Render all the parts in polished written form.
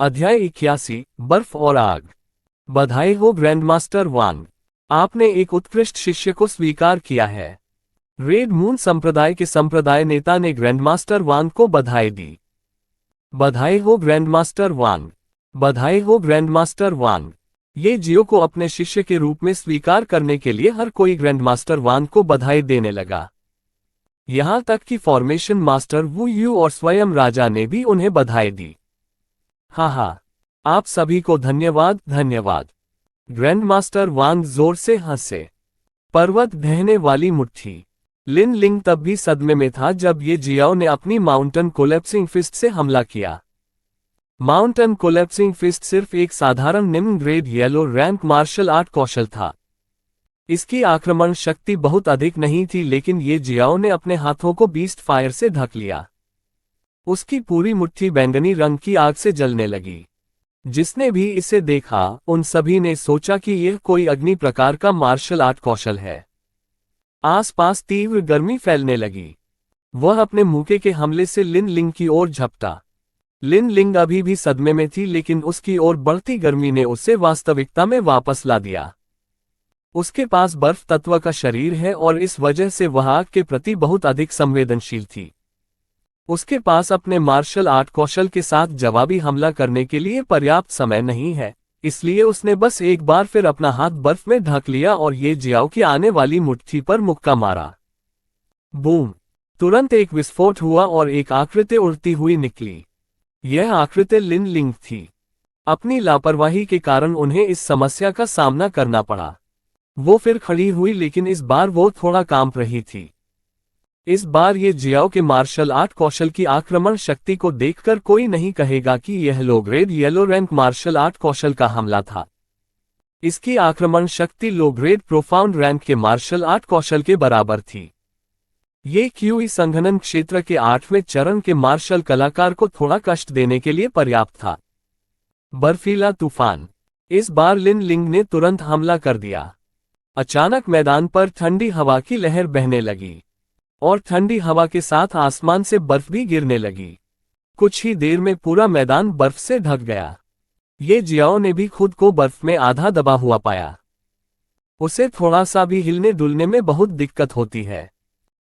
अध्याय 81 बर्फ और आग। बधाई हो ग्रैंडमास्टर वांग, आपने एक उत्कृष्ट शिष्य को स्वीकार किया है। रेड मून संप्रदाय के संप्रदाय नेता ने ग्रैंडमास्टर वांग को बधाई दी। बधाई हो ग्रैंडमास्टर वांग, बधाई हो ग्रैंडमास्टर वांग। ये जियो को अपने शिष्य के रूप में स्वीकार करने के लिए हर कोई ग्रैंडमास्टर वांग को बधाई देने लगा। यहां तक कि फॉर्मेशन मास्टर वू यू और स्वयं राजा ने भी उन्हें बधाई दी। हाँ, आप सभी को धन्यवाद धन्यवाद। ग्रैंडमास्टर वांग जोर से हंसे। पर्वत ढहने वाली मुट्ठी। लिन लिंग तब भी सदमे में था जब ये जियाओ ने अपनी माउंटेन कोलैप्सिंग फिस्ट से हमला किया। माउंटेन कोलैप्सिंग फिस्ट सिर्फ एक साधारण निम्न grade yellow rank martial art कौशल था। इसकी आक्रमण शक्ति बहुत अधिक नहीं थी, लेकिन ये जियाओ ने अपने हाथों को बीस्ट फायर से ढक लिया। उसकी पूरी मुट्ठी बैंगनी रंग की आग से जलने लगी। जिसने भी इसे देखा उन सभी ने सोचा कि यह कोई अग्नि प्रकार का मार्शल आर्ट कौशल है। आसपास तीव्र गर्मी फैलने लगी। वह अपने मुके के हमले से लिन लिंग की ओर झपटा। लिन लिंग अभी भी सदमे में थी, लेकिन उसकी ओर बढ़ती गर्मी ने उसे वास्तविकता में वापस ला दिया। उसके पास बर्फ तत्व का शरीर है और इस वजह से वह आग के प्रति बहुत अधिक संवेदनशील थी। उसके पास अपने मार्शल आर्ट कौशल के साथ जवाबी हमला करने के लिए पर्याप्त समय नहीं है, इसलिए उसने बस एक बार फिर अपना हाथ बर्फ में ढक लिया और ये जियाओ की आने वाली मुट्ठी पर मुक्का मारा। बूम! तुरंत एक विस्फोट हुआ और एक आकृति उड़ती हुई निकली। यह आकृति लिन लिंग थी। अपनी लापरवाही के कारण उन्हें इस समस्या का सामना करना पड़ा। वो फिर खड़ी हुई, लेकिन इस बार वो थोड़ा कांप रही थी। इस बार ये जियाओ के मार्शल आर्ट कौशल की आक्रमण शक्ति को देखकर कोई नहीं कहेगा कि यह low grade yellow rank martial art कौशल का हमला था। इसकी आक्रमण शक्ति लो ग्रेड प्रोफाउंड रैंक के मार्शल आर्ट कौशल के बराबर थी। ये क्यूई संघनन क्षेत्र के 8वें चरण के मार्शल कलाकार को थोड़ा कष्ट देने के लिए पर्याप्त था। बर्फीला तूफान। इस बार लिन लिंग ने तुरंत हमला कर दिया। अचानक मैदान पर ठंडी हवा की लहर बहने लगी और ठंडी हवा के साथ आसमान से बर्फ भी गिरने लगी। कुछ ही देर में पूरा मैदान बर्फ से ढक गया। ये जियाओ ने भी खुद को बर्फ में आधा दबा हुआ पाया। उसे थोड़ा सा भी हिलने डुलने में बहुत दिक्कत होती है।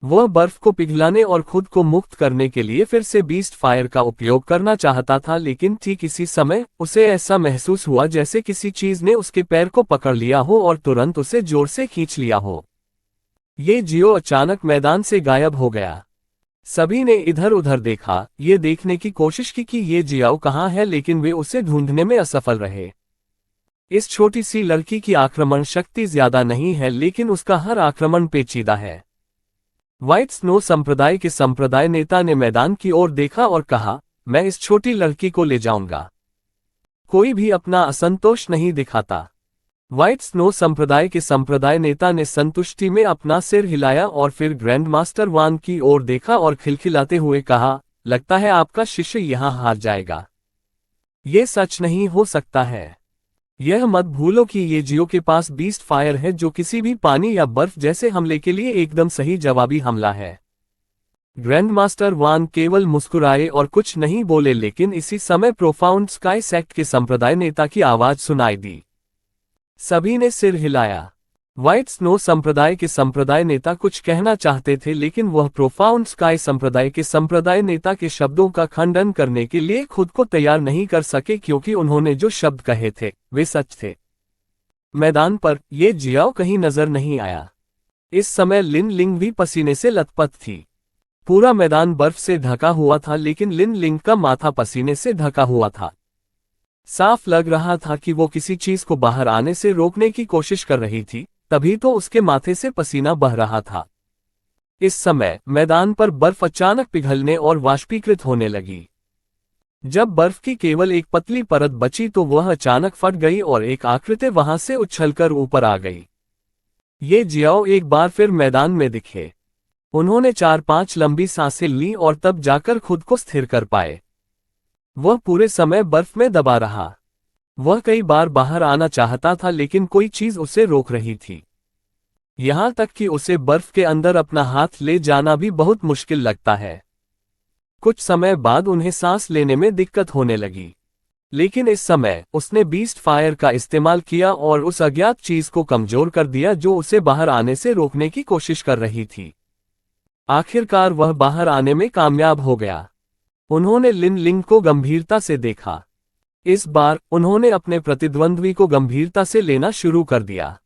वह बर्फ को पिघलाने और खुद को मुक्त करने के लिए फिर से बीस्ट फायर का उपयोग करना चाहता था, लेकिन ठीक इसी समय उसे ऐसा महसूस हुआ जैसे किसी चीज ने उसके पैर को पकड़ लिया हो और तुरंत उसे जोर से खींच लिया हो। ये जियो अचानक मैदान से गायब हो गया। सभी ने इधर उधर देखा, ये देखने की कोशिश की कि ये जियाओ कहाँ है, लेकिन वे उसे ढूंढने में असफल रहे। इस छोटी सी लड़की की आक्रमण शक्ति ज्यादा नहीं है, लेकिन उसका हर आक्रमण पेचीदा है। व्हाइट स्नो संप्रदाय के संप्रदाय नेता ने मैदान की ओर देखा और कहा, मैं इस छोटी लड़की को ले जाऊंगा। कोई भी अपना असंतोष नहीं दिखाता। व्हाइट स्नो संप्रदाय के संप्रदाय नेता ने संतुष्टि में अपना सिर हिलाया और फिर ग्रैंड मास्टर वांग की ओर देखा और खिलखिलाते हुए कहा, लगता है आपका शिष्य यहां हार जाएगा। ये सच नहीं हो सकता है। यह मत भूलो कि ये जियो के पास बीस्ट फायर है, जो किसी भी पानी या बर्फ जैसे हमले के लिए एकदम सही जवाबी हमला है। ग्रैंड मास्टर वांग केवल मुस्कुराए और कुछ नहीं बोले, लेकिन इसी समय प्रोफाउंड स्काई सेक्ट के संप्रदाय नेता की आवाज सुनाई दी। सभी ने सिर हिलाया। व्हाइट स्नो संप्रदाय के संप्रदाय नेता कुछ कहना चाहते थे, लेकिन वह प्रोफाउंड स्काई संप्रदाय के संप्रदाय नेता के शब्दों का खंडन करने के लिए खुद को तैयार नहीं कर सके, क्योंकि उन्होंने जो शब्द कहे थे वे सच थे। मैदान पर ये जियाओ कहीं नजर नहीं आया। इस समय लिन लिंग भी पसीने से लथपथ थी। पूरा मैदान बर्फ से ढका हुआ था, लेकिन लिन लिंग का माथा पसीने से ढका हुआ था। साफ लग रहा था कि वो किसी चीज को बाहर आने से रोकने की कोशिश कर रही थी, तभी तो उसके माथे से पसीना बह रहा था। इस समय मैदान पर बर्फ अचानक पिघलने और वाष्पीकृत होने लगी। जब बर्फ की केवल एक पतली परत बची तो वह अचानक फट गई और एक आकृति वहां से उछलकर ऊपर आ गई। ये जियाओ एक बार फिर मैदान में दिखे। उन्होंने 4-5 लंबी सांसें ली और तब जाकर खुद को स्थिर कर पाए। वह पूरे समय बर्फ में दबा रहा। वह कई बार बाहर आना चाहता था, लेकिन कोई चीज उसे रोक रही थी। यहां तक कि उसे बर्फ के अंदर अपना हाथ ले जाना भी बहुत मुश्किल लगता है। कुछ समय बाद उन्हें सांस लेने में दिक्कत होने लगी। लेकिन इस समय उसने बीस्ट फायर का इस्तेमाल किया और उस अज्ञात चीज को कमजोर कर दिया जो उसे बाहर आने से रोकने की कोशिश कर रही थी। आखिरकार वह बाहर आने में कामयाब हो गया। उन्होंने लिन लिंग को गंभीरता से देखा। इस बार उन्होंने अपने प्रतिद्वंद्वी को गंभीरता से लेना शुरू कर दिया।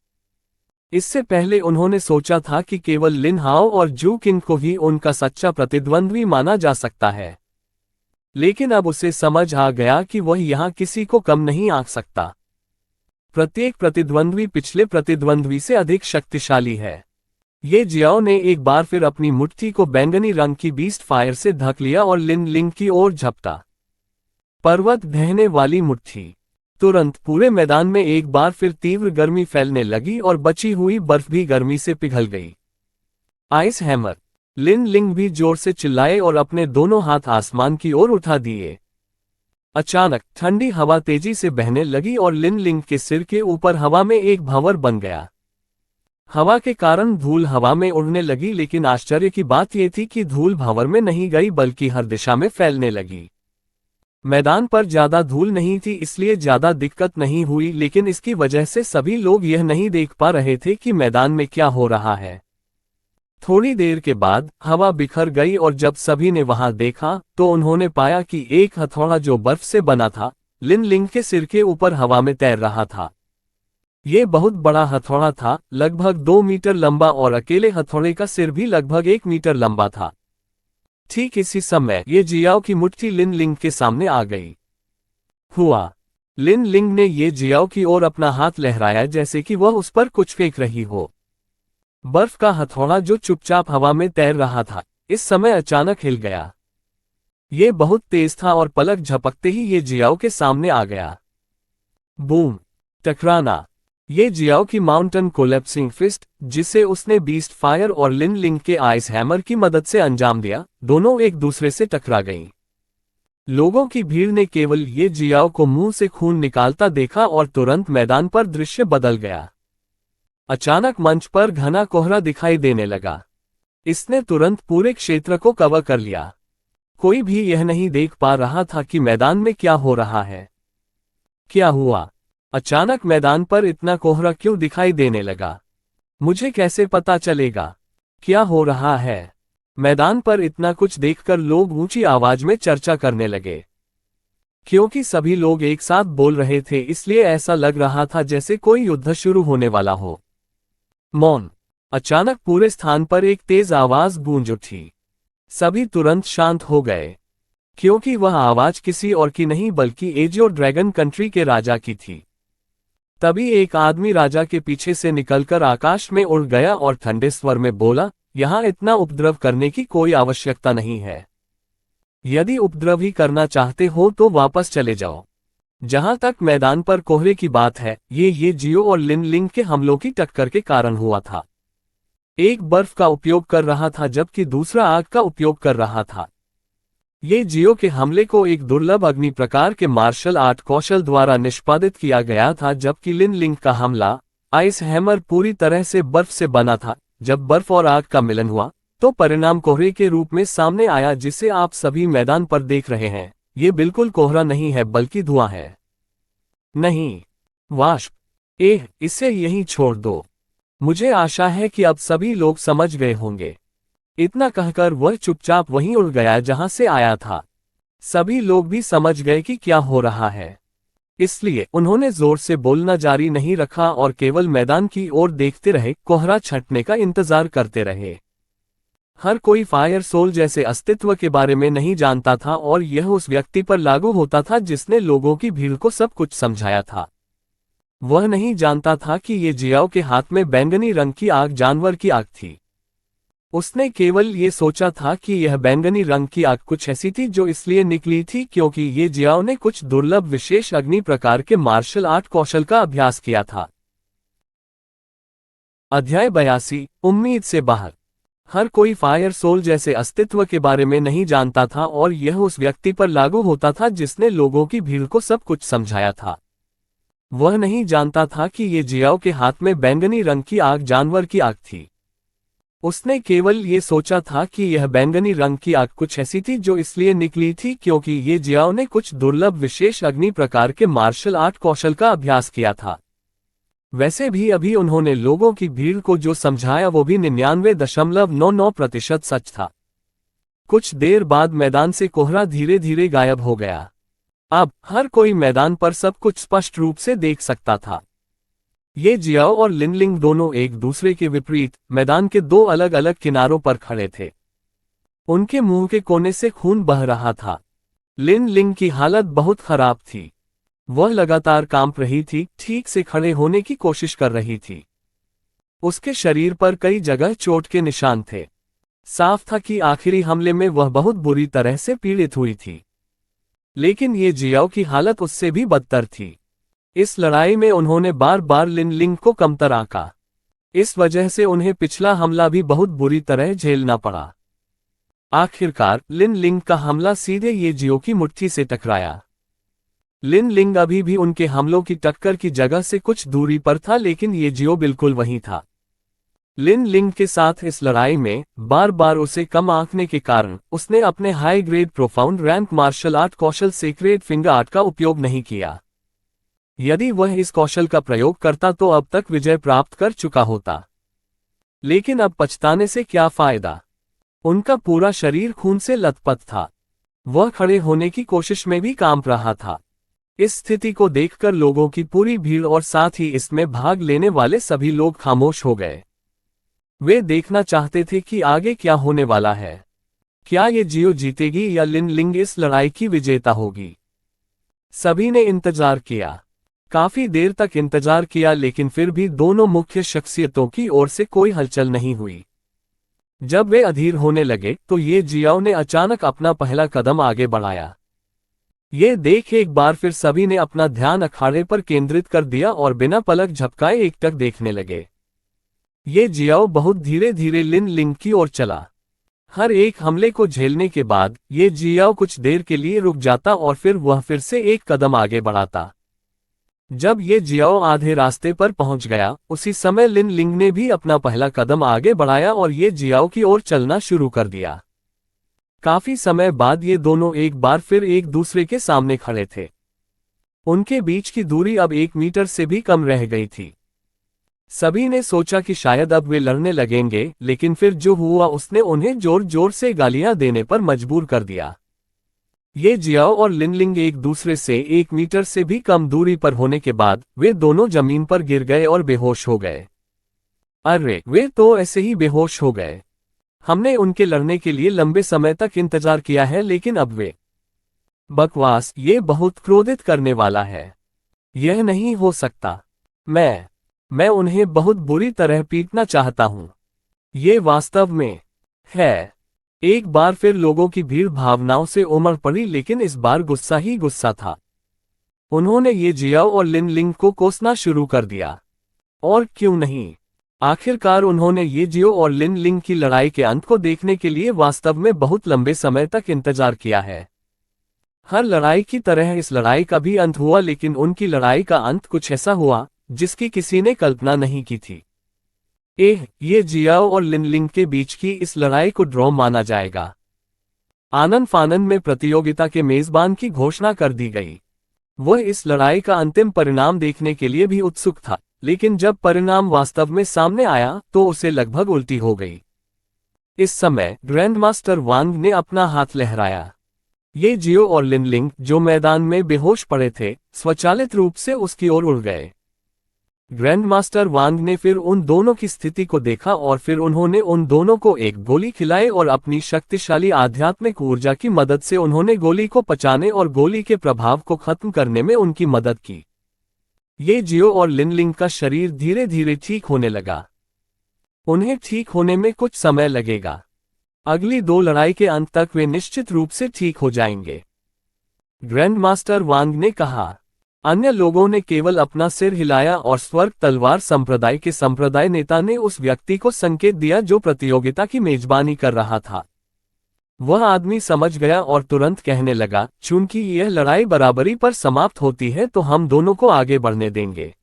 इससे पहले उन्होंने सोचा था कि केवल लिन हाओ और जू किंग को ही उनका सच्चा प्रतिद्वंद्वी माना जा सकता है, लेकिन अब उसे समझ आ गया कि वह यहां किसी को कम नहीं आंक सकता। प्रत्येक प्रतिद्वंद्वी पिछले प्रतिद्वंद्वी से अधिक शक्तिशाली है। ये जियाओ ने एक बार फिर अपनी मुट्ठी को बैंगनी रंग की बीस्ट फायर से ढक लिया और लिन लिंग की ओर झपटा। पर्वत ढहने वाली मुट्ठी। तुरंत पूरे मैदान में एक बार फिर तीव्र गर्मी फैलने लगी और बची हुई बर्फ भी गर्मी से पिघल गई। Ice hammer. लिन लिंग भी जोर से चिल्लाए और अपने दोनों हाथ आसमान की ओर उठा दिए। अचानक ठंडी हवा तेजी से बहने लगी और लिन लिंग के सिर के ऊपर हवा में एक भंवर बन गया। हवा के कारण धूल हवा में उड़ने लगी, लेकिन आश्चर्य की बात यह थी कि धूल भंवर में नहीं गई बल्कि हर दिशा में फैलने लगी। मैदान पर ज्यादा धूल नहीं थी, इसलिए ज्यादा दिक्कत नहीं हुई, लेकिन इसकी वजह से सभी लोग यह नहीं देख पा रहे थे कि मैदान में क्या हो रहा है। थोड़ी देर के बाद हवा बिखर गई और जब सभी ने वहां देखा तो उन्होंने पाया कि एक हथौड़ा जो बर्फ से बना था लिन लिंग के सिर के ऊपर हवा में तैर रहा था। ये बहुत बड़ा हथौड़ा था, लगभग 2 मीटर लंबा, और अकेले हथौड़े का सिर भी लगभग 1 मीटर लंबा था। ठीक इसी समय ये जियाओ की मुट्ठी लिन लिंग के सामने आ गई। हुआ। लिन लिंग ने ये जियाओ की ओर अपना हाथ लहराया जैसे कि वह उस पर कुछ फेंक रही हो। बर्फ का हथौड़ा जो चुपचाप हवा में तैर रहा था इस समय अचानक हिल गया। ये बहुत तेज था और पलक झपकते ही ये जियाओ के सामने आ गया। बूम। टकराना। ये जियाओ की माउंटेन कोलैप्सिंग फिस्ट, जिसे उसने बीस्ट फायर और लिन लिंग के आइस हैमर की मदद से अंजाम दिया, दोनों एक दूसरे से टकरा गईं। लोगों की भीड़ ने केवल ये जियाओ को मुंह से खून निकालता देखा और तुरंत मैदान पर दृश्य बदल गया। अचानक मंच पर घना कोहरा दिखाई देने लगा। इसने तुरंत पूरे क्षेत्र को कवर कर लिया। कोई भी यह नहीं देख पा रहा था कि मैदान में क्या हो रहा है। क्या हुआ? अचानक मैदान पर इतना कोहरा क्यों दिखाई देने लगा? मुझे कैसे पता चलेगा क्या हो रहा है? मैदान पर इतना कुछ देखकर लोग ऊंची आवाज में चर्चा करने लगे। क्योंकि सभी लोग एक साथ बोल रहे थे इसलिए ऐसा लग रहा था जैसे कोई युद्ध शुरू होने वाला हो। मौन। अचानक पूरे स्थान पर एक तेज आवाज गूंज उठी। सभी तुरंत शांत हो गए, क्योंकि वह आवाज किसी और की नहीं बल्कि एजियो ड्रैगन कंट्री के राजा की थी। तभी एक आदमी राजा के पीछे से निकलकर आकाश में उड़ गया और ठंडे स्वर में बोला, यहां इतना उपद्रव करने की कोई आवश्यकता नहीं है। यदि उपद्रव ही करना चाहते हो तो वापस चले जाओ। जहां तक मैदान पर कोहरे की बात है, ये जियो और लिन लिंग के हमलों की टक्कर के कारण हुआ था। एक बर्फ का उपयोग कर रहा था जबकि दूसरा आग का उपयोग कर रहा था। ये जियो के हमले को एक दुर्लभ अग्नि प्रकार के मार्शल आर्ट कौशल द्वारा निष्पादित किया गया था, जबकि लिन लिंग का हमला आइस हैमर पूरी तरह से बर्फ से बना था। जब बर्फ और आग का मिलन हुआ तो परिणाम कोहरे के रूप में सामने आया, जिसे आप सभी मैदान पर देख रहे हैं। ये बिल्कुल कोहरा नहीं है बल्कि धुआं है। नहीं, वाष्प। इसे यहीं छोड़ दो। मुझे आशा है कि अब सभी लोग समझ गए होंगे। इतना कहकर वह चुपचाप वहीं उड़ गया जहां से आया था। सभी लोग भी समझ गए कि क्या हो रहा है, इसलिए उन्होंने जोर से बोलना जारी नहीं रखा और केवल मैदान की ओर देखते रहे, कोहरा छंटने का इंतजार करते रहे। हर कोई फायर सोल जैसे अस्तित्व के बारे में नहीं जानता था और यह उस व्यक्ति पर लागू होता था जिसने लोगों की भीड़ को सब कुछ समझाया था। वह नहीं जानता था कि ये जियाओ के हाथ में बैंगनी रंग की आग जानवर की आग थी। उसने केवल ये सोचा था कि यह बैंगनी रंग की आग कुछ ऐसी थी जो इसलिए निकली थी क्योंकि ये जियाओ ने कुछ दुर्लभ विशेष अग्नि प्रकार के मार्शल आर्ट कौशल का अभ्यास किया था। अध्याय 82, उम्मीद से बाहर। हर कोई फायर सोल जैसे अस्तित्व के बारे में नहीं जानता था और यह उस व्यक्ति पर लागू होता था जिसने लोगों की भीड़ को सब कुछ समझाया था। वह नहीं जानता था कि ये जियाओ के हाथ में बैंगनी रंग की आग जानवर की आग थी। उसने केवल ये सोचा था कि यह बैंगनी रंग की आग कुछ ऐसी थी जो इसलिए निकली थी क्योंकि ये जियाओ ने कुछ दुर्लभ विशेष अग्नि प्रकार के मार्शल आर्ट कौशल का अभ्यास किया था। वैसे भी अभी उन्होंने लोगों की भीड़ को जो समझाया वो भी 99.99% सच था। कुछ देर बाद मैदान से कोहरा धीरे धीरे गायब हो गया। अब हर कोई मैदान पर सब कुछ स्पष्ट रूप से देख सकता था। ये जियाओ और लिनलिंग दोनों एक दूसरे के विपरीत मैदान के दो अलग अलग किनारों पर खड़े थे। उनके मुंह के कोने से खून बह रहा था। लिनलिंग की हालत बहुत खराब थी। वह लगातार कांप रही थी, ठीक से खड़े होने की कोशिश कर रही थी। उसके शरीर पर कई जगह चोट के निशान थे। साफ था कि आखिरी हमले में वह बहुत बुरी तरह से पीड़ित हुई थी। लेकिन ये जियाओ की हालत उससे भी बदतर थी। इस लड़ाई में उन्होंने बार बार लिनलिंग को कमतर आंका। इस वजह से उन्हें पिछला हमला भी बहुत बुरी तरह झेलना पड़ा। आखिरकार लिनलिंग का हमला सीधे ये जियो की मुट्ठी से टकराया। लिनलिंग अभी भी उनके हमलों की टक्कर की जगह से कुछ दूरी पर था, लेकिन ये जियो बिल्कुल वहीं था। लिनलिंग के साथ इस लड़ाई में बार बार उसे कम आंकने के कारण उसने अपने high grade profound rank martial art कौशल सेक्रेड फिंगर आर्ट का उपयोग नहीं किया। यदि वह इस कौशल का प्रयोग करता तो अब तक विजय प्राप्त कर चुका होता। लेकिन अब पछताने से क्या फायदा। उनका पूरा शरीर खून से लथपथ था। वह खड़े होने की कोशिश में भी कांप रहा था। इस स्थिति को देखकर लोगों की पूरी भीड़ और साथ ही इसमें भाग लेने वाले सभी लोग खामोश हो गए। वे देखना चाहते थे कि आगे क्या होने वाला है। क्या ये जियो जीतेगी या लिनलिंग इस लड़ाई की विजेता होगी। सभी ने इंतजार किया, काफी देर तक इंतजार किया, लेकिन फिर भी दोनों मुख्य शख्सियतों की ओर से कोई हलचल नहीं हुई। जब वे अधीर होने लगे तो ये जियाओ ने अचानक अपना पहला कदम आगे बढ़ाया। ये देख एक बार फिर सभी ने अपना ध्यान अखाड़े पर केंद्रित कर दिया और बिना पलक झपकाए एकटक देखने लगे। ये जियाओ बहुत धीरे धीरे लिनलिंग की ओर चला। हर एक हमले को झेलने के बाद ये जियाओ कुछ देर के लिए रुक जाता और फिर वह फिर से एक कदम आगे बढ़ाता। जब ये जियाओ आधे रास्ते पर पहुंच गया, उसी समय लिनलिंग ने भी अपना पहला कदम आगे बढ़ाया और ये जियाओ की ओर चलना शुरू कर दिया। काफी समय बाद ये दोनों एक बार फिर एक दूसरे के सामने खड़े थे। उनके बीच की दूरी अब 1 मीटर से भी कम रह गई थी। सभी ने सोचा कि शायद अब वे लड़ने लगेंगे, लेकिन फिर जो हुआ उसने उन्हें जोर जोर से गालियां देने पर मजबूर कर दिया। ये जियाओ और लिनलिंग एक दूसरे से 1 मीटर से भी कम दूरी पर होने के बाद वे दोनों जमीन पर गिर गए और बेहोश हो गए। अरे, वे तो ऐसे ही बेहोश हो गए। हमने उनके लड़ने के लिए लंबे समय तक इंतजार किया है, लेकिन अब वे बकवास, ये बहुत क्रोधित करने वाला है। यह नहीं हो सकता। मैं उन्हें बहुत बुरी तरह पीटना चाहता हूं। ये वास्तव में है। एक बार फिर लोगों की भीड़ भावनाओं से उमड़ पड़ी, लेकिन इस बार गुस्सा ही गुस्सा था। उन्होंने ये जियाओ और लिनलिंग को कोसना शुरू कर दिया। और क्यों नहीं। आखिरकार उन्होंने ये जियो और लिनलिंग की लड़ाई के अंत को देखने के लिए वास्तव में बहुत लंबे समय तक इंतजार किया है। हर लड़ाई की तरह इस लड़ाई का भी अंत हुआ, लेकिन उनकी लड़ाई का अंत कुछ ऐसा हुआ जिसकी किसी ने कल्पना नहीं की थी। ये जियाओ और लिनलिंग के बीच की इस लड़ाई को ड्रॉ माना जाएगा। आनंद फानंद में प्रतियोगिता के मेजबान की घोषणा कर दी गई। वह इस लड़ाई का अंतिम परिणाम देखने के लिए भी उत्सुक था, लेकिन जब परिणाम वास्तव में सामने आया तो उसे लगभग उल्टी हो गई। इस समय ग्रैंडमास्टर वांग ने अपना हाथ लहराया। ये जियो और लिनलिंग, जो मैदान में बेहोश पड़े थे, स्वचालित रूप से उसकी ओर उड़ गए। ग्रैंडमास्टर वांग ने फिर उन दोनों की स्थिति को देखा और फिर उन्होंने उन दोनों को एक गोली खिलाई और अपनी शक्तिशाली आध्यात्मिक ऊर्जा की मदद से उन्होंने गोली को पचाने और गोली के प्रभाव को खत्म करने में उनकी मदद की। ये जियो और लिनलिंग का शरीर धीरे धीरे ठीक होने लगा। उन्हें ठीक होने में कुछ समय लगेगा। अगली 2 लड़ाई के अंत तक वे निश्चित रूप से ठीक हो जाएंगे, ग्रैंडमास्टर वांग ने कहा। अन्य लोगों ने केवल अपना सिर हिलाया और स्वर्ग तलवार संप्रदाय के संप्रदाय नेता ने उस व्यक्ति को संकेत दिया जो प्रतियोगिता की मेजबानी कर रहा था। वह आदमी समझ गया और तुरंत कहने लगा, चूंकि यह लड़ाई बराबरी पर समाप्त होती है तो हम दोनों को आगे बढ़ने देंगे।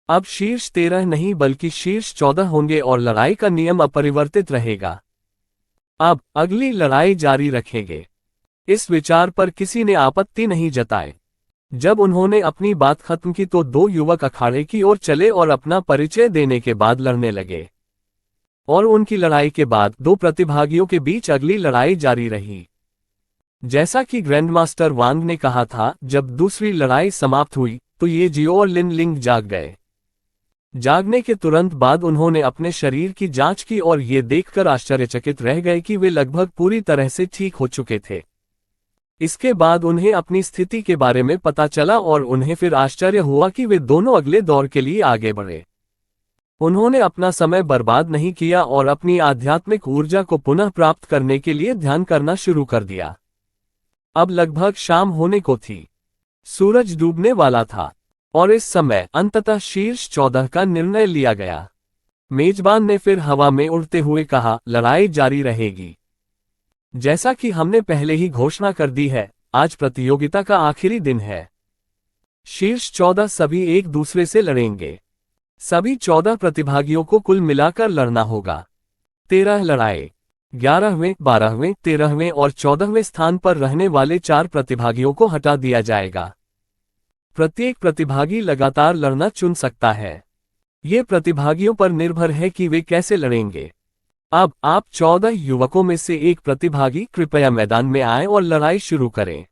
अब शीर्ष 13 नहीं बल्कि शीर्ष 14 होंगे और लड़ाई का नियम अपरिवर्तित रहेगा। अब अगली लड़ाई जारी रखेंगे। इस विचार पर किसी ने आपत्ति नहीं जताई। जब उन्होंने अपनी बात खत्म की तो दो युवक अखाड़े की ओर चले और अपना परिचय देने के बाद लड़ने लगे। और उनकी लड़ाई के बाद दो प्रतिभागियों के बीच अगली लड़ाई जारी रही। जैसा कि ग्रैंडमास्टर वांग ने कहा था, जब दूसरी लड़ाई समाप्त हुई तो ये जियो और लिन लिंग जाग गए। जागने के तुरंत बाद उन्होंने अपने शरीर की जांच की और ये देखकर आश्चर्यचकित रह गए कि वे लगभग पूरी तरह से ठीक हो चुके थे। इसके बाद उन्हें अपनी स्थिति के बारे में पता चला और उन्हें फिर आश्चर्य हुआ कि वे दोनों अगले दौर के लिए आगे बढ़े। उन्होंने अपना समय बर्बाद नहीं किया और अपनी आध्यात्मिक ऊर्जा को पुनः प्राप्त करने के लिए ध्यान करना शुरू कर दिया। अब लगभग शाम होने को थी। सूरज डूबने वाला था और इस समय अंततः शीर्ष 14 का निर्णय लिया गया। मेजबान ने फिर हवा में उड़ते हुए कहा, लड़ाई जारी रहेगी। जैसा कि हमने पहले ही घोषणा कर दी है, आज प्रतियोगिता का आखिरी दिन है। शीर्ष 14 सभी एक दूसरे से लड़ेंगे। सभी 14 प्रतिभागियों को कुल मिलाकर लड़ना होगा। 13 लड़ाई। 11वें, 12वें, 13वें और 14वें स्थान पर रहने वाले 4 प्रतिभागियों को हटा दिया जाएगा। प्रत्येक प्रतिभागी लगातार लड़ना चुन सकता है। ये प्रतिभागियों पर निर्भर है कि वे कैसे लड़ेंगे। अब आप 14 युवकों में से एक प्रतिभागी कृपया मैदान में आए और लड़ाई शुरू करें।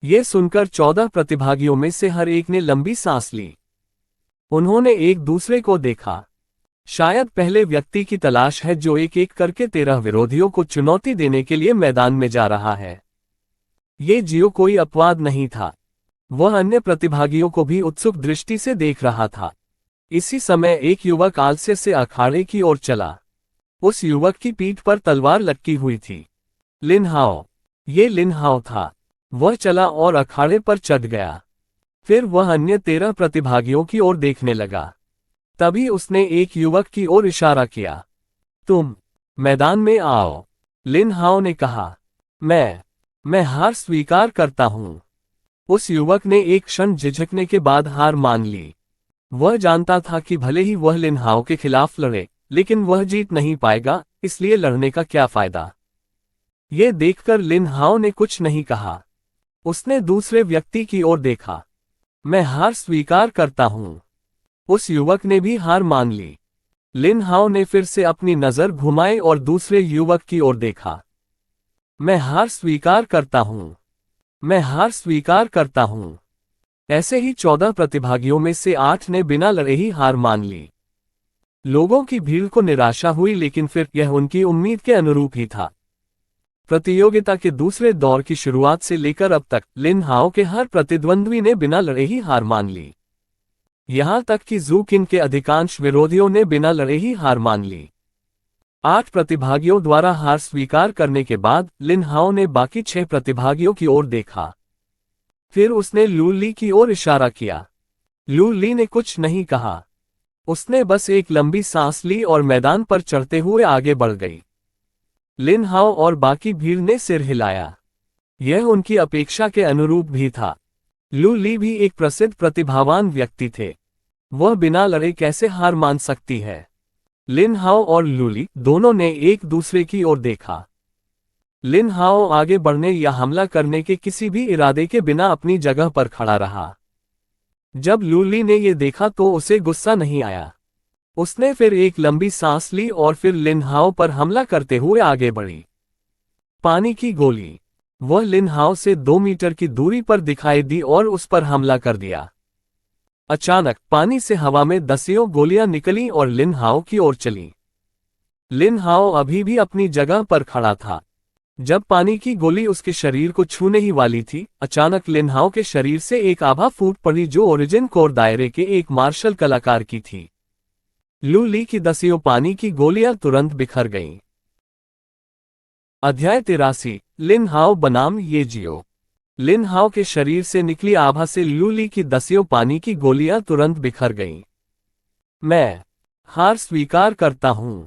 ये सुनकर 14 प्रतिभागियों में से हर एक ने लंबी सांस ली। उन्होंने एक दूसरे को देखा। शायद पहले व्यक्ति की तलाश है जो एक एक करके 13 विरोधियों को चुनौती देने के लिए मैदान में जा रहा है। ये जियो कोई अपवाद नहीं था। वह अन्य प्रतिभागियों को भी उत्सुक दृष्टि से देख रहा था। इसी समय एक युवक आलस्य से अखाड़े की ओर चला। उस युवक की पीठ पर तलवार लटकी हुई थी। लिन हाओ। ये लिन हाओ था। वह चला और अखाड़े पर चढ़ गया। फिर वह अन्य 13 प्रतिभागियों की ओर देखने लगा। तभी उसने एक युवक की ओर इशारा किया। तुम मैदान में आओ। लिन हाओ ने कहा, मैं हार स्वीकार करता हूं। उस युवक ने एक क्षण झिझकने के बाद हार मान ली। वह जानता था कि भले ही वह लिन हाओ के खिलाफ लड़े, लेकिन वह जीत नहीं पाएगा, इसलिए लड़ने का क्या फायदा। ये देखकर लिन हाओ ने कुछ नहीं कहा। उसने दूसरे व्यक्ति की ओर देखा। मैं हार स्वीकार करता हूं। उस युवक ने भी हार मान ली। लिन हाओ ने फिर से अपनी नजर घुमाई और दूसरे युवक की ओर देखा। मैं हार स्वीकार करता हूं। मैं हार स्वीकार करता हूं। ऐसे ही 14 प्रतिभागियों में से 8 ने बिना लड़े ही हार मान ली। लोगों की भीड़ को निराशा हुई, लेकिन फिर यह उनकी उम्मीद के अनुरूप ही था। प्रतियोगिता के दूसरे दौर की शुरुआत से लेकर अब तक लिन हाओ के हर प्रतिद्वंद्वी ने बिना लड़े ही हार मान ली। यहां तक कि जू किन के अधिकांश विरोधियों ने बिना लड़े ही हार मान ली। 8 प्रतिभागियों द्वारा हार स्वीकार करने के बाद लिन हाओ ने बाकी 6 प्रतिभागियों की ओर देखा। फिर उसने लू ली की ओर इशारा किया। लू ली ने कुछ नहीं कहा। उसने बस एक लंबी सांस ली और मैदान पर चढ़ते हुए आगे बढ़ गई। लिन हाओ और बाकी भीड़ ने सिर हिलाया। यह उनकी अपेक्षा के अनुरूप भी था। लू ली भी एक प्रसिद्ध प्रतिभावान व्यक्ति थे। वह बिना लड़े कैसे हार मान सकती है। लिन हाओ और लू ली दोनों ने एक दूसरे की ओर देखा। लिन हाओ आगे बढ़ने या हमला करने के किसी भी इरादे के बिना अपनी जगह पर खड़ा रहा। जब लू ली ने यह देखा तो उसे गुस्सा नहीं आया। उसने फिर एक लंबी सांस ली और फिर लिन हाओ पर हमला करते हुए आगे बढ़ी। पानी की गोली। वह लिन हाओ से 2 मीटर की दूरी पर दिखाई दी और उस पर हमला कर दिया। अचानक पानी से हवा में दसियों गोलियां निकलीं और लिन हाओ की ओर चलीं। लिन हाओ अभी भी अपनी जगह पर खड़ा था। जब पानी की गोली उसके शरीर को छूने ही वाली थी, अचानक लिन हाओ के शरीर से एक आभा फूट पड़ी जो ओरिजिन कोर दायरे के एक मार्शल कलाकार की थी। लू ली की दसियों पानी की गोलियां तुरंत बिखर गईं। अध्याय 83 लिन हाओ बनाम ये जियो। लिन हाओ के शरीर से निकली आभा से लू ली की दसियों पानी की गोलियां तुरंत बिखर गईं। मैं हार स्वीकार करता हूं।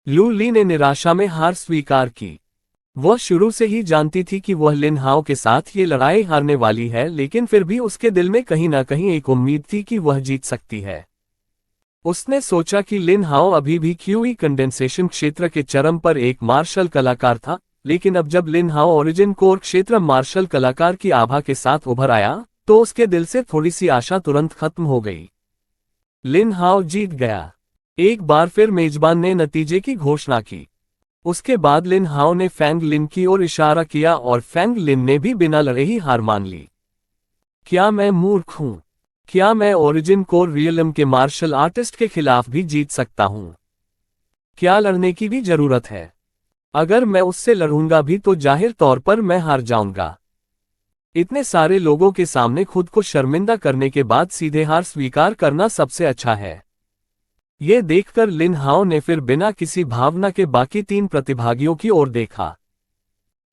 लू ली ने निराशा में हार स्वीकार की। वह शुरू से ही जानती थी कि वह लिन हाओ के साथ ये लड़ाई हारने वाली है, लेकिन फिर भी उसके दिल में कहीं ना कहीं एक उम्मीद थी कि वह जीत सकती है। उसने सोचा कि लिन हाओ अभी भी क्यूई कंडेंसेशन क्षेत्र के चरम पर एक मार्शल कलाकार था, लेकिन अब जब लिन हाओ ओरिजिन कोर क्षेत्र मार्शल कलाकार की आभा के साथ उभर आया, तो उसके दिल से थोड़ी सी आशा तुरंत खत्म हो गई। लिन हाओ जीत गया। एक बार फिर मेजबान ने नतीजे की घोषणा की। उसके बाद लिन हाओ ने फैंग लिन की ओर इशारा किया और फैंग लिन ने भी बिना लड़े ही हार मान ली। क्या मैं मूर्ख हूं? क्या मैं ओरिजिन कोर रियलम के मार्शल आर्टिस्ट के खिलाफ भी जीत सकता हूं? क्या लड़ने की भी जरूरत है? अगर मैं उससे लड़ूंगा भी तो जाहिर तौर पर मैं हार जाऊंगा। इतने सारे लोगों के सामने खुद को शर्मिंदा करने के बाद सीधे हार स्वीकार करना सबसे अच्छा है। ये देखकर लिन हाओ ने फिर बिना किसी भावना के बाकी 3 प्रतिभागियों की ओर देखा।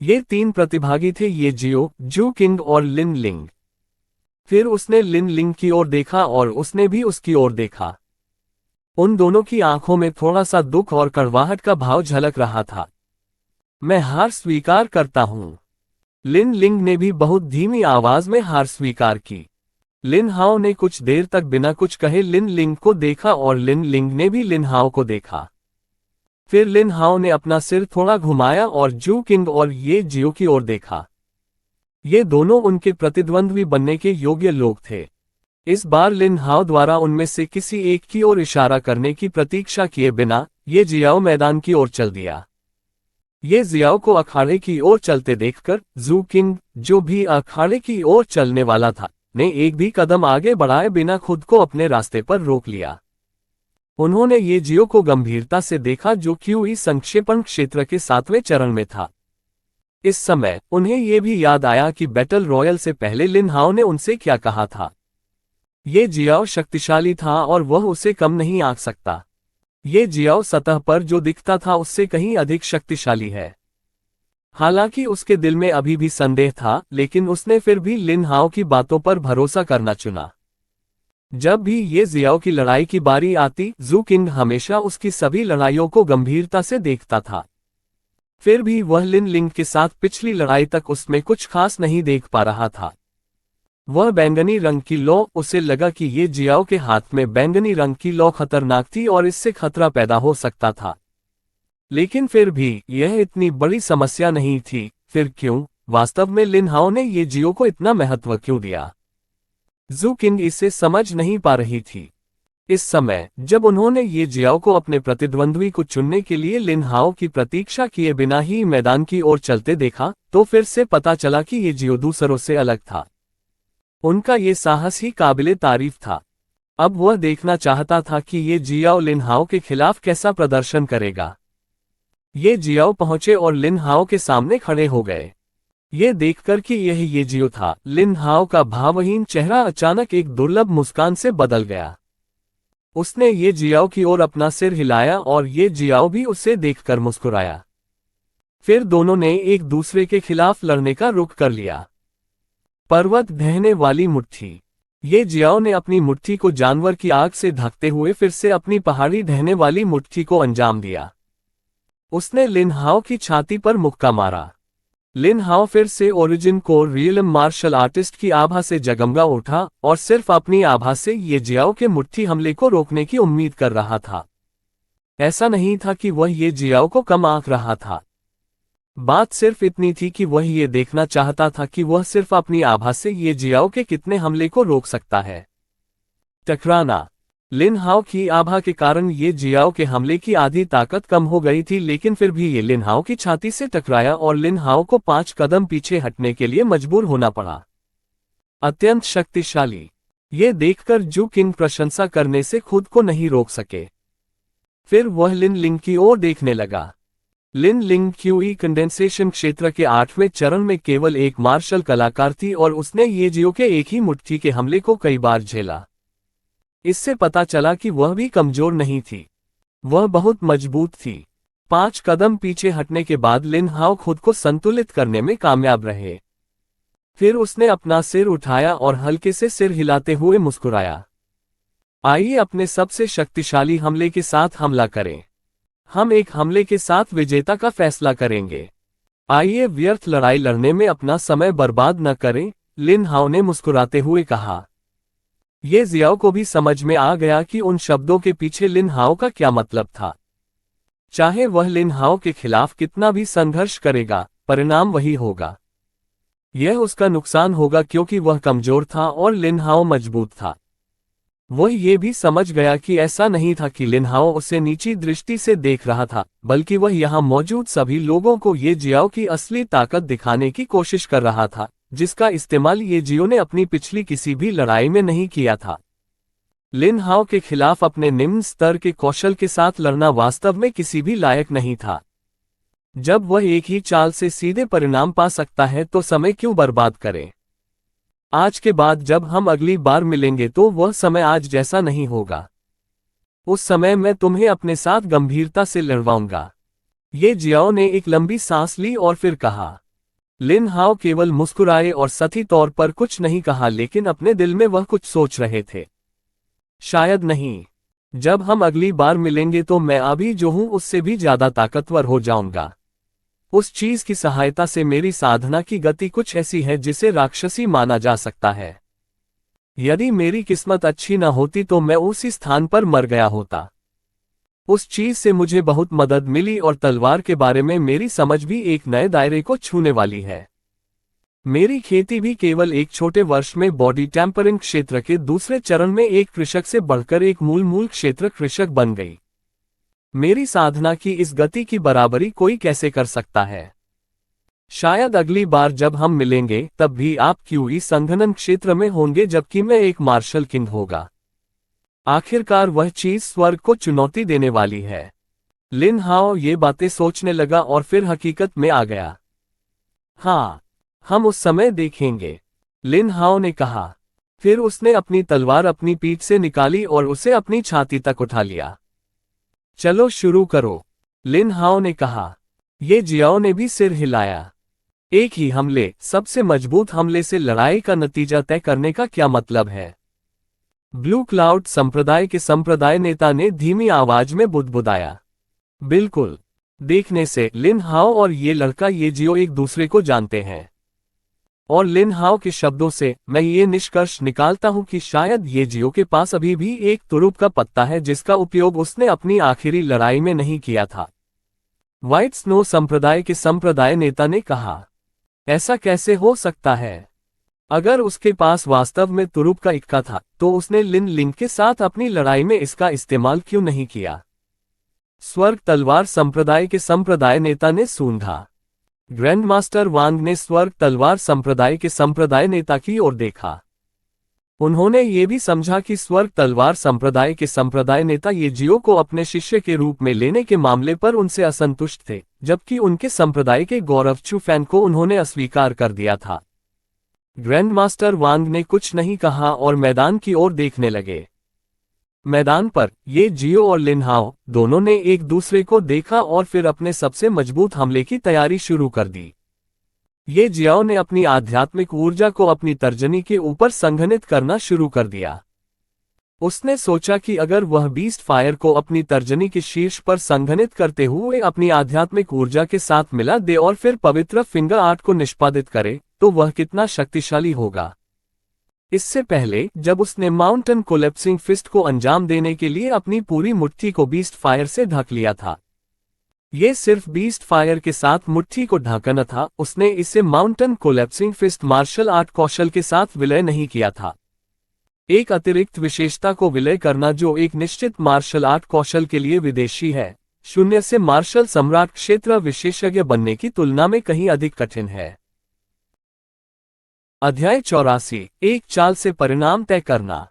ये 3 प्रतिभागी थे ये जियो, जू किंग और लिन लिंग। फिर उसने लिन लिंग की ओर देखा और उसने भी उसकी ओर देखा। उन दोनों की आंखों में थोड़ा सा दुख और कड़वाहट का भाव झलक रहा था। मैं हार स्वीकार करता हूं। लिन लिंग ने भी बहुत धीमी आवाज में हार स्वीकार की। लिन हाओ ने कुछ देर तक बिना कुछ कहे लिन लिंग को देखा और लिन लिंग ने भी लिन हाओ को देखा। फिर लिन हाओ ने अपना सिर थोड़ा घुमाया और जू किंग और ये जियो की ओर देखा। ये दोनों उनके प्रतिद्वंद्वी बनने के योग्य लोग थे। इस बार लिन हाओ द्वारा उनमें से किसी एक की ओर इशारा करने की प्रतीक्षा किए बिना ये जियाओ मैदान की ओर चल दिया। ये जियाओ को अखाड़े की ओर चलते देखकर जू किंग, जो भी अखाड़े की ओर चलने वाला था, ने एक भी कदम आगे बढ़ाए बिना खुद को अपने रास्ते पर रोक लिया। उन्होंने ये जियो को गंभीरता से देखा जो क्यूई संक्षेपण क्षेत्र के 7वें चरण में था। इस समय उन्हें यह भी याद आया कि बैटल रॉयल से पहले लिन हाओ ने उनसे क्या कहा था। ये जियाओ शक्तिशाली था और वह उसे कम नहीं आंक सकता। ये जियाओ सतह पर जो दिखता था उससे कहीं अधिक शक्तिशाली है। हालांकि उसके दिल में अभी भी संदेह था, लेकिन उसने फिर भी लिन हाओ की बातों पर भरोसा करना चुना। जब भी ये जियाओ की लड़ाई की बारी आती, जू किंग हमेशा उसकी सभी लड़ाइयों को गंभीरता से देखता था। फिर भी वह लिन लिंग के साथ पिछली लड़ाई तक उसमें कुछ खास नहीं देख पा रहा था। वह बैंगनी रंग की लौ, उसे लगा कि ये जियाओ के हाथ में बैंगनी रंग की लौ खतरनाक थी और इससे खतरा पैदा हो सकता था। लेकिन फिर भी यह इतनी बड़ी समस्या नहीं थी। फिर क्यों वास्तव में लिन हाओ ने ये जियो को इतना महत्व क्यों दिया? जू किंग इसे समझ नहीं पा रही थी। इस समय जब उन्होंने ये जियाओ को अपने प्रतिद्वंद्वी को चुनने के लिए लिन हाओ की प्रतीक्षा किए बिना ही मैदान की ओर चलते देखा, तो फिर से पता चला कि ये जियो दूसरों से अलग था। उनका ये साहस ही काबिले तारीफ था। अब वह देखना चाहता था कि ये जियाओ लिन हाओ के खिलाफ कैसा प्रदर्शन करेगा। ये जियाओ पहुंचे और लिन हाओ के सामने खड़े हो गए। ये देखकर कि यह ये जियो था, लिन हाओ का भावहीन चेहरा अचानक एक दुर्लभ मुस्कान से बदल गया। उसने ये जियाओ की ओर अपना सिर हिलाया और ये जियाओ भी उसे देखकर मुस्कुराया। फिर दोनों ने एक दूसरे के खिलाफ लड़ने का रुख कर लिया। पर्वत ढहने वाली मुट्ठी। ये जियाओ ने अपनी मुट्ठी को जानवर की आग से ढकते हुए फिर से अपनी पहाड़ी ढहने वाली मुट्ठी को अंजाम दिया। उसने लिन हाओ की छाती पर मुक्का मारा। लिन हाओ फिर से origin core realm martial artist की आभा से जगमगा उठा और सिर्फ अपनी आभा से ये जियाओ के मुट्ठी हमले को रोकने की उम्मीद कर रहा था। ऐसा नहीं था कि वह ये जियाओ को कम आंक रहा था। बात सिर्फ इतनी थी कि वह ये देखना चाहता था कि वह सिर्फ अपनी आभा से ये जियाओ के कितने हमले को रोक सकता है। टकराना। लिन हाओ की आभा के कारण ये जियाओ के हमले की आधी ताकत कम हो गई थी, लेकिन फिर भी ये लिन हाओ की छाती से टकराया और लिन हाओ को 5 कदम पीछे हटने के लिए मजबूर होना पड़ा। अत्यंत शक्तिशाली। ये देखकर जू किंग प्रशंसा करने से खुद को नहीं रोक सके। फिर वह लिन लिंग की ओर देखने लगा। लिन लिंग क्यूई कंडेंसेशन क्षेत्र के 8वें चरण में केवल एक मार्शल कलाकार थी और उसने ये जियो के एक ही मुट्ठी के हमले को कई बार झेला। इससे पता चला कि वह भी कमजोर नहीं थी, वह बहुत मजबूत थी। 5 कदम पीछे हटने के बाद लिन हाओ खुद को संतुलित करने में कामयाब रहे। फिर उसने अपना सिर उठाया और हल्के से सिर हिलाते हुए मुस्कुराया। आइए अपने सबसे शक्तिशाली हमले के साथ हमला करें। हम एक हमले के साथ विजेता का फैसला करेंगे। आइए व्यर्थ लड़ाई लड़ने में अपना समय बर्बाद न करें, लिन हाओ ने मुस्कुराते हुए कहा। ये जियाओ को भी समझ में आ गया कि उन शब्दों के पीछे लिन हाओ का क्या मतलब था। चाहे वह लिन हाओ के खिलाफ कितना भी संघर्ष करेगा, परिणाम वही होगा। यह उसका नुकसान होगा क्योंकि वह कमजोर था और लिन हाओ मजबूत था। वह ये भी समझ गया कि ऐसा नहीं था कि लिन हाओ उसे नीची दृष्टि से देख रहा था, बल्कि वह यहाँ मौजूद सभी लोगों को ये जियाओ की असली ताकत दिखाने की कोशिश कर रहा था, जिसका इस्तेमाल ये जियो ने अपनी पिछली किसी भी लड़ाई में नहीं किया था। लिन हाओ के खिलाफ अपने निम्न स्तर के कौशल के साथ लड़ना वास्तव में किसी भी लायक नहीं था। जब वह एक ही चाल से सीधे परिणाम पा सकता है तो समय क्यों बर्बाद करे। आज के बाद जब हम अगली बार मिलेंगे तो वह समय आज जैसा नहीं होगा। उस समय मैं तुम्हें अपने साथ गंभीरता से लड़वाऊंगा। ये जियाओ ने एक लंबी सांस ली और फिर कहा। लिन हाओ केवल मुस्कुराए और सही तौर पर कुछ नहीं कहा, लेकिन अपने दिल में वह कुछ सोच रहे थे। शायद नहीं। जब हम अगली बार मिलेंगे तो मैं अभी जो हूं उससे भी ज्यादा ताकतवर हो जाऊंगा। उस चीज की सहायता से मेरी साधना की गति कुछ ऐसी है जिसे राक्षसी माना जा सकता है। यदि मेरी किस्मत अच्छी न होती तो मैं उसी स्थान पर मर गया होता। उस चीज से मुझे बहुत मदद मिली और तलवार के बारे में मेरी समझ भी एक नए दायरे को छूने वाली है। मेरी खेती भी केवल एक छोटे वर्ष में बॉडी टेम्परिंग क्षेत्र के दूसरे चरण में एक कृषक से बढ़कर एक मूल क्षेत्र कृषक बन गई। मेरी साधना की इस गति की बराबरी कोई कैसे कर सकता है। शायद अगली बार जब हम मिलेंगे तब भी आप क्यूई संघनन क्षेत्र में होंगे जबकि मैं एक मार्शल किंग होगा। आखिरकार वह चीज स्वर्ग को चुनौती देने वाली है। लिन हाओ ये बातें सोचने लगा और फिर हकीकत में आ गया। हाँ, हम उस समय देखेंगे, लिन हाओ ने कहा। फिर उसने अपनी तलवार अपनी पीठ से निकाली और उसे अपनी छाती तक उठा लिया। चलो शुरू करो, लिन हाओ ने कहा। ये जियाओ ने भी सिर हिलाया। एक ही हमले, सबसे मजबूत हमले से लड़ाई का नतीजा तय करने का क्या मतलब है? ब्लू क्लाउड संप्रदाय के संप्रदाय नेता ने धीमी आवाज में बुदबुदाया। बिल्कुल। देखने से लिन हाओ और ये लड़का ये जियो एक दूसरे को जानते हैं। और लिन हाओ के शब्दों से मैं ये निष्कर्ष निकालता हूं कि शायद ये जियो के पास अभी भी एक तुरुप का पत्ता है जिसका उपयोग उसने अपनी आखिरी लड़ाई में नहीं किया था। व्हाइट स्नो संप्रदाय के संप्रदाय नेता ने कहा। ऐसा कैसे हो सकता है? अगर उसके पास वास्तव में तुरुप का इक्का था तो उसने लिन लिंग के साथ अपनी लड़ाई में इसका इस्तेमाल क्यों नहीं किया? स्वर्ग तलवार संप्रदाय के संप्रदाय नेता ने सूंघा। ग्रैंड मास्टर वांग ने स्वर्ग तलवार संप्रदाय के संप्रदाय नेता की ओर देखा। उन्होंने ये भी समझा कि स्वर्ग तलवार संप्रदाय के संप्रदाय नेता ये जियो को अपने शिष्य के रूप में लेने के मामले पर उनसे असंतुष्ट थे, जबकि उनके संप्रदाय के गौरव चू फैन को उन्होंने अस्वीकार कर दिया था। ग्रैंड मास्टर वांग ने कुछ नहीं कहा और मैदान की ओर देखने लगे। मैदान पर ये जियो और लिन हाओ दोनों ने एक दूसरे को देखा और फिर अपने सबसे मजबूत हमले की तैयारी शुरू कर दी। ये जियाओ ने अपनी आध्यात्मिक ऊर्जा को अपनी तर्जनी के ऊपर संघनित करना शुरू कर दिया। उसने सोचा कि अगर वह बीस्ट फायर को अपनी तर्जनी के शीर्ष पर संघनित करते हुए अपनी आध्यात्मिक ऊर्जा के साथ मिला दे और फिर पवित्र फिंगर आर्ट को निष्पादित करे तो वह कितना शक्तिशाली होगा। इससे पहले जब उसने माउंटेन कोलैप्सिंग फिस्ट को अंजाम देने के लिए अपनी पूरी मुट्ठी को बीस्ट फायर से ढक लिया था। ये सिर्फ बीस्ट फायर के साथ मुट्ठी को ढका न था, उसने इसे mountain collapsing fist martial art कौशल के साथ विलय नहीं किया था। एक अतिरिक्त विशेषता को विलय करना जो एक निश्चित मार्शल आर्ट कौशल के लिए विदेशी है, शून्य से मार्शल सम्राट क्षेत्र विशेषज्ञ बनने की तुलना में कहीं अधिक कठिन है। अध्याय 84, एक चाल से परिणाम तय करना।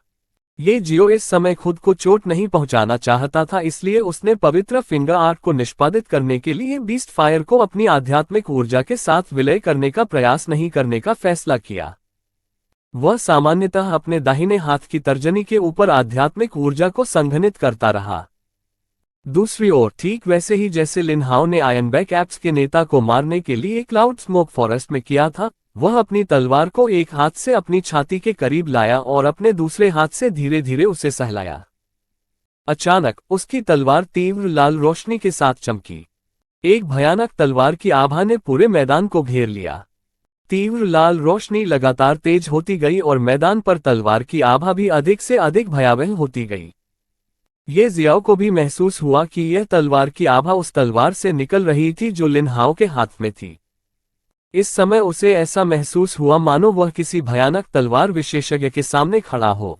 ये जियो इस समय खुद को चोट नहीं पहुंचाना चाहता था, इसलिए उसने पवित्र फिंगर आर्ट को निष्पादित करने के लिए बीस्ट फायर को अपनी आध्यात्मिक ऊर्जा के साथ विलय करने का प्रयास नहीं करने का फैसला किया। वह सामान्यतः अपने दाहिने हाथ की तर्जनी के ऊपर आध्यात्मिक ऊर्जा को संघनित करता रहा। दूसरी ओर ठीक वैसे ही जैसे लिन हाओ ने आयनबैक एप्स के नेता को मारने के लिए क्लाउड स्मोक फॉरेस्ट में किया था, वह अपनी तलवार को एक हाथ से अपनी छाती के करीब लाया और अपने दूसरे हाथ से धीरे धीरे उसे सहलाया। अचानक उसकी तलवार तीव्र लाल रोशनी के साथ चमकी। एक भयानक तलवार की आभा ने पूरे मैदान को घेर लिया। तीव्र लाल रोशनी लगातार तेज होती गई और मैदान पर तलवार की आभा भी अधिक से अधिक भयावह होती गई। ये जियाओ को भी महसूस हुआ कि यह तलवार की आभा उस तलवार से निकल रही थी जो लिन हाओ के हाथ में थी। इस समय उसे ऐसा महसूस हुआ मानो वह किसी भयानक तलवार विशेषज्ञ के सामने खड़ा हो।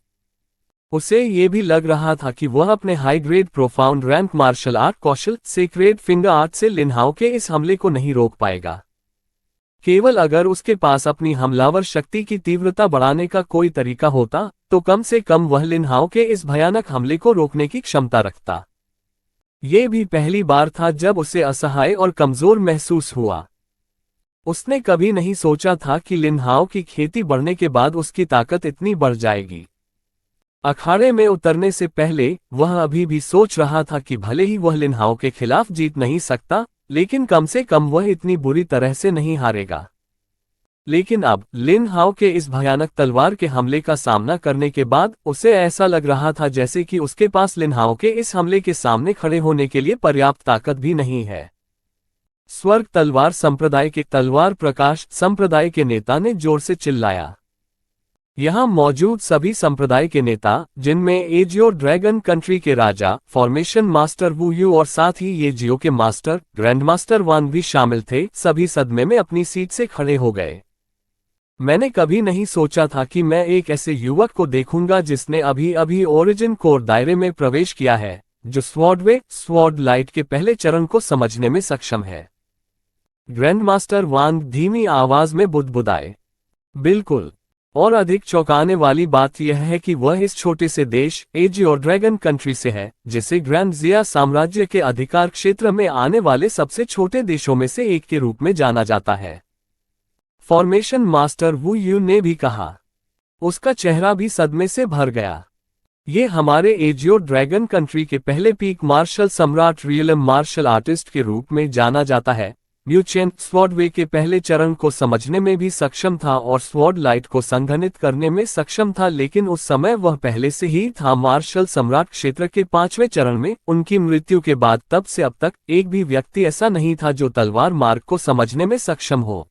उसे ये भी लग रहा था कि वह अपने high grade profound rank martial art कौशल सेक्रेड फिंगर आर्ट से लिन हाओ के इस हमले को नहीं रोक पाएगा। केवल अगर उसके पास अपनी हमलावर शक्ति की तीव्रता बढ़ाने का कोई तरीका होता तो कम से कम वह लिन हाओ के इस भयानक हमले को रोकने की क्षमता रखता। ये भी पहली बार था जब उसे असहाय और कमजोर महसूस हुआ। उसने कभी नहीं सोचा था कि लिन हाओ की खेती बढ़ने के बाद उसकी ताकत इतनी बढ़ जाएगी। अखाड़े में उतरने से पहले वह अभी भी सोच रहा था कि भले ही वह लिन हाओ के खिलाफ जीत नहीं सकता, लेकिन कम से कम वह इतनी बुरी तरह से नहीं हारेगा। लेकिन अब लिन हाओ के इस भयानक तलवार के हमले का सामना करने के बाद उसे ऐसा लग रहा था जैसे कि उसके पास लिन हाओ के इस हमले के सामने खड़े होने के लिए पर्याप्त ताकत भी नहीं है। स्वर्ग तलवार संप्रदाय के तलवार प्रकाश संप्रदाय के नेता ने जोर से चिल्लाया। यहां मौजूद सभी संप्रदाय के नेता, जिनमें एजियो ड्रैगन कंट्री के राजा, फॉर्मेशन मास्टर वू यू और साथ ही ये जियो के मास्टर ग्रैंड मास्टर वान भी शामिल थे, सभी सदमे में अपनी सीट से खड़े हो गए। मैंने कभी नहीं सोचा था कि मैं एक ऐसे युवक को देखूंगा जिसने अभी अभी ओरिजिन कोर दायरे में प्रवेश किया है, जो स्वॉर्ड लाइट के पहले चरण को समझने में सक्षम है। ग्रैंड मास्टर वांग धीमी आवाज में बुदबुदाए। बिल्कुल। और अधिक चौंकाने वाली बात यह है कि वह इस छोटे से देश एजियो ड्रैगन कंट्री से है, जिसे ग्रैंड जिया साम्राज्य के अधिकार क्षेत्र में आने वाले सबसे छोटे देशों में से एक के रूप में जाना जाता है। फॉर्मेशन मास्टर वू यू ने भी कहा। उसका चेहरा भी सदमे से भर गया। ये हमारे एजियो ड्रैगन कंट्री के पहले पीक मार्शल सम्राट रियलम मार्शल आर्टिस्ट के रूप में जाना जाता है। म्यूचेन स्वॉर्डवे के पहले चरण को समझने में भी सक्षम था और स्वॉर्ड लाइट को संघनित करने में सक्षम था, लेकिन उस समय वह पहले से ही था मार्शल सम्राट क्षेत्र के 5वें चरण में। उनकी मृत्यु के बाद तब से अब तक एक भी व्यक्ति ऐसा नहीं था जो तलवार मार्ग को समझने में सक्षम हो।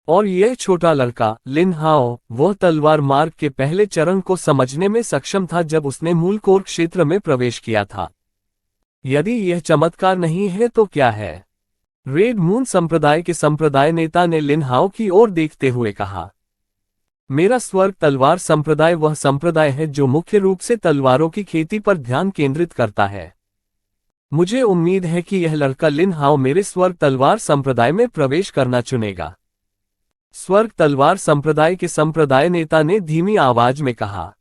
और यह छोटा लड़का लिन हाओ वह तलवार मार्ग के पहले चरण को समझने में सक्षम था जब उसने मूल कोर क्षेत्र में प्रवेश किया था। यदि यह चमत्कार नहीं है तो क्या है? रेड मून संप्रदाय के संप्रदाय नेता ने लिन हाओ की ओर देखते हुए कहा। मेरा स्वर्ग तलवार संप्रदाय वह संप्रदाय है जो मुख्य रूप से तलवारों की खेती पर ध्यान केंद्रित करता है। मुझे उम्मीद है कि यह लड़का लिन हाओ मेरे स्वर्ग तलवार संप्रदाय में प्रवेश करना चुनेगा। स्वर्ग तलवार संप्रदाय के संप्रदाय नेता ने धीमी आवाज में कहा।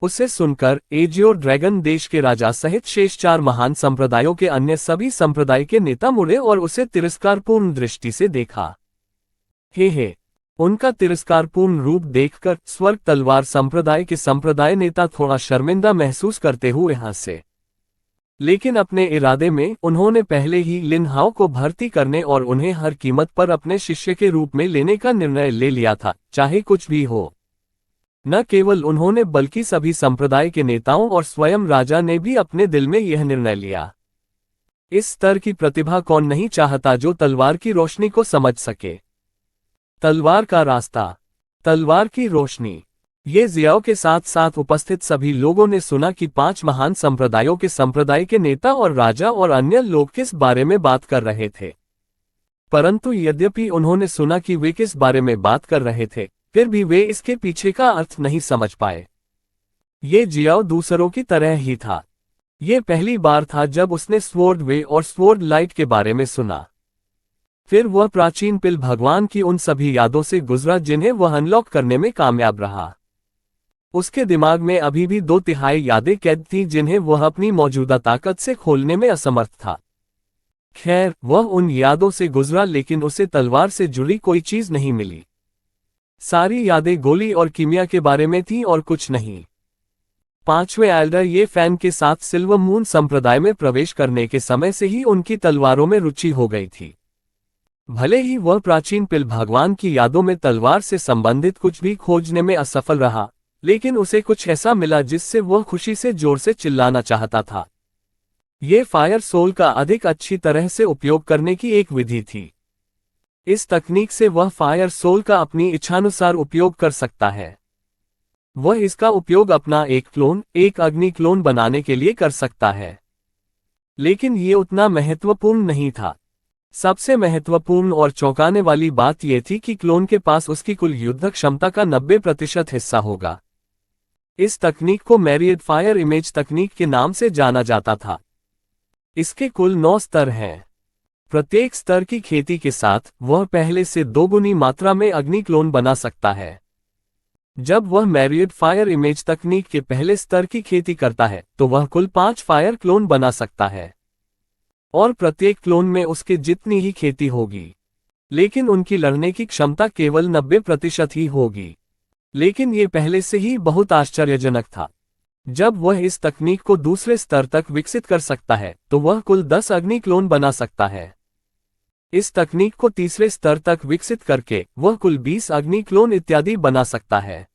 उसे सुनकर एजियो ड्रैगन देश के राजा सहित शेष 4 महान संप्रदायों के अन्य सभी संप्रदाय के नेता मुड़े और उसे तिरस्कारपूर्ण दृष्टि से देखा। हे उनका तिरस्कारपूर्ण रूप देखकर स्वर्ग तलवार संप्रदाय के संप्रदाय नेता थोड़ा शर्मिंदा महसूस करते हुए हंसे। लेकिन अपने इरादे में उन्होंने पहले ही लिन हाओ को भर्ती करने और उन्हें हर कीमत पर अपने शिष्य के रूप में लेने का निर्णय ले लिया था, चाहे कुछ भी हो। न केवल उन्होंने बल्कि सभी संप्रदाय के नेताओं और स्वयं राजा ने भी अपने दिल में यह निर्णय लिया। इस स्तर की प्रतिभा कौन नहीं चाहता जो तलवार की रोशनी को समझ सके। तलवार का रास्ता, तलवार की रोशनी। ये जियाओ के साथ साथ उपस्थित सभी लोगों ने सुना कि 5 महान संप्रदायों के संप्रदाय के नेता और राजा और अन्य लोग किस बारे में बात कर रहे थे। परंतु यद्यपि उन्होंने सुना कि वे किस बारे में बात कर रहे थे, फिर भी वे इसके पीछे का अर्थ नहीं समझ पाए। ये जियाओ दूसरों की तरह ही था। ये पहली बार था जब उसने स्वॉर्ड वे और स्वॉर्ड लाइट के बारे में सुना। फिर वह प्राचीन पिल भगवान की उन सभी यादों से गुजरा जिन्हें वह अनलॉक करने में कामयाब रहा। उसके दिमाग में अभी भी 2/3 यादें कैद थीं जिन्हें वह अपनी मौजूदा ताकत से खोलने में असमर्थ था। खैर, वह उन यादों से गुजरा लेकिन उसे तलवार से जुड़ी कोई चीज नहीं मिली। सारी यादें गोली और कीमिया के बारे में थीं और कुछ नहीं। 5वें एल्डर ये फैन के साथ सिल्वर मून संप्रदाय में प्रवेश करने के समय से ही उनकी तलवारों में रुचि हो गई थी। भले ही वह प्राचीन पिल भगवान की यादों में तलवार से संबंधित कुछ भी खोजने में असफल रहा, लेकिन उसे कुछ ऐसा मिला जिससे वह खुशी से जोर से चिल्लाना चाहता था। ये फायर सोल का अधिक अच्छी तरह से उपयोग करने की एक विधि थी। इस तकनीक से वह फायर सोल का अपनी इच्छानुसार उपयोग कर सकता है। वह इसका उपयोग अपना एक अग्नि क्लोन बनाने के लिए कर सकता है। लेकिन ये उतना महत्वपूर्ण नहीं था। सबसे महत्वपूर्ण और चौंकाने वाली बात यह थी कि क्लोन के पास उसकी कुल युद्ध क्षमता का 90% हिस्सा होगा। इस तकनीक को मैरियड फायर इमेज तकनीक के नाम से जाना जाता था। इसके कुल 9 स्तर हैं। प्रत्येक स्तर की खेती के साथ वह पहले से 2 गुनी मात्रा में अग्नि क्लोन बना सकता है। जब वह मैरियड फायर इमेज तकनीक के पहले स्तर की खेती करता है तो वह कुल 5 फायर क्लोन बना सकता है, और प्रत्येक क्लोन में उसके जितनी ही खेती होगी, लेकिन उनकी लड़ने की क्षमता केवल 90% ही होगी। लेकिन ये पहले से ही बहुत आश्चर्यजनक था। जब वह इस तकनीक को दूसरे स्तर तक विकसित कर सकता है तो वह कुल 10 अग्नि क्लोन बना सकता है। इस तकनीक को तीसरे स्तर तक विकसित करके वह कुल 20 अग्नि क्लोन इत्यादि बना सकता है।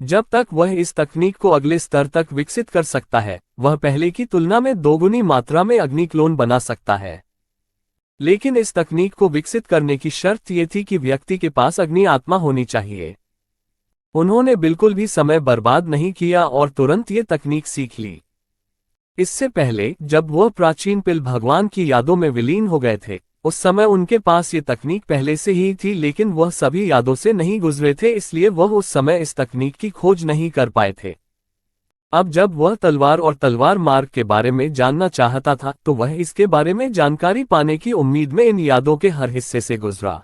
जब तक वह इस तकनीक को अगले स्तर तक विकसित कर सकता है, वह पहले की तुलना में 2 गुनी मात्रा में अग्नि क्लोन बना सकता है। लेकिन इस तकनीक को विकसित करने की शर्त यह थी कि व्यक्ति के पास अग्नि आत्मा होनी चाहिए। उन्होंने बिल्कुल भी समय बर्बाद नहीं किया और तुरंत ये तकनीक सीख ली। इससे पहले जब वह प्राचीन पिल भगवान की यादों में विलीन हो गए थे, उस समय उनके पास ये तकनीक पहले से ही थी, लेकिन वह सभी यादों से नहीं गुजरे थे, इसलिए वह उस समय इस तकनीक की खोज नहीं कर पाए थे। अब जब वह तलवार और तलवार मार्ग के बारे में जानना चाहता था तो वह इसके बारे में जानकारी पाने की उम्मीद में इन यादों के हर हिस्से से गुजरा।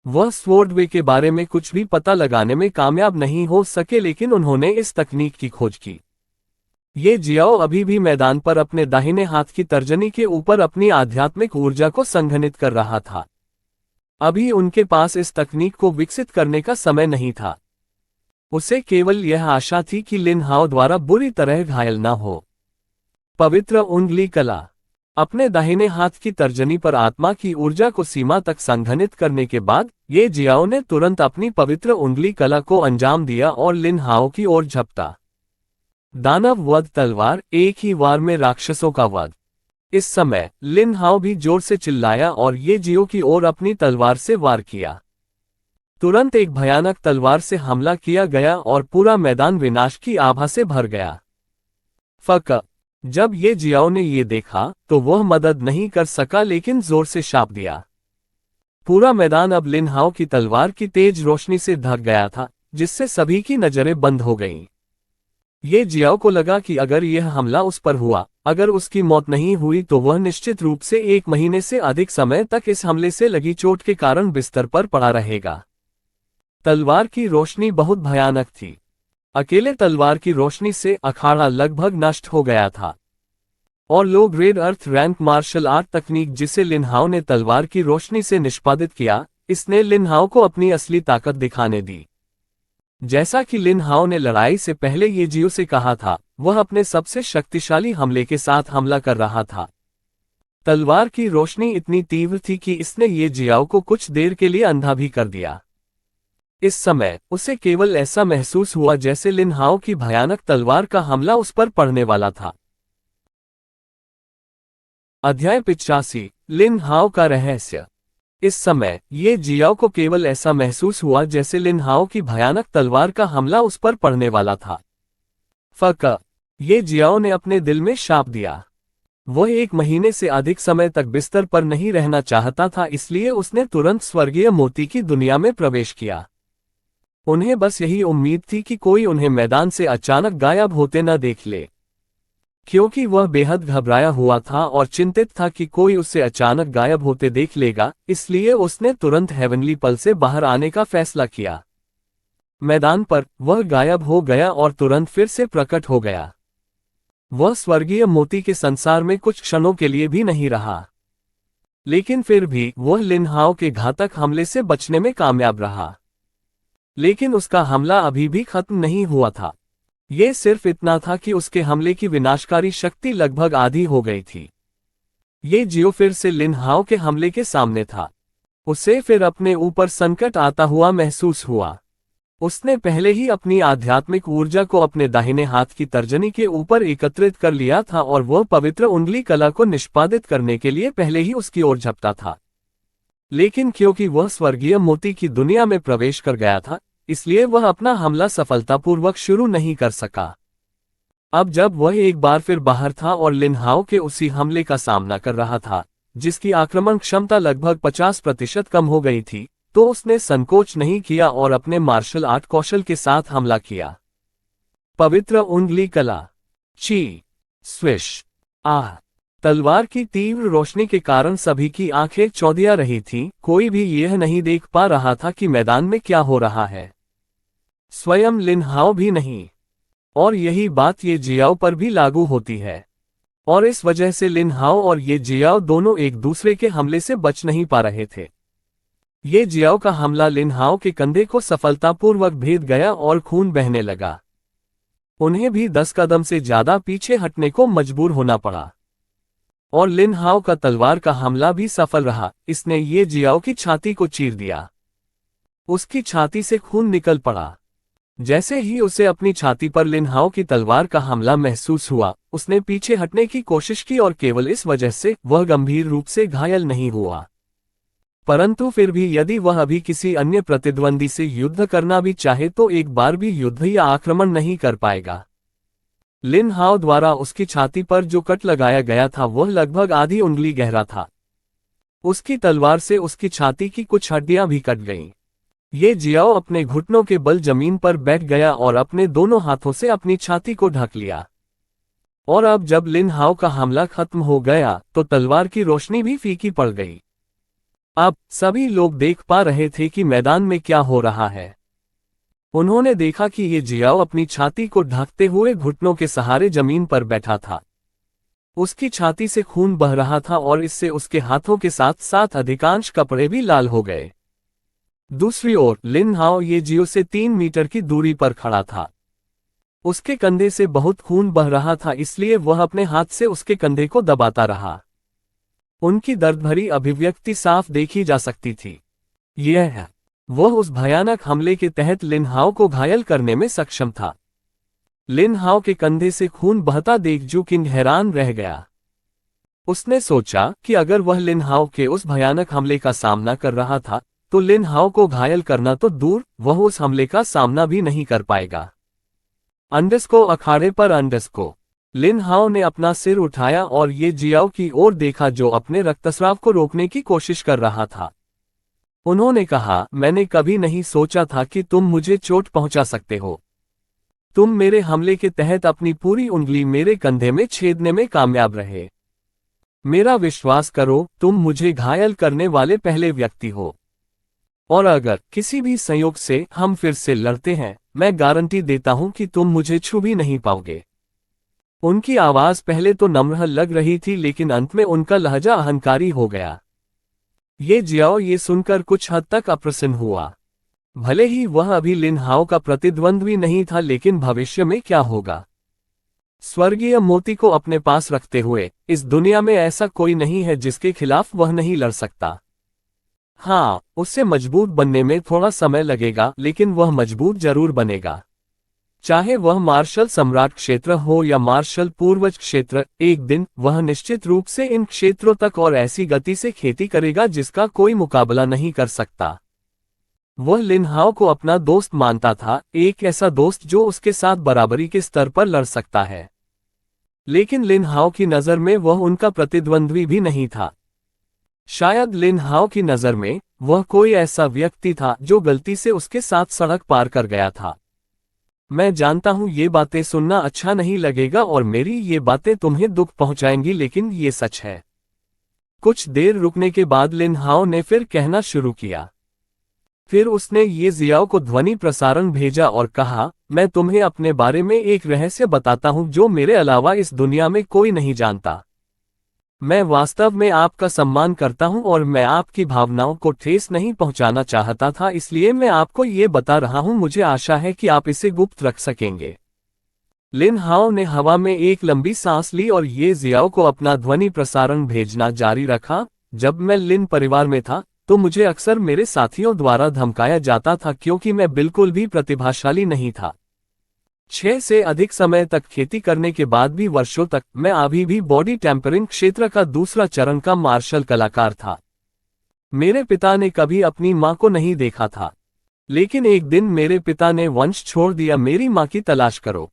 वह स्वॉर्ड वे के बारे में कुछ भी पता लगाने में कामयाब नहीं हो सके, लेकिन उन्होंने इस तकनीक की खोज की। ये जियाओ अभी भी मैदान पर अपने दाहिने हाथ की तर्जनी के ऊपर अपनी आध्यात्मिक ऊर्जा को संघनित कर रहा था। अभी उनके पास इस तकनीक को विकसित करने का समय नहीं था। उसे केवल यह आशा थी कि लिन हाओ द्वारा बुरी तरह घायल न हो। पवित्र उंगली कला। अपने दाहिने हाथ की तर्जनी पर आत्मा की ऊर्जा को सीमा तक संघनित करने के बाद ये जियाओ ने तुरंत अपनी पवित्र उंगली कला को अंजाम दिया और लिन हाओ की ओर झपटा। दानव वध तलवार, एक ही वार में राक्षसों का वध। इस समय लिन हाओ भी जोर से चिल्लाया और ये जियो की ओर अपनी तलवार से वार किया। तुरंत एक भयानक तलवार से हमला किया गया और पूरा मैदान विनाश की आभा से भर गया। फक। जब ये जियाओ ने ये देखा तो वह मदद नहीं कर सका, लेकिन जोर से शाप दिया। पूरा मैदान अब लिन हाओ की तलवार की तेज रोशनी से ढक गया था, जिससे सभी की नजरें बंद हो गईं। ये जियाओ को लगा कि अगर यह हमला उस पर हुआ, अगर उसकी मौत नहीं हुई तो वह निश्चित रूप से 1 महीने से अधिक समय तक इस हमले से लगी चोट के कारण बिस्तर पर पड़ा रहेगा। तलवार की रोशनी बहुत भयानक थी। अकेले तलवार की रोशनी से अखाड़ा लगभग नष्ट हो गया था, और लो ग्रेड अर्थ रैंक मार्शल आर्ट तकनीक जिसे लिन हाओ ने तलवार की रोशनी से निष्पादित किया, इसने लिन हाओ को अपनी असली ताकत दिखाने दी। जैसा कि लिन हाओ ने लड़ाई से पहले ये जियो से कहा था, वह अपने सबसे शक्तिशाली हमले के साथ हमला कर रहा था। तलवार की रोशनी इतनी तीव्र थी कि इसने ये जियाओ को कुछ देर के लिए अंधा भी कर दिया। इस समय उसे केवल ऐसा महसूस हुआ जैसे लिन हाओ की भयानक तलवार का हमला उस पर पड़ने वाला था। अध्याय 85 लिन हाओ का रहस्य। इस समय ये जियाओ को केवल ऐसा महसूस हुआ जैसे लिन हाओ की भयानक तलवार का हमला उस पर पड़ने वाला था। फक। ये जियाओ ने अपने दिल में शाप दिया। वह 1 महीने से अधिक समय तक बिस्तर पर नहीं रहना चाहता था, इसलिए उसने तुरंत स्वर्गीय मोती की दुनिया में प्रवेश किया। उन्हें बस यही उम्मीद थी कि कोई उन्हें मैदान से अचानक गायब होते न देख ले। क्योंकि वह बेहद घबराया हुआ था और चिंतित था कि कोई उसे अचानक गायब होते देख लेगा, इसलिए उसने तुरंत हेवनली पल से बाहर आने का फैसला किया। मैदान पर वह गायब हो गया और तुरंत फिर से प्रकट हो गया। वह स्वर्गीय मोती के संसार में कुछ क्षणों के लिए भी नहीं रहा, लेकिन फिर भी वह लिन हाओ के घातक हमले से बचने में कामयाब रहा। लेकिन उसका हमला अभी भी खत्म नहीं हुआ था। ये सिर्फ इतना था कि उसके हमले की विनाशकारी शक्ति लगभग आधी हो गई थी। ये जियो फिर से लिन हाओ के हमले के सामने था। उसे फिर अपने ऊपर संकट आता हुआ महसूस हुआ। उसने पहले ही अपनी आध्यात्मिक ऊर्जा को अपने दाहिने हाथ की तर्जनी के ऊपर एकत्रित कर लिया था और वह पवित्र उंगली कला को निष्पादित करने के लिए पहले ही उसकी ओर झपटा था। लेकिन क्योंकि वह स्वर्गीय मोती की दुनिया में प्रवेश कर गया था, इसलिए वह अपना हमला सफलतापूर्वक शुरू नहीं कर सका। अब जब वह एक बार फिर बाहर था और लिन हाओ के उसी हमले का सामना कर रहा था, जिसकी आक्रमण क्षमता लगभग 50% कम हो गई थी, तो उसने संकोच नहीं किया और अपने मार्शल आर्ट कौशल के साथ हमला किया। पवित्र उंगली कला। ची स्विश। आह। तलवार की तीव्र रोशनी के कारण सभी की आंखें चौंधिया रही थीं, कोई भी यह नहीं देख पा रहा था कि मैदान में क्या हो रहा है। स्वयं लिन हाओ भी नहीं। और यही बात ये जियाओ पर भी लागू होती है। और इस वजह से लिन हाओ और ये जियाओ दोनों एक दूसरे के हमले से बच नहीं पा रहे थे। ये जियाओ का हमला लिन हाओ के कंधे को सफलतापूर्वक भेद गया और खून बहने लगा। उन्हें भी 10 कदम से ज्यादा पीछे हटने को मजबूर होना पड़ा। और लिन हाओ का तलवार का हमला भी सफल रहा, इसने ये जियाओ की छाती को चीर दिया। उसकी छाती से खून निकल पड़ा। जैसे ही उसे अपनी छाती पर लिन हाओ की तलवार का हमला महसूस हुआ, उसने पीछे हटने की कोशिश की और केवल इस वजह से वह गंभीर रूप से घायल नहीं हुआ। परंतु फिर भी यदि वह अभी किसी अन्य प्रतिद्वंदी से युद्ध करना भी चाहे तो एक बार भी युद्ध या आक्रमण नहीं कर पाएगा। लिन हाओ द्वारा उसकी छाती पर जो कट लगाया गया था वह लगभग आधी उंगली गहरा था। उसकी तलवार से उसकी छाती की कुछ हड्डियां भी कट गईं। ये जियाओ अपने घुटनों के बल जमीन पर बैठ गया और अपने दोनों हाथों से अपनी छाती को ढक लिया। और अब जब लिन हाओ का हमला खत्म हो गया तो तलवार की रोशनी भी फीकी पड़ गई। अब सभी लोग देख पा रहे थे कि मैदान में क्या हो रहा है। उन्होंने देखा कि ये जियाओ अपनी छाती को ढकते हुए घुटनों के सहारे जमीन पर बैठा था। उसकी छाती से खून बह रहा था और इससे उसके हाथों के साथ साथ अधिकांश कपड़े भी लाल हो गए। दूसरी ओर लिन हाओ ये जियो से 3 मीटर की दूरी पर खड़ा था। उसके कंधे से बहुत खून बह रहा था, इसलिए वह अपने हाथ से उसके कंधे को दबाता रहा। उनकी दर्द भरी अभिव्यक्ति साफ देखी जा सकती थी। यह है वह उस भयानक हमले के तहत लिन हाओ को घायल करने में सक्षम था। लिन हाओ के कंधे से खून बहता देख जू किंग हैरान रह गया। उसने सोचा कि अगर वह लिन हाओ के उस भयानक हमले का सामना कर रहा था तो लिन हाओ को घायल करना तो दूर, वह उस हमले का सामना भी नहीं कर पाएगा। अंडस को अखाड़े पर अंडस को। लिन हाओ ने अपना सिर उठाया और ये जियाओ की ओर देखा जो अपने रक्तस्राव को रोकने की कोशिश कर रहा था। उन्होंने कहा, मैंने कभी नहीं सोचा था कि तुम मुझे चोट पहुंचा सकते हो। तुम मेरे हमले के तहत अपनी पूरी उंगली मेरे कंधे में छेदने में कामयाब रहे। मेरा विश्वास करो, तुम मुझे घायल करने वाले पहले व्यक्ति हो। और अगर किसी भी संयोग से हम फिर से लड़ते हैं, मैं गारंटी देता हूं कि तुम मुझे छू भी नहीं पाओगे। उनकी आवाज पहले तो नम्र लग रही थी, लेकिन अंत में उनका लहजा अहंकारी हो गया। ये जियाओ ये सुनकर कुछ हद तक अप्रसन्न हुआ। भले ही वह अभी लिन हाओ का प्रतिद्वंद्वी नहीं था, लेकिन भविष्य में क्या होगा। स्वर्गीय मोती को अपने पास रखते हुए इस दुनिया में ऐसा कोई नहीं है जिसके खिलाफ वह नहीं लड़ सकता। हाँ, उससे मजबूत बनने में थोड़ा समय लगेगा, लेकिन वह मजबूत जरूर बनेगा। चाहे वह मार्शल सम्राट क्षेत्र हो या मार्शल पूर्वज क्षेत्र, एक दिन वह निश्चित रूप से इन क्षेत्रों तक और ऐसी गति से खेती करेगा जिसका कोई मुकाबला नहीं कर सकता। वह लिन हाओ को अपना दोस्त मानता था, एक ऐसा दोस्त जो उसके साथ बराबरी के स्तर पर लड़ सकता है। लेकिन लिन हाओ की नज़र में वह उनका प्रतिद्वंद्वी भी नहीं था। शायद लिन हाओ की नज़र में वह कोई ऐसा व्यक्ति था जो गलती से उसके साथ सड़क पार कर गया था। मैं जानता हूं ये बातें सुनना अच्छा नहीं लगेगा और मेरी ये बातें तुम्हें दुख पहुंचाएंगी, लेकिन ये सच है। कुछ देर रुकने के बाद लिन हाओ ने फिर कहना शुरू किया। फिर उसने ये जियाओ को ध्वनि प्रसारण भेजा और कहा, मैं तुम्हें अपने बारे में एक रहस्य बताता हूं जो मेरे अलावा इस दुनिया में कोई नहीं जानता। मैं वास्तव में आपका सम्मान करता हूं और मैं आपकी भावनाओं को ठेस नहीं पहुंचाना चाहता था, इसलिए मैं आपको ये बता रहा हूं। मुझे आशा है कि आप इसे गुप्त रख सकेंगे। लिन हाओ ने हवा में एक लंबी सांस ली और ये जियाओ को अपना ध्वनि प्रसारण भेजना जारी रखा। जब मैं लिन परिवार में था तो मुझे अक्सर मेरे साथियों द्वारा धमकाया जाता था क्योंकि मैं बिल्कुल भी प्रतिभाशाली नहीं था। 6 से अधिक समय तक खेती करने के बाद भी वर्षों तक मैं अभी भी बॉडी टेम्परिंग क्षेत्र का दूसरा चरण का मार्शल कलाकार था। मेरे पिता ने कभी अपनी माँ को नहीं देखा था, लेकिन एक दिन मेरे पिता ने वंश छोड़ दिया, मेरी माँ की तलाश करो।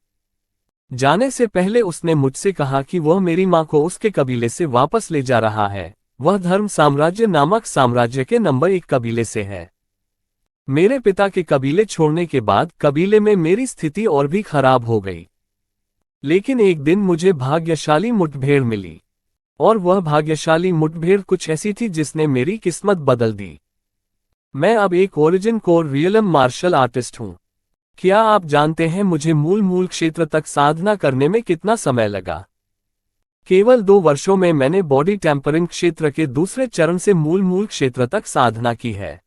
जाने से पहले उसने मुझसे कहा कि वह मेरी माँ को उसके कबीले से वापस ले जा रहा है। वह धर्म साम्राज्य नामक साम्राज्य के नंबर 1 कबीले से है। मेरे पिता के कबीले छोड़ने के बाद कबीले में मेरी स्थिति और भी खराब हो गई। लेकिन एक दिन मुझे भाग्यशाली मुठभेड़ मिली, और वह भाग्यशाली मुठभेड़ कुछ ऐसी थी जिसने मेरी किस्मत बदल दी। मैं अब एक origin core realm martial artist हूं। क्या आप जानते हैं मुझे मूल क्षेत्र तक साधना करने में कितना समय लगा? केवल 2 वर्षों में मैंने बॉडी टेम्परिंग क्षेत्र के दूसरे चरण से मूल क्षेत्र तक साधना की है।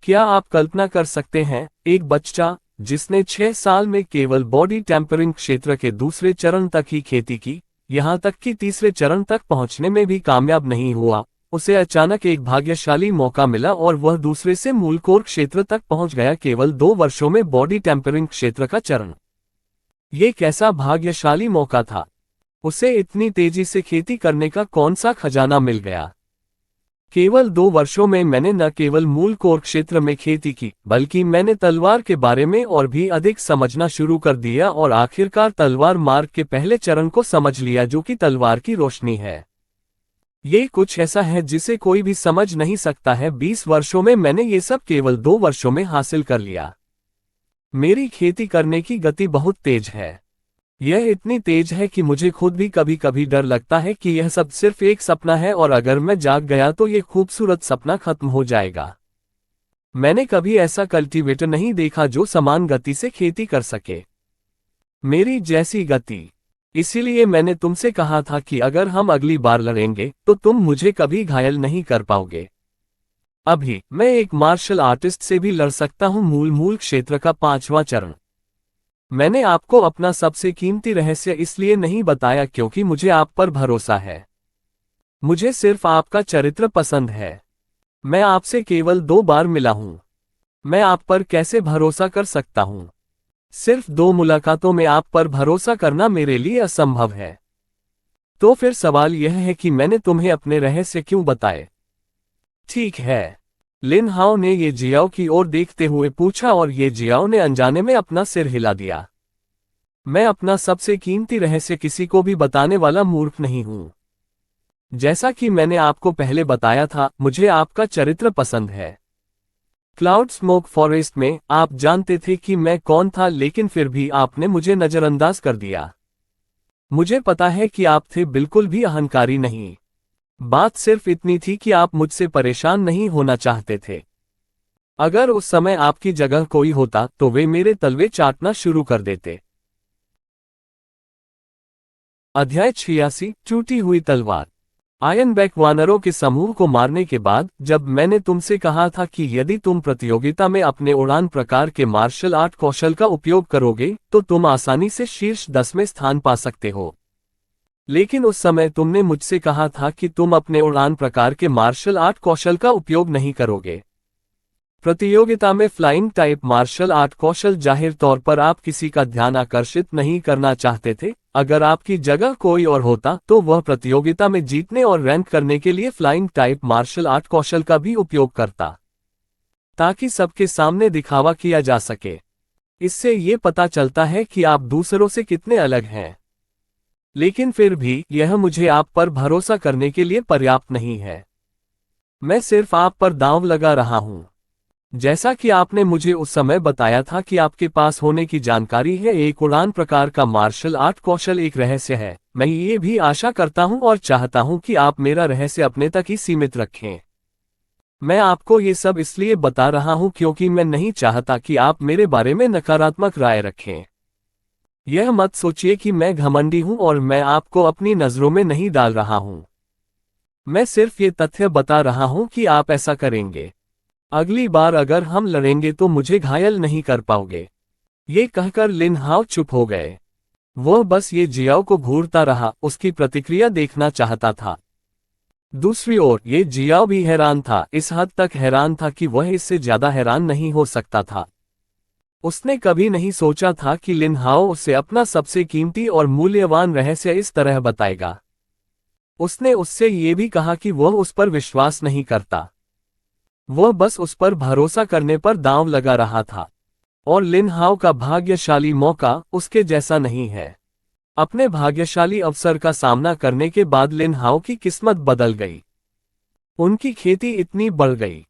क्या आप कल्पना कर सकते हैं, एक बच्चा जिसने 6 साल में केवल बॉडी टेम्परिंग क्षेत्र के दूसरे चरण तक ही खेती की, यहां तक कि तीसरे चरण तक पहुंचने में भी कामयाब नहीं हुआ, उसे अचानक एक भाग्यशाली मौका मिला और वह दूसरे से मूल कोर क्षेत्र तक पहुंच गया केवल 2 वर्षों में बॉडी टेम्परिंग क्षेत्र का चरण। ये कैसा भाग्यशाली मौका था? उसे इतनी तेजी से खेती करने का कौन सा खजाना मिल गया? केवल 2 वर्षों में मैंने न केवल मूल कोर क्षेत्र में खेती की, बल्कि मैंने तलवार के बारे में और भी अधिक समझना शुरू कर दिया और आखिरकार तलवार मार्ग के पहले चरण को समझ लिया, जो कि तलवार की रोशनी है। ये कुछ ऐसा है जिसे कोई भी समझ नहीं सकता है। 20 वर्षों में मैंने ये सब केवल 2 वर्षों में हासिल कर लिया। मेरी खेती करने की गति बहुत तेज है। यह इतनी तेज है कि मुझे खुद भी कभी कभी डर लगता है कि यह सब सिर्फ एक सपना है और अगर मैं जाग गया तो यह खूबसूरत सपना खत्म हो जाएगा। मैंने कभी ऐसा कल्टीवेटर नहीं देखा जो समान गति से खेती कर सके, मेरी जैसी गति। इसीलिए मैंने तुमसे कहा था कि अगर हम अगली बार लड़ेंगे तो तुम मुझे कभी घायल नहीं कर पाओगे। अभी मैं एक मार्शल आर्टिस्ट से भी लड़ सकता हूं। मूल क्षेत्र का 5वां चरण। मैंने आपको अपना सबसे कीमती रहस्य इसलिए नहीं बताया क्योंकि मुझे आप पर भरोसा है। मुझे सिर्फ आपका चरित्र पसंद है। मैं आपसे केवल 2 बार मिला हूं। मैं आप पर कैसे भरोसा कर सकता हूं? सिर्फ 2 मुलाकातों में आप पर भरोसा करना मेरे लिए असंभव है। तो फिर सवाल यह है कि मैंने तुम्हें अपने रहस्य क्यों बताए? ठीक है, लिन हाओ ने ये जियाओ की ओर देखते हुए पूछा और ये जियाओ ने अनजाने में अपना सिर हिला दिया। मैं अपना सबसे कीमती रहस्य किसी को भी बताने वाला मूर्ख नहीं हूं। जैसा कि मैंने आपको पहले बताया था, मुझे आपका चरित्र पसंद है। क्लाउड स्मोक फॉरेस्ट में आप जानते थे कि मैं कौन था, लेकिन फिर भी आपने मुझे नजरअंदाज कर दिया। मुझे पता है कि आप थे बिल्कुल भी अहंकारी नहीं। बात सिर्फ इतनी थी कि आप मुझसे परेशान नहीं होना चाहते थे। अगर उस समय आपकी जगह कोई होता तो वे मेरे तलवे चाटना शुरू कर देते। अध्याय 86, टूटी हुई तलवार। आयनबैक वानरों के समूह को मारने के बाद जब मैंने तुमसे कहा था कि यदि तुम प्रतियोगिता में अपने उड़ान प्रकार के मार्शल आर्ट कौशल का उपयोग करोगे तो तुम आसानी से शीर्ष 10 में स्थान पा सकते हो, लेकिन उस समय तुमने मुझसे कहा था कि तुम अपने उड़ान प्रकार के मार्शल आर्ट कौशल का उपयोग नहीं करोगे। प्रतियोगिता में फ्लाइंग टाइप मार्शल आर्ट कौशल जाहिर तौर पर आप किसी का ध्यान आकर्षित नहीं करना चाहते थे। अगर आपकी जगह कोई और होता तो वह प्रतियोगिता में जीतने और रैंक करने के लिए फ्लाइंग टाइप मार्शल आर्ट कौशल का भी उपयोग करता, ताकि सबके सामने दिखावा किया जा सके। इससे ये पता चलता है कि आप दूसरों से कितने अलग हैं। लेकिन फिर भी यह मुझे आप पर भरोसा करने के लिए पर्याप्त नहीं है। मैं सिर्फ आप पर दांव लगा रहा हूं। जैसा कि आपने मुझे उस समय बताया था कि आपके पास होने की जानकारी है, एक उड़ान प्रकार का मार्शल आर्ट कौशल एक रहस्य है। मैं ये भी आशा करता हूं और चाहता हूं कि आप मेरा रहस्य अपने तक ही सीमित रखें। मैं आपको ये सब इसलिए बता रहा हूं क्योंकि मैं नहीं चाहता कि आप मेरे बारे में नकारात्मक राय रखें। यह मत सोचिए कि मैं घमंडी हूं और मैं आपको अपनी नजरों में नहीं डाल रहा हूं। मैं सिर्फ ये तथ्य बता रहा हूं कि आप ऐसा करेंगे। अगली बार अगर हम लड़ेंगे तो मुझे घायल नहीं कर पाओगे। ये कहकर लिन हाओ चुप हो गए। वह बस ये जियाओ को घूरता रहा, उसकी प्रतिक्रिया देखना चाहता था। दूसरी ओर ये जियाओ भी हैरान था, इस हद तक हैरान था कि वह इससे ज्यादा हैरान नहीं हो सकता था। उसने कभी नहीं सोचा था कि लिन हाओ उसे अपना सबसे कीमती और मूल्यवान रहस्य इस तरह बताएगा। उसने उससे ये भी कहा कि वह उस पर विश्वास नहीं करता। वह बस उस पर भरोसा करने पर दांव लगा रहा था। और लिन हाओ का भाग्यशाली मौका उसके जैसा नहीं है। अपने भाग्यशाली अवसर का सामना करने के बाद लिन हाओ की किस्मत बदल गई। उनकी खेती इतनी बढ़ गई।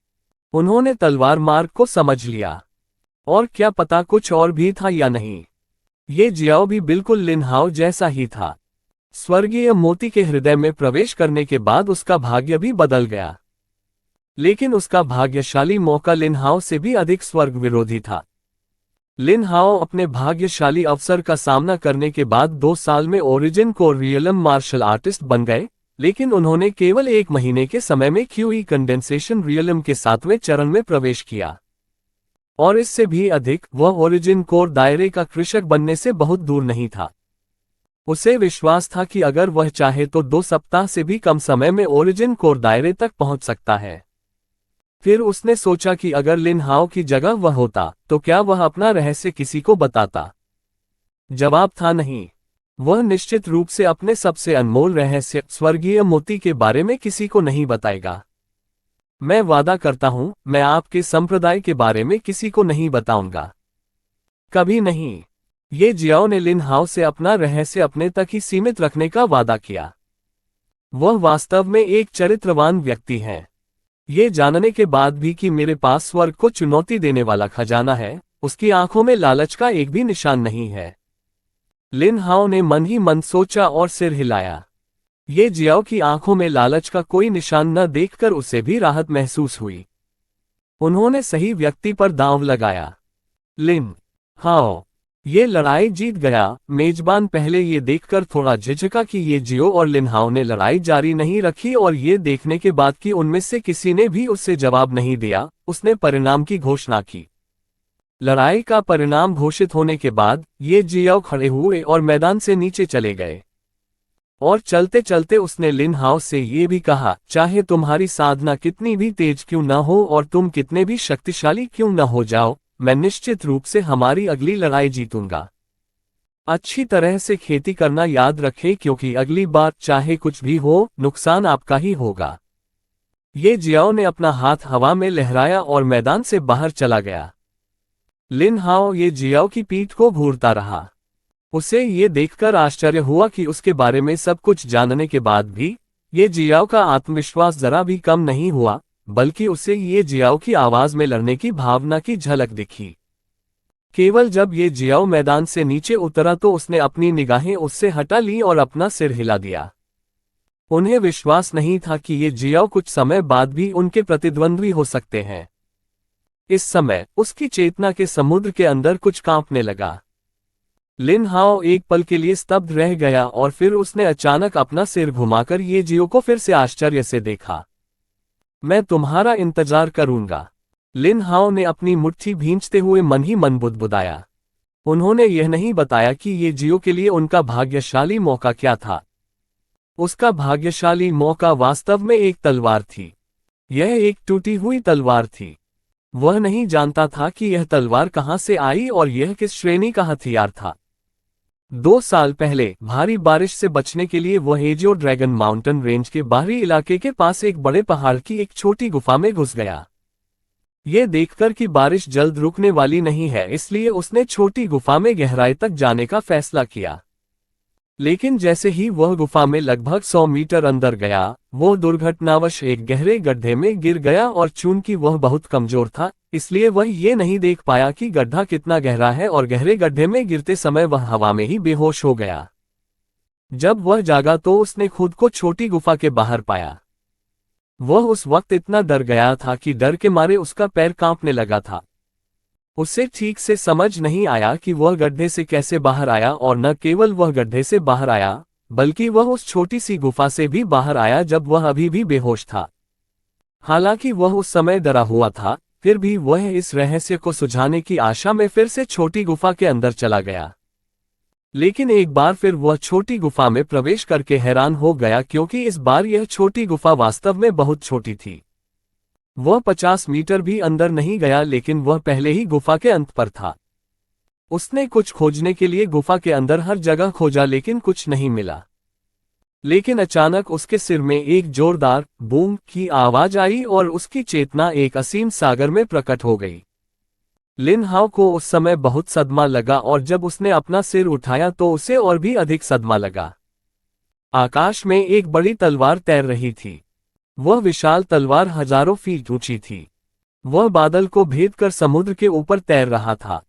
उन्होंने तलवार मार्ग को समझ लिया। और क्या पता कुछ और भी था या नहीं। ये जियाओ भी बिल्कुल लिन हाओ जैसा ही था। स्वर्गीय मोती के हृदय में प्रवेश करने के बाद उसका भाग्य भी बदल गया। लेकिन उसका भाग्यशाली मौका लिन हाओ से भी अधिक स्वर्ग विरोधी था। लिन हाओ अपने भाग्यशाली अवसर का सामना करने के बाद 2 साल में ओरिजिन को रियलम मार्शल आर्टिस्ट बन गए, लेकिन उन्होंने केवल 1 महीने के समय में क्यूई कंडेंसेशन रियलम के 7वें चरण में प्रवेश किया। और इससे भी अधिक, वह ओरिजिन कोर दायरे का कृषक बनने से बहुत दूर नहीं था। उसे विश्वास था कि अगर वह चाहे तो 2 सप्ताह से भी कम समय में ओरिजिन कोर दायरे तक पहुंच सकता है। फिर उसने सोचा कि अगर लिन हाओ की जगह वह होता, तो क्या वह अपना रहस्य किसी को बताता? जवाब था नहीं। वह निश्चित रूप से अपने सबसे अनमोल रहस्य, स्वर्गीय मोती के बारे में किसी को नहीं बताएगा। मैं वादा करता हूं, मैं आपके संप्रदाय के बारे में किसी को नहीं बताऊंगा। कभी नहीं। ये जियाओ ने लिन हाओ से अपना रहस्य अपने तक ही सीमित रखने का वादा किया। वह वास्तव में एक चरित्रवान व्यक्ति है। ये जानने के बाद भी कि मेरे पास स्वर्ग को चुनौती देने वाला खजाना है, उसकी आंखों में लालच का एक भी निशान नहीं है। लिन हाओ ने मन ही मन सोचा और सिर हिलाया। ये जियाओ की आंखों में लालच का कोई निशान न देखकर उसे भी राहत महसूस हुई। उन्होंने सही व्यक्ति पर दांव लगाया। लिन हाओ ये लड़ाई जीत गया। मेजबान पहले ये देखकर थोड़ा झिझका कि ये जियो और लिन हाओ ने लड़ाई जारी नहीं रखी, और ये देखने के बाद कि उनमें से किसी ने भी उससे जवाब नहीं दिया, उसने परिणाम की घोषणा की। लड़ाई का परिणाम घोषित होने के बाद ये जियाओ खड़े हुए और मैदान से नीचे चले गए। और चलते चलते उसने लिन हाओ से ये भी कहा, चाहे तुम्हारी साधना कितनी भी तेज क्यों न हो और तुम कितने भी शक्तिशाली क्यों न हो जाओ, मैं निश्चित रूप से हमारी अगली लड़ाई जीतूंगा। अच्छी तरह से खेती करना याद रखें, क्योंकि अगली बार चाहे कुछ भी हो, नुकसान आपका ही होगा। ये जियाओ ने अपना हाथ हवा में लहराया और मैदान से बाहर चला गया। लिन हाओ ये जियाओ की पीठ को घूरता रहा। उसे ये देखकर आश्चर्य हुआ कि उसके बारे में सब कुछ जानने के बाद भी ये जियाओ का आत्मविश्वास जरा भी कम नहीं हुआ, बल्कि उसे ये जियाओ की आवाज में लड़ने की भावना की झलक दिखी। केवल जब ये जियाओ मैदान से नीचे उतरा तो उसने अपनी निगाहें उससे हटा ली और अपना सिर हिला दिया। उन्हें विश्वास नहीं था कि ये जियाओ कुछ समय बाद भी उनके प्रतिद्वंद्वी हो सकते हैं। इस समय उसकी चेतना के समुद्र के अंदर कुछ कांपने लगा। लिन हाओ एक पल के लिए स्तब्ध रह गया और फिर उसने अचानक अपना सिर घुमाकर ये जियो को फिर से आश्चर्य से देखा। मैं तुम्हारा इंतजार करूंगा। लिन हाओ ने अपनी मुट्ठी भींचते हुए मन ही मन बुदबुदाया। उन्होंने यह नहीं बताया कि ये जियो के लिए उनका भाग्यशाली मौका क्या था। उसका भाग्यशाली मौका वास्तव में एक तलवार थी। यह एक टूटी हुई तलवार थी। वह नहीं जानता था कि यह तलवार कहां से आई और यह किस श्रेणी का हथियार था। 2 साल पहले भारी बारिश से बचने के लिए वह एजियो ड्रैगन माउंटेन रेंज के बाहरी इलाके के पास एक बड़े पहाड़ की एक छोटी गुफा में घुस गया। ये देखकर कि बारिश जल्द रुकने वाली नहीं है, इसलिए उसने छोटी गुफा में गहराई तक जाने का फैसला किया। लेकिन जैसे ही वह गुफा में लगभग 100 मीटर अंदर गया, वो दुर्घटनावश एक गहरे गड्ढे में गिर गया, और चूंकि वह बहुत कमजोर था, इसलिए वह ये नहीं देख पाया कि गड्ढा कितना गहरा है, और गहरे गड्ढे में गिरते समय वह हवा में ही बेहोश हो गया। जब वह जागा तो उसने खुद को छोटी गुफा के बाहर पाया। वह उस वक्त इतना डर गया था कि डर के मारे उसका पैर कांपने लगा था। उसे ठीक से समझ नहीं आया कि वह गड्ढे से कैसे बाहर आया, और न केवल वह गड्ढे से बाहर आया, बल्कि वह उस छोटी सी गुफा से भी बाहर आया जब वह अभी भी बेहोश था। हालांकि वह उस समय डरा हुआ था, फिर भी वह इस रहस्य को सुझाने की आशा में फिर से छोटी गुफा के अंदर चला गया। लेकिन एक बार फिर वह छोटी गुफा में प्रवेश करके हैरान हो गया, क्योंकि इस बार यह छोटी गुफा वास्तव में बहुत छोटी थी। वह 50 मीटर भी अंदर नहीं गया, लेकिन वह पहले ही गुफा के अंत पर था। उसने कुछ खोजने के लिए गुफा के अंदर हर जगह खोजा, लेकिन कुछ नहीं मिला। लेकिन अचानक उसके सिर में एक जोरदार बूम की आवाज आई और उसकी चेतना एक असीम सागर में प्रकट हो गई। लिन हाओ को उस समय बहुत सदमा लगा और जब उसने अपना सिर उठाया तो उसे और भी अधिक सदमा लगा। आकाश में एक बड़ी तलवार तैर रही थी। वह विशाल तलवार हजारों फीट ऊंची थी। वह बादल को भेद कर समुद्र के ऊपर तैर रहा था।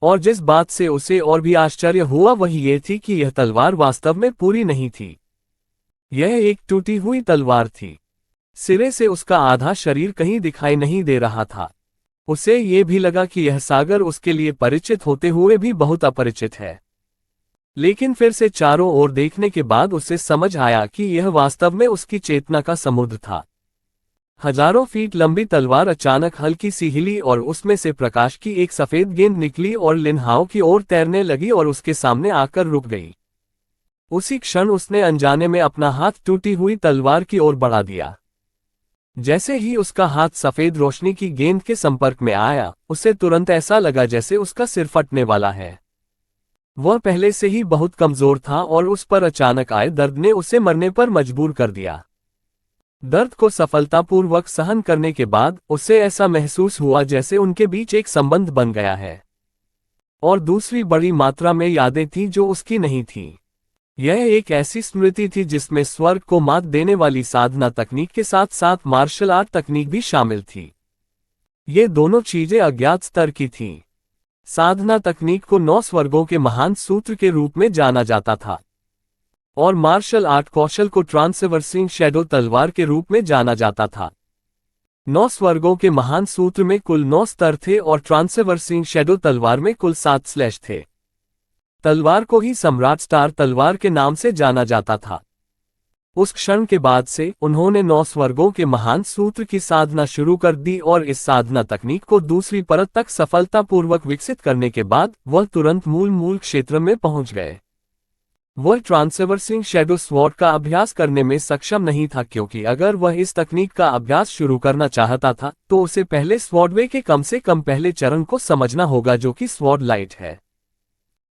और जिस बात से उसे और भी आश्चर्य हुआ वह ये थी कि यह तलवार वास्तव में पूरी नहीं थी। यह एक टूटी हुई तलवार थी। सिरे से उसका आधा शरीर कहीं दिखाई नहीं दे रहा था। उसे ये भी लगा कि यह सागर उसके लिए परिचित होते हुए भी बहुत अपरिचित है। लेकिन फिर से चारों ओर देखने के बाद उसे समझ आया कि यह वास्तव में उसकी चेतना का समुद्र था। हजारों फीट लंबी तलवार अचानक हल्की सी हिली और उसमें से प्रकाश की एक सफेद गेंद निकली और लिन हाओ की ओर तैरने लगी और उसके सामने आकर रुक गई। उसी क्षण उसने अनजाने में अपना हाथ टूटी हुई तलवार की ओर बढ़ा दिया। जैसे ही उसका हाथ सफेद रोशनी की गेंद के संपर्क में आया, उसे तुरंत ऐसा लगा जैसे उसका सिर फटने वाला है। वह पहले से ही बहुत कमजोर था और उस पर अचानक आए दर्द ने उसे मरने पर मजबूर कर दिया। दर्द को सफलतापूर्वक सहन करने के बाद उसे ऐसा महसूस हुआ जैसे उनके बीच एक संबंध बन गया है। और दूसरी बड़ी मात्रा में यादें थीं जो उसकी नहीं थीं। यह एक ऐसी स्मृति थी जिसमें स्वर्ग को मात देने वाली साधना तकनीक के साथ साथ मार्शल आर्ट तकनीक भी शामिल थी। ये दोनों चीजें अज्ञात स्तर की थीं। साधना तकनीक को 9 स्वर्गों के महान सूत्र के रूप में जाना जाता था और मार्शल आर्ट कौशल को ट्रांसवर्सिंग शैडो तलवार के रूप में जाना जाता था। 9 स्वर्गों के महान सूत्र में कुल 9 स्तर थे और ट्रांसवर्सिंग शैडो तलवार में कुल 7 स्लैश थे। तलवार को ही सम्राट स्टार तलवार के नाम से जाना जाता था। उस क्षण के बाद से उन्होंने 9 स्वर्गों के महान सूत्र की साधना शुरू कर दी और इस साधना तकनीक को दूसरी परत तक सफलतापूर्वक विकसित करने के बाद वह तुरंत मूल क्षेत्र में पहुंच गए। वह ट्रांसवर्सिंग शैडो स्वॉर्ड का अभ्यास करने में सक्षम नहीं था क्योंकि अगर वह इस तकनीक का अभ्यास शुरू करना चाहता था तो उसे पहले स्वॉर्डवे के कम से कम पहले चरण को समझना होगा जो कि स्वॉर्ड लाइट है।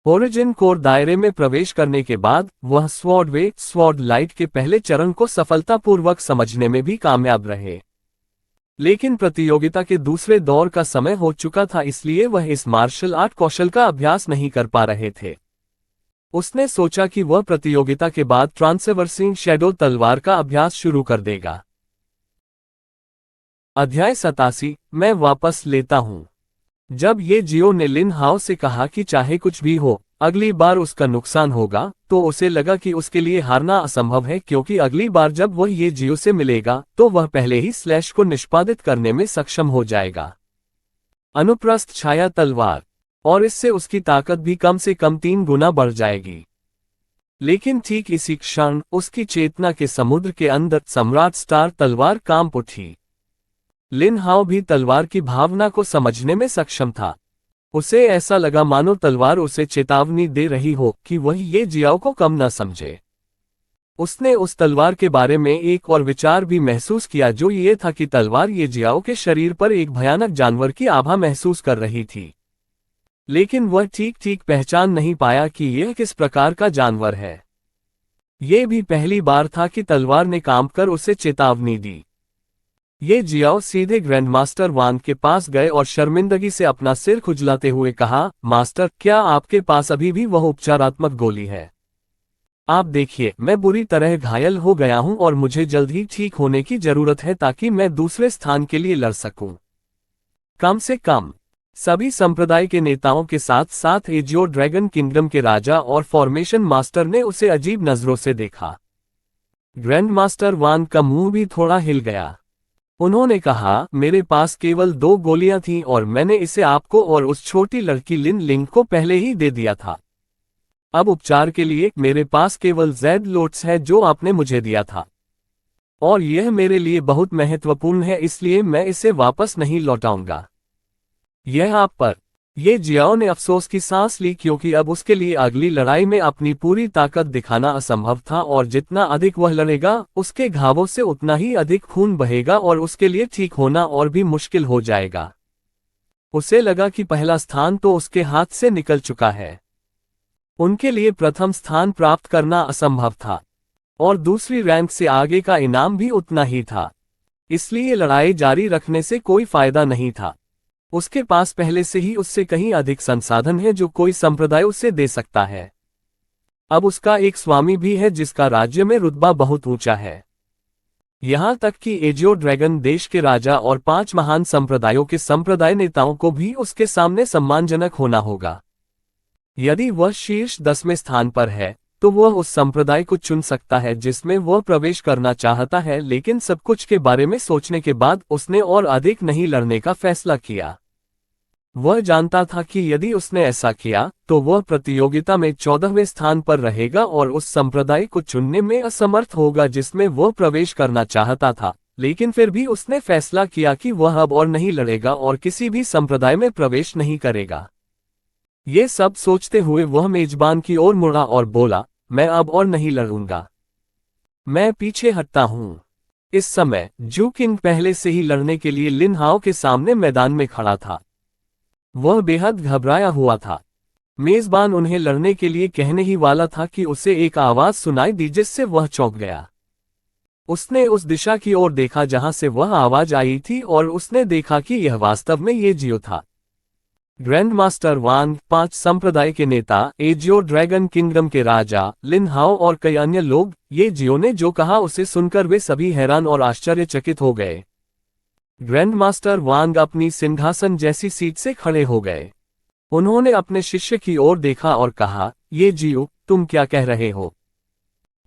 ओरिजिन कोर दायरे में प्रवेश करने के बाद वह स्वॉर्डवे स्वॉर्ड लाइट के पहले चरण को सफलतापूर्वक समझने में भी कामयाब रहे। लेकिन प्रतियोगिता के दूसरे दौर का समय हो चुका था इसलिए वह इस मार्शल आर्ट कौशल का अभ्यास नहीं कर पा रहे थे। उसने सोचा कि वह प्रतियोगिता के बाद ट्रांसवर्सिंग शैडो तलवार का अभ्यास शुरू कर देगा। अध्याय 87 मैं वापस लेता हूं। जब ये जियो ने लिन हाओ से कहा कि चाहे कुछ भी हो अगली बार उसका नुकसान होगा तो उसे लगा कि उसके लिए हारना असंभव है क्योंकि अगली बार जब वह ये जियो से मिलेगा तो वह पहले ही स्लैश को निष्पादित करने में सक्षम हो जाएगा। अनुप्रस्थ छाया तलवार, और इससे उसकी ताकत भी कम से कम 3 गुना बढ़ जाएगी। लेकिन ठीक इसी क्षण उसकी चेतना के समुद्र के अंदर सम्राट स्टार तलवार कांप उठी। लिन हाओ भी तलवार की भावना को समझने में सक्षम था। उसे ऐसा लगा मानो तलवार उसे चेतावनी दे रही हो कि वह ये जियाओ को कम न समझे। उसने उस तलवार के बारे में एक और विचार भी महसूस किया जो ये था कि तलवार ये जियाओ के शरीर पर एक भयानक जानवर की आभा महसूस कर रही थी। लेकिन वह ठीक ठीक पहचान नहीं पाया कि यह किस प्रकार का जानवर है। ये भी पहली बार था कि तलवार ने काम कर उसे चेतावनी दी। ये जियाओ सीधे ग्रैंडमास्टर वान के पास गए और शर्मिंदगी से अपना सिर खुजलाते हुए कहा, मास्टर, क्या आपके पास अभी भी वह उपचारात्मक गोली है? आप देखिए, मैं बुरी तरह घायल हो गया हूं और मुझे जल्द ही ठीक होने की जरूरत है ताकि मैं दूसरे स्थान के लिए लड़ सकूं। कम से कम सभी संप्रदाय के नेताओं के साथ साथ एजियो ड्रैगन किंगडम के राजा और फॉर्मेशन मास्टर ने उसे अजीब नजरों से देखा। ग्रैंडमास्टर वान का मुंह भी थोड़ा हिल गया। उन्होंने कहा, मेरे पास केवल 2 गोलियां थीं और मैंने इसे आपको और उस छोटी लड़की लिन लिंग को पहले ही दे दिया था। अब उपचार के लिए मेरे पास केवल ज़ेड लोट्स है जो आपने मुझे दिया था, और यह मेरे लिए बहुत महत्वपूर्ण है इसलिए मैं इसे वापस नहीं लौटाऊंगा। यह आप पर। ये जियाओ ने अफसोस की सांस ली क्योंकि अब उसके लिए अगली लड़ाई में अपनी पूरी ताकत दिखाना असंभव था और जितना अधिक वह लड़ेगा उसके घावों से उतना ही अधिक खून बहेगा और उसके लिए ठीक होना और भी मुश्किल हो जाएगा। उसे लगा कि पहला स्थान तो उसके हाथ से निकल चुका है। उनके लिए प्रथम स्थान प्राप्त करना असंभव था और दूसरी रैंक से आगे का इनाम भी उतना ही था। इसलिए लड़ाई जारी रखने से कोई फायदा नहीं था। उसके पास पहले से ही उससे कहीं अधिक संसाधन है जो कोई संप्रदाय उसे दे सकता है। अब उसका एक स्वामी भी है जिसका राज्य में रुतबा बहुत ऊंचा है। यहां तक कि एजियो ड्रैगन देश के राजा और 5 महान संप्रदायों के संप्रदाय नेताओं को भी उसके सामने सम्मानजनक होना होगा। यदि वह शीर्ष 10वें स्थान पर है तो वह उस संप्रदाय को चुन सकता है जिसमें वह प्रवेश करना चाहता है, लेकिन सब कुछ के बारे में सोचने के बाद उसने और अधिक नहीं लड़ने का फैसला किया। वह जानता था कि यदि उसने ऐसा किया तो वह प्रतियोगिता में 14वें स्थान पर रहेगा और उस संप्रदाय को चुनने में असमर्थ होगा जिसमें वह प्रवेश करना चाहता था, लेकिन फिर भी उसने फैसला किया कि वह अब और नहीं लड़ेगा और किसी भी संप्रदाय में प्रवेश नहीं करेगा। ये सब सोचते हुए वह मेजबान की ओर मुड़ा और बोला, मैं अब और नहीं लड़ूंगा, मैं पीछे हटता हूं। इस समय जू किंग पहले से ही लड़ने के लिए लिन हाओ के सामने मैदान में खड़ा था। वह बेहद घबराया हुआ था। मेजबान उन्हें लड़ने के लिए कहने ही वाला था कि उसे एक आवाज सुनाई दी जिससे वह चौंक गया। उसने उस दिशा की ओर देखा जहां से वह आवाज आई थी और उसने देखा कि यह वास्तव में ये जियो था। ग्रैंड मास्टर वांग, 5 संप्रदाय के नेता, एजियो ड्रैगन किंगडम के राजा, लिन हाओ और कई अन्य लोग। ये जियो ने जो कहा उसे सुनकर वे सभी हैरान और आश्चर्यचकित हो गए। ग्रैंड मास्टर वांग अपनी सिंहासन जैसी सीट से खड़े हो गए। उन्होंने अपने शिष्य की ओर देखा और कहा, ये जियो, तुम क्या कह रहे हो?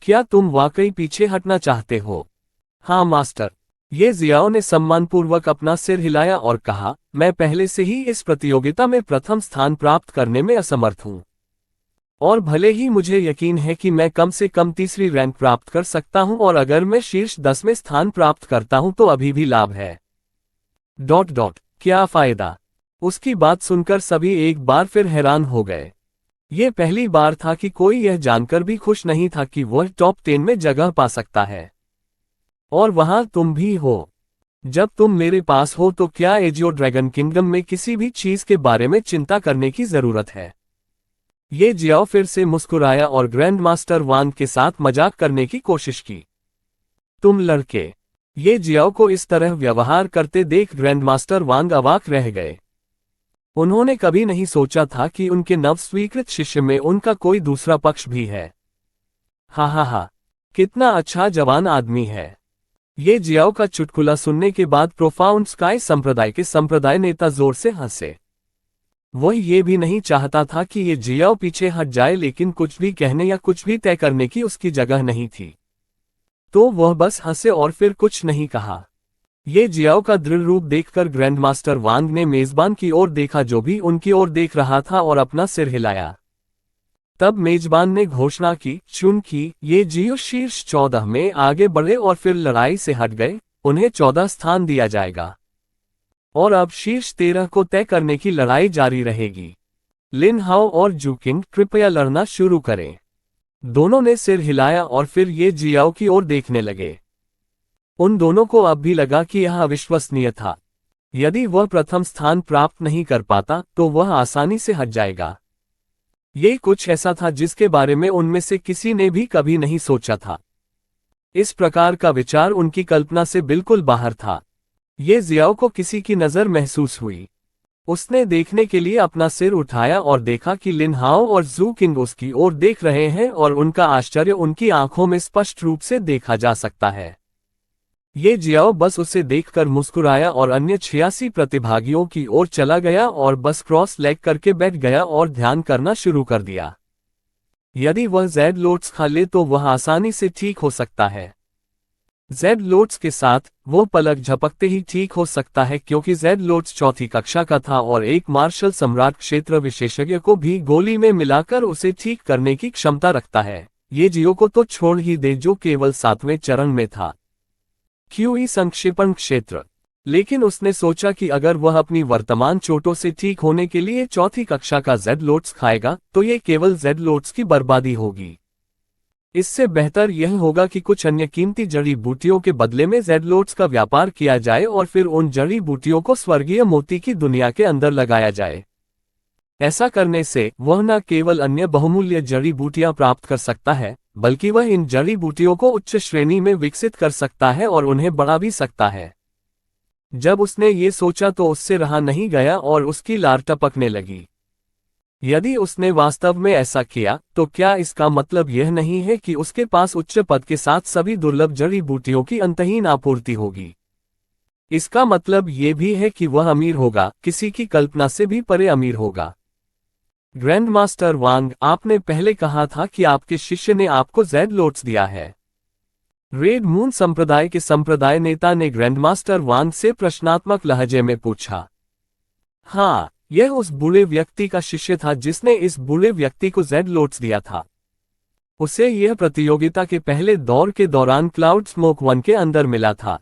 क्या तुम वाकई पीछे हटना चाहते हो? हाँ मास्टर। ये जियाओ ने सम्मानपूर्वक अपना सिर हिलाया और कहा, मैं पहले से ही इस प्रतियोगिता में प्रथम स्थान प्राप्त करने में असमर्थ हूं। और भले ही मुझे यकीन है कि मैं कम से कम तीसरी रैंक प्राप्त कर सकता हूं और अगर मैं शीर्ष 10वें स्थान प्राप्त करता हूं तो अभी भी लाभ है। ... क्या फायदा? उसकी बात सुनकर सभी एक बार फिर हैरान हो गए। ये पहली बार था कि कोई यह जानकर भी खुश नहीं था कि वह टॉप 10 में जगह पा सकता है। और वहां तुम भी हो। जब तुम मेरे पास हो तो क्या एजियो ड्रैगन किंगडम में किसी भी चीज के बारे में चिंता करने की जरूरत है? ये जियाओ फिर से मुस्कुराया और ग्रैंड मास्टर वांग के साथ मजाक करने की कोशिश की। तुम लड़के। ये जियाओ को इस तरह व्यवहार करते देख ग्रैंड मास्टर वांग अवाक रह गए। उन्होंने कभी नहीं सोचा था कि उनके नवस्वीकृत शिष्य में उनका कोई दूसरा पक्ष भी है। हा, कितना अच्छा जवान आदमी है। ये जियाओ का चुटकुला सुनने के बाद प्रोफाउंड स्काई संप्रदाय के संप्रदाय नेता जोर से हंसे। वह ये भी नहीं चाहता था कि ये जियाओ पीछे हट जाए, लेकिन कुछ भी कहने या कुछ भी तय करने की उसकी जगह नहीं थी। तो वह बस हंसे और फिर कुछ नहीं कहा। ये जियाओ का दृढ़ रूप देखकर ग्रैंड मास्टर वांग ने मेजबान की ओर देखा जो भी उनकी ओर देख रहा था और अपना सिर हिलाया। तब मेजबान ने घोषणा की, चूंकि ये जियो शीर्ष 14 में आगे बढ़े और फिर लड़ाई से हट गए, उन्हें 14 स्थान दिया जाएगा। और अब शीर्ष 13 को तय करने की लड़ाई जारी रहेगी। लिन हाओ और जू किंग, कृपया लड़ना शुरू करें। दोनों ने सिर हिलाया और फिर ये जियाओ की ओर देखने लगे। उन दोनों को अब भी लगा कि यह अविश्वसनीय था। यदि वह प्रथम स्थान प्राप्त नहीं कर पाता तो वह आसानी से हट जाएगा। ये कुछ ऐसा था जिसके बारे में उनमें से किसी ने भी कभी नहीं सोचा था। इस प्रकार का विचार उनकी कल्पना से बिल्कुल बाहर था। ये जियाओ को किसी की नज़र महसूस हुई। उसने देखने के लिए अपना सिर उठाया और देखा कि लिन हाओ और जू किंग उसकी ओर देख रहे हैं और उनका आश्चर्य उनकी आंखों में स्पष्ट रूप से देखा जा सकता है। ये जियाओ बस उसे देखकर मुस्कुराया और अन्य 86 प्रतिभागियों की ओर चला गया और बस क्रॉस लेग करके बैठ गया और ध्यान करना शुरू कर दिया। यदि वह जेड लोट्स खा ले तो वह आसानी से ठीक हो सकता है। जेड लोट्स के साथ वो पलक झपकते ही ठीक हो सकता है, क्योंकि जेड लोट्स 4ठी कक्षा का था और एक मार्शल सम्राट क्षेत्र विशेषज्ञ को भी गोली में मिलाकर उसे ठीक करने की क्षमता रखता है। ये जियो को तो छोड़ ही दे जो केवल 7वें चरण में था। क्यूई संक्षेपण क्षेत्र। लेकिन उसने सोचा कि अगर वह अपनी वर्तमान चोटों से ठीक होने के लिए 4ठी कक्षा का जेड लोट्स खाएगा तो ये केवल जेड लोट्स की बर्बादी होगी। इससे बेहतर यह होगा कि कुछ अन्य कीमती जड़ी बूटियों के बदले में जेड लोट्स का व्यापार किया जाए और फिर उन जड़ी बूटियों को स्वर्गीय मोती की दुनिया के अंदर लगाया जाए। ऐसा करने से वह न केवल अन्य बहुमूल्य जड़ी बूटियां प्राप्त कर सकता है, बल्कि वह इन जड़ी बूटियों को उच्च श्रेणी में विकसित कर सकता है और उन्हें बढ़ा भी सकता है। जब उसने ये सोचा तो उससे रहा नहीं गया और उसकी लार टपकने लगी। यदि उसने वास्तव में ऐसा किया, तो क्या इसका मतलब यह नहीं है कि उसके पास उच्च पद के साथ सभी दुर्लभ जड़ी बूटियों की अंतहीन आपूर्ति होगी? इसका मतलब यह भी है कि वह अमीर होगा, किसी की कल्पना से भी परे अमीर होगा। ग्रैंड मास्टर वांग, आपने पहले कहा था कि आपके शिष्य ने आपको ज़ेड लोट्स दिया है। रेड मून संप्रदाय के संप्रदाय नेता ने ग्रैंड मास्टर वांग से प्रश्नात्मक लहजे में पूछा। हाँ, यह उस बूढ़े व्यक्ति का शिष्य था जिसने इस बूढ़े व्यक्ति को ज़ेड लोट्स दिया था। उसे यह प्रतियोगिता के पहले दौर के दौरान क्लाउड स्मोक 1 के अंदर मिला था।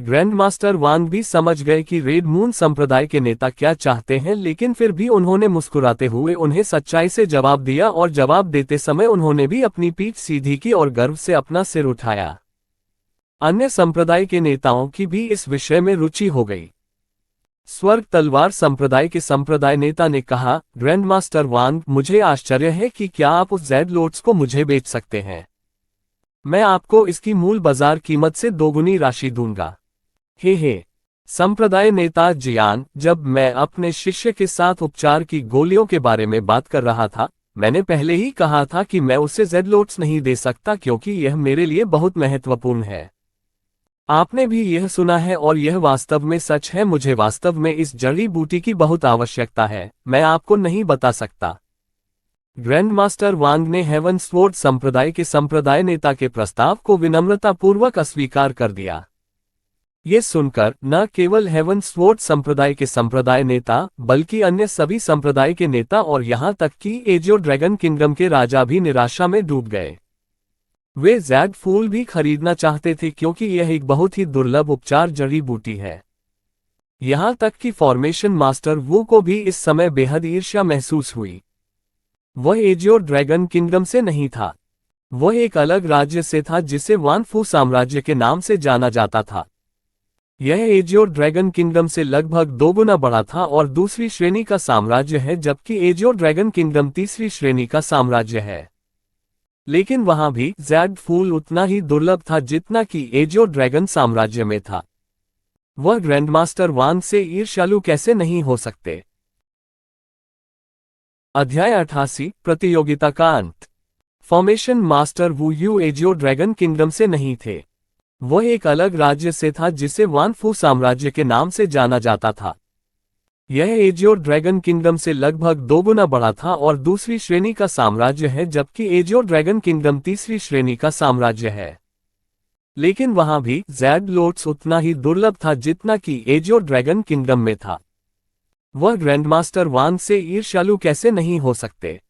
ग्रैंड मास्टर वांग भी समझ गए कि रेड मून संप्रदाय के नेता क्या चाहते हैं, लेकिन फिर भी उन्होंने मुस्कुराते हुए उन्हें सच्चाई से जवाब दिया और जवाब देते समय उन्होंने भी अपनी पीठ सीधी की और गर्व से अपना सिर उठाया। अन्य संप्रदाय के नेताओं की भी इस विषय में रुचि हो गई। स्वर्ग तलवार संप्रदाय के संप्रदाय नेता ने कहा, ग्रैंड मास्टर वांग, मुझे आश्चर्य है कि क्या आप उस ज़ेड लोट्स को मुझे बेच सकते हैं। मैं आपको इसकी मूल बाजार कीमत से दोगुनी राशि दूंगा। हे संप्रदाय नेता जियान, जब मैं अपने शिष्य के साथ उपचार की गोलियों के बारे में बात कर रहा था, मैंने पहले ही कहा था कि मैं उसे ज़ेड लोट्स नहीं दे सकता क्योंकि यह मेरे लिए बहुत महत्वपूर्ण है। आपने भी यह सुना है और यह वास्तव में सच है। मुझे वास्तव में इस जड़ी बूटी की बहुत आवश्यकता है, मैं आपको नहीं बता सकता। ग्रैंड मास्टर वांग ने हेवन स्वॉर्ड संप्रदाय के संप्रदाय नेता के प्रस्ताव को विनम्रतापूर्वक अस्वीकार कर दिया। ये सुनकर न केवल हेवन स्वॉर्ड संप्रदाय के संप्रदाय नेता, बल्कि अन्य सभी संप्रदाय के नेता और यहाँ तक कि एजियो ड्रैगन किंगडम के राजा भी निराशा में डूब गए। वे ज़ेड फूल भी खरीदना चाहते थे क्योंकि यह एक बहुत ही दुर्लभ उपचार जड़ी बूटी है। यहाँ तक कि फॉर्मेशन मास्टर वू को भी इस समय बेहद ईर्ष्या महसूस हुई। वह एजियो ड्रैगन किंगडम से नहीं था, वह एक अलग राज्य से था जिसे वानफू साम्राज्य के नाम से जाना जाता था। यह एजियो ड्रैगन किंगडम से लगभग दोगुना बड़ा था और दूसरी श्रेणी का साम्राज्य है, जबकि एजियो ड्रैगन किंगडम तीसरी श्रेणी का साम्राज्य है। लेकिन वहां भी ज़ेड फूल उतना ही दुर्लभ था जितना कि एजियो ड्रैगन साम्राज्य में था। वह ग्रैंडमास्टर वांग से ईर्ष्यालु कैसे नहीं हो सकते। अध्याय 88, प्रतियोगिता का अंत। फॉर्मेशन मास्टर वू यू एजियो ड्रैगन किंगडम से नहीं थे, वह एक अलग राज्य से था जिसे वानफू साम्राज्य के नाम से जाना जाता था। यह एजियो ड्रैगन किंगडम से लगभग दोगुना बड़ा था और दूसरी श्रेणी का साम्राज्य है, जबकि एजियो ड्रैगन किंगडम तीसरी श्रेणी का साम्राज्य है। लेकिन वहां भी ज़ेड लोट्स उतना ही दुर्लभ था जितना कि एजियो ड्रैगन किंगडम में था। वह ग्रैंडमास्टर वांग से ईर्ष्यालु कैसे नहीं हो सकते।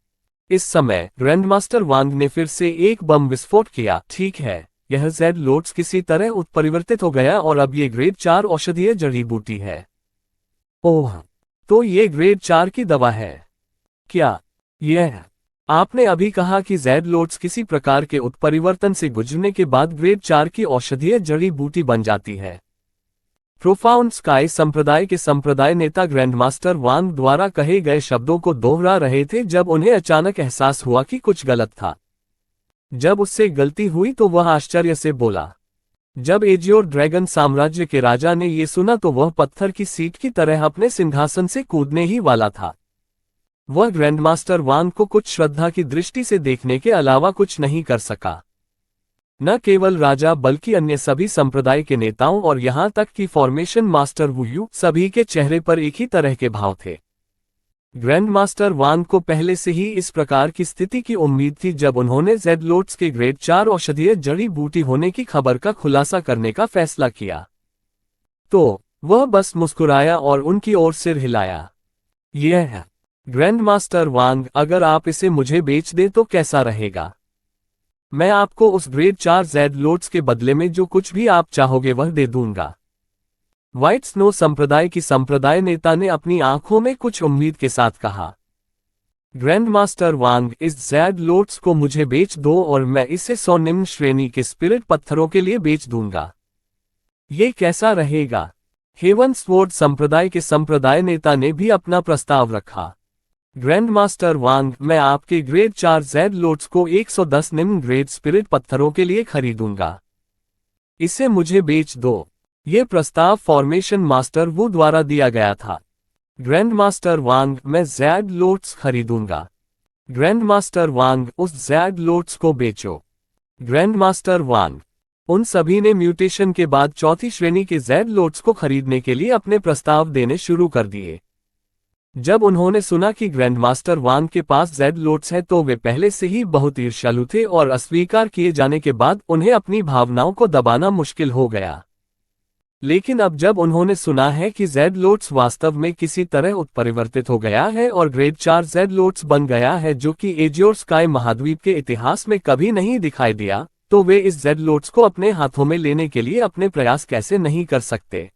इस समय ग्रैंडमास्टर वांग ने फिर से एक बम विस्फोट किया। ठीक है, यह ज़ेड लोट्स किसी तरह उत्परिवर्तित हो गया और अब ये ग्रेड 4 औषधीय जड़ी बूटी है। ओह, तो ये ग्रेड 4 की दवा है क्या? यह आपने अभी कहा कि ज़ेड लोट्स किसी प्रकार के उत्परिवर्तन से गुजरने के बाद ग्रेड 4 की औषधीय जड़ी बूटी बन जाती है। प्रोफाउंड स्काई संप्रदाय के संप्रदाय नेता ग्रैंडमास्टर वांग द्वारा कहे गए शब्दों को दोहरा रहे थे जब उन्हें अचानक एहसास हुआ कि कुछ गलत था। जब उससे गलती हुई तो वह आश्चर्य से बोला। जब एजियो ड्रैगन साम्राज्य के राजा ने यह सुना तो वह पत्थर की सीट की तरह अपने सिंहासन से कूदने ही वाला था। वह ग्रैंडमास्टर वांग को कुछ श्रद्धा की दृष्टि से देखने के अलावा कुछ नहीं कर सका। न केवल राजा बल्कि अन्य सभी संप्रदाय के नेताओं और यहां तक कि फॉर्मेशन मास्टर वू यू सभी के चेहरे पर एक ही तरह के भाव थे। ग्रैंडमास्टर वांग को पहले से ही इस प्रकार की स्थिति की उम्मीद थी जब उन्होंने ज़ेड लोट्स के ग्रेड 4 औषधीय जड़ी बूटी होने की खबर का खुलासा करने का फैसला किया। तो वह बस मुस्कुराया और उनकी ओर सिर हिलाया। यह है ग्रैंडमास्टर वांग, अगर आप इसे मुझे बेच दें तो कैसा रहेगा? मैं आपको उस ग्रेड 4 ज़ेड लोट्स के बदले में जो कुछ भी आप चाहोगे वह दे दूंगा। व्हाइट स्नो संप्रदाय की संप्रदाय नेता ने अपनी आंखों में कुछ उम्मीद के साथ कहा। ग्रैंडमास्टर वांग, इस ज़ेड लोट्स को मुझे बेच दो और मैं इसे 100 निम्न श्रेणी के स्पिरिट पत्थरों के लिए बेच दूंगा। ये कैसा रहेगा? हेवन स्वॉर्ड संप्रदाय के संप्रदाय नेता ने भी अपना प्रस्ताव रखा। ग्रैंड मास्टर वांग, मैं आपके ग्रेड 4 जेड लोट्स को 110 निम्न ग्रेड स्पिरिट पत्थरों के लिए खरीदूंगा। इसे मुझे बेच दो। यह प्रस्ताव फॉर्मेशन मास्टर वू द्वारा दिया गया था। ग्रैंड मास्टर वांग, मैं जेड लोट्स खरीदूंगा। ग्रैंड मास्टर वांग, उस जेड लोट्स को बेचो। ग्रैंड मास्टर वांग। उन सभी ने म्यूटेशन के बाद चौथी श्रेणी के जेड लोट्स को खरीदने के लिए अपने प्रस्ताव देने शुरू कर दिए। जब उन्होंने सुना कि ग्रैंड मास्टर वांग के पास जेड लोट्स है तो वे पहले से ही बहुत ईर्ष्यालु थे और अस्वीकार किए जाने के बाद उन्हें अपनी भावनाओं को दबाना मुश्किल हो गया। लेकिन अब जब उन्होंने सुना है कि जेड लोट्स वास्तव में किसी तरह उत्परिवर्तित हो गया है और ग्रेड 4 जेड लोट्स बन गया है जो कि एजियोर स्काई महाद्वीप के इतिहास में कभी नहीं दिखाई दिया, तो वे इस जेड लोट्स को अपने हाथों में लेने के लिए अपने प्रयास कैसे नहीं कर सकते।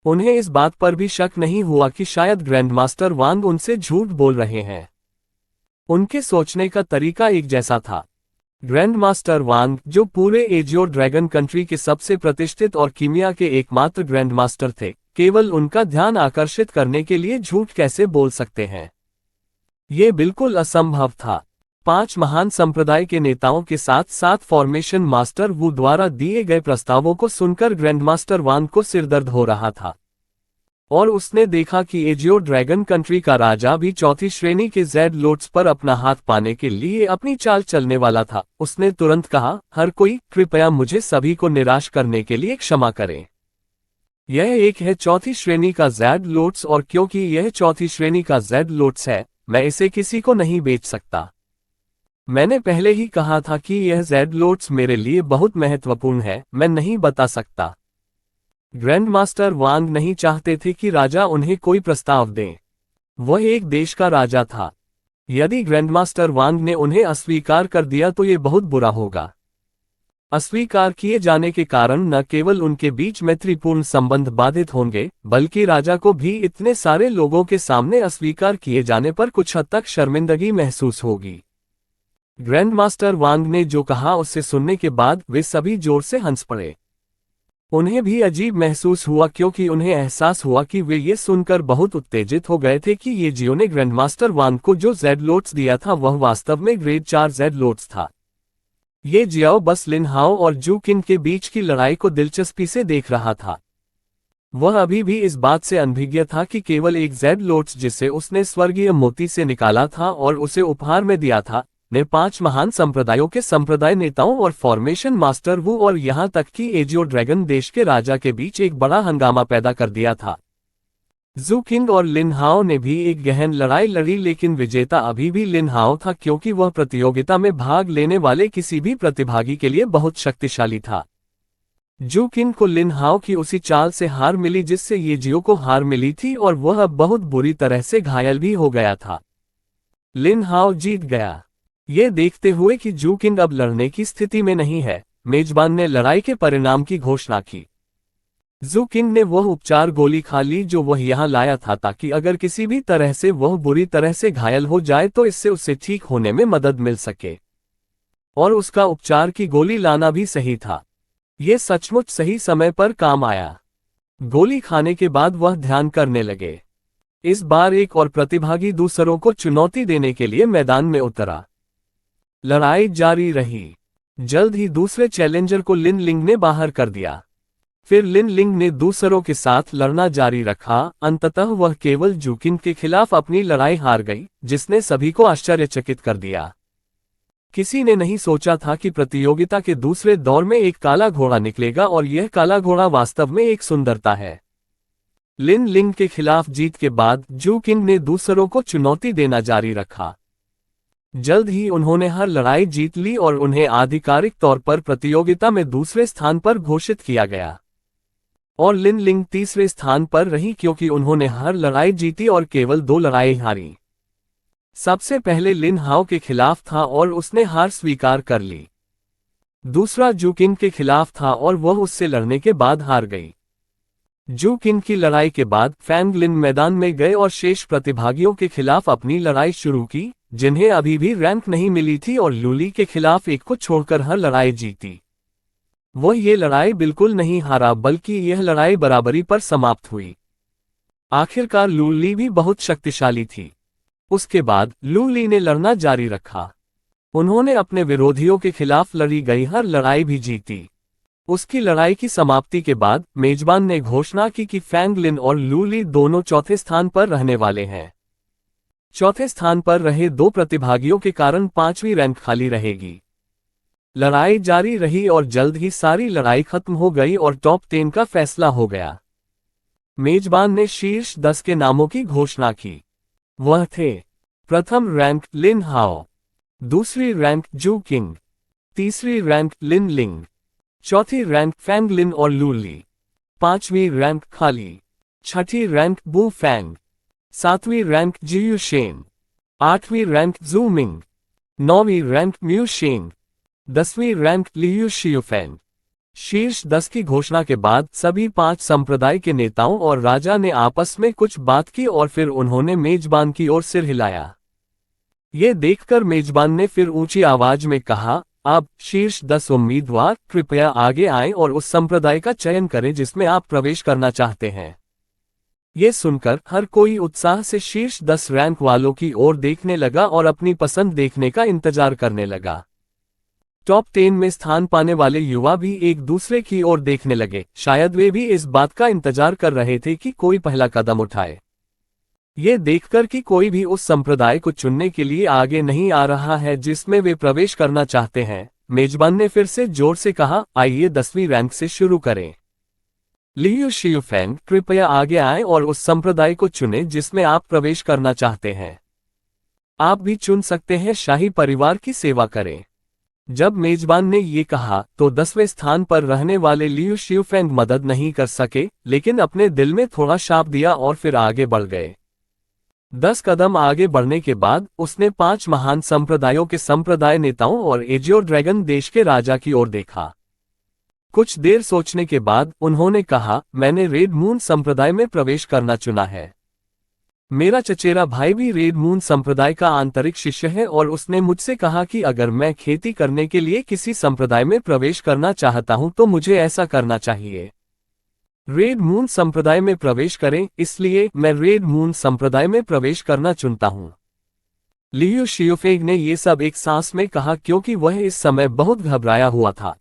उन्हें इस बात पर भी शक नहीं हुआ कि शायद ग्रैंड मास्टर वांग उनसे झूठ बोल रहे हैं। उनके सोचने का तरीका एक जैसा था। ग्रैंड मास्टर वांग, जो पूरे एजियोर ड्रैगन कंट्री के सबसे प्रतिष्ठित और कीमिया के एकमात्र ग्रैंड मास्टर थे, केवल उनका ध्यान आकर्षित करने के लिए झूठ कैसे बोल सकते हैं। ये बिल्कुल असंभव था। 5 महान संप्रदाय के नेताओं के साथ साथ फॉर्मेशन मास्टर वू द्वारा दिए गए प्रस्तावों को सुनकर ग्रैंड मास्टर वांग को सिरदर्द हो रहा था। और उसने देखा कि एजियोर ड्रैगन कंट्री का राजा भी चौथी श्रेणी के जेड लोट्स पर अपना हाथ पाने के लिए अपनी चाल चलने वाला था। उसने तुरंत कहा, हर कोई, कृपया मुझे सभी को निराश करने के लिए क्षमा करें। यह एक है चौथी श्रेणी का जेड लोट्स और क्योंकि यह चौथी श्रेणी का जेड लोट्स है, मैं इसे किसी को नहीं बेच सकता। मैंने पहले ही कहा था कि यह जेड लोट्स मेरे लिए बहुत महत्वपूर्ण है, मैं नहीं बता सकता। ग्रैंड मास्टर वांग नहीं चाहते थे कि राजा उन्हें कोई प्रस्ताव दें। वह एक देश का राजा था। यदि ग्रैंड मास्टर वांग ने उन्हें अस्वीकार कर दिया तो ये बहुत बुरा होगा। अस्वीकार किए जाने के कारण न केवल उनके बीच मैत्रीपूर्ण संबंध बाधित होंगे, बल्कि राजा को भी इतने सारे लोगों के सामने अस्वीकार किए जाने पर कुछ हद तक शर्मिंदगी महसूस होगी। ग्रैंड मास्टर वांग ने जो कहा उसे सुनने के बाद वे सभी जोर से हंस पड़े। उन्हें भी अजीब महसूस हुआ क्योंकि उन्हें एहसास हुआ कि वे ये सुनकर बहुत उत्तेजित हो गए थे कि ये जियो ने ग्रैंड मास्टर वांग को जो जेड लोट्स दिया था वह वास्तव में ग्रेड 4 जेड लोट्स था। ये जियाओ बस लिन हाओ और जू किन के बीच की लड़ाई को दिलचस्पी से देख रहा था। वह अभी भी इस बात से अनभिज्ञ था कि केवल एक जेड लोट्स जिसे उसने स्वर्गीय मोती से निकाला था और उसे उपहार में दिया था, ने 5 महान संप्रदायों के संप्रदाय नेताओं और फॉर्मेशन मास्टर वू और यहां तक कि एजियोर ड्रैगन देश के राजा के बीच एक बड़ा हंगामा पैदा कर दिया था। जू किंग और लिन हाओ ने भी एक गहन लड़ाई लड़ी लेकिन विजेता अभी भी लिन हाओ था क्योंकि वह प्रतियोगिता में भाग लेने वाले किसी भी प्रतिभागी के लिए बहुत शक्तिशाली था। जू किंग को लिन हाओ की उसी चाल से हार मिली जिससे ये जियो को हार मिली थी और वह अब बहुत बुरी तरह से घायल भी हो गया था। लिन हाओ जीत गया। ये देखते हुए कि जू किंग अब लड़ने की स्थिति में नहीं है, मेजबान ने लड़ाई के परिणाम की घोषणा की। जू किंग ने वह उपचार गोली खा ली जो वह यहां लाया था ताकि अगर किसी भी तरह से वह बुरी तरह से घायल हो जाए तो इससे उसे ठीक होने में मदद मिल सके। और उसका उपचार की गोली लाना भी सही था। यह सचमुच सही समय पर काम आया। गोली खाने के बाद वह ध्यान करने लगे। इस बार एक और प्रतिभागी दूसरों को चुनौती देने के लिए मैदान में उतरा। लड़ाई जारी रही। जल्द ही दूसरे चैलेंजर को लिन लिंग ने बाहर कर दिया। फिर लिन लिंग ने दूसरों के साथ लड़ना जारी रखा। अंततः वह केवल जू किंग के खिलाफ अपनी लड़ाई हार गई, जिसने सभी को आश्चर्यचकित कर दिया। किसी ने नहीं सोचा था कि प्रतियोगिता के दूसरे दौर में एक काला घोड़ा निकलेगा और यह काला घोड़ा वास्तव में एक सुंदरता है। लिन लिंग के खिलाफ जीत के बाद जू किंग ने दूसरों को चुनौती देना जारी रखा। जल्द ही उन्होंने हर लड़ाई जीत ली और उन्हें आधिकारिक तौर पर प्रतियोगिता में दूसरे स्थान पर घोषित किया गया। और लिन लिंग तीसरे स्थान पर रही क्योंकि उन्होंने हर लड़ाई जीती और केवल 2 लड़ाई हारी। सबसे पहले लिन हाओ के खिलाफ था और उसने हार स्वीकार कर ली। दूसरा जू किंग के खिलाफ था और वह उससे लड़ने के बाद हार गई। जू किंग की लड़ाई के बाद फैंग लिन मैदान में गए और शेष प्रतिभागियों के खिलाफ अपनी लड़ाई शुरू की, जिन्हें अभी भी रैंक नहीं मिली थी और लूली के खिलाफ एक को छोड़कर हर लड़ाई जीती। वह ये लड़ाई बिल्कुल नहीं हारा बल्कि यह लड़ाई बराबरी पर समाप्त हुई। आखिरकार लूली भी बहुत शक्तिशाली थी। उसके बाद लू ली ने लड़ना जारी रखा। उन्होंने अपने विरोधियों के खिलाफ लड़ी गई हर लड़ाई भी जीती। उसकी लड़ाई की समाप्ति के बाद मेजबान ने घोषणा की कि फैंग लिन और लू ली दोनों चौथे स्थान पर रहने वाले हैं। चौथे स्थान पर रहे दो प्रतिभागियों के कारण पांचवीं रैंक खाली रहेगी। लड़ाई जारी रही और जल्द ही सारी लड़ाई खत्म हो गई और टॉप 10 का फैसला हो गया। मेजबान ने शीर्ष 10 के नामों की घोषणा की। वह थे: प्रथम रैंक लिन हाओ, दूसरी रैंक जू किंग, तीसरी रैंक लिन लिंग, चौथी रैंक फैंग लिन और लू ली, पांचवीं रैंक खाली, छठी रैंक बू फैंग, सातवीं रैंक जियू शेन, आठवीं रैंक जू मिंग, नौवीं रैंक म्यू शेंग, 10वीं रैंक लियू शियुफेंग। शीर्ष 10 की घोषणा के बाद सभी 5 संप्रदाय के नेताओं और राजा ने आपस में कुछ बात की और फिर उन्होंने मेजबान की ओर सिर हिलाया। ये देखकर मेजबान ने फिर ऊंची आवाज में कहा, अब शीर्ष 10 उम्मीदवार कृपया आगे आएं और उस संप्रदाय का चयन करें जिसमें आप प्रवेश करना चाहते हैं। ये सुनकर हर कोई उत्साह से शीर्ष 10 रैंक वालों की ओर देखने लगा और अपनी पसंद देखने का इंतजार करने लगा। टॉप 10 में स्थान पाने वाले युवा भी एक दूसरे की ओर देखने लगे, शायद वे भी इस बात का इंतजार कर रहे थे कि कोई पहला कदम उठाए। ये देखकर कि कोई भी उस संप्रदाय को चुनने के लिए आगे नहीं आ रहा है जिसमें वे प्रवेश करना चाहते हैं, मेजबान ने फिर से जोर से कहा, आइए 10वीं रैंक से शुरू करें। लियू शियुफेंग, कृपया आगे आएं और उस संप्रदाय को चुनें जिसमें आप प्रवेश करना चाहते हैं। आप भी चुन सकते हैं शाही परिवार की सेवा करें। जब मेजबान ने ये कहा तो 10वें स्थान पर रहने वाले लियू शियुफेंग मदद नहीं कर सके, लेकिन अपने दिल में थोड़ा शाप दिया और फिर आगे बढ़ गए। 10 कदम आगे बढ़ने के बाद उसने 5 महान संप्रदायों के संप्रदाय नेताओं और एजियोर ड्रैगन देश के राजा की ओर देखा। कुछ देर सोचने के बाद उन्होंने कहा, मैंने रेड मून संप्रदाय में प्रवेश करना चुना है। मेरा चचेरा भाई भी रेड मून संप्रदाय का आंतरिक शिष्य है और उसने मुझसे कहा कि अगर मैं खेती करने के लिए किसी संप्रदाय में प्रवेश करना चाहता हूं तो मुझे ऐसा करना चाहिए। रेड मून संप्रदाय में प्रवेश करें, इसलिए मैं रेड मून संप्रदाय में प्रवेश करना चुनता हूं। लियू शियुफेंग ने ये सब एक सांस में कहा क्योंकि वह इस समय बहुत घबराया हुआ था।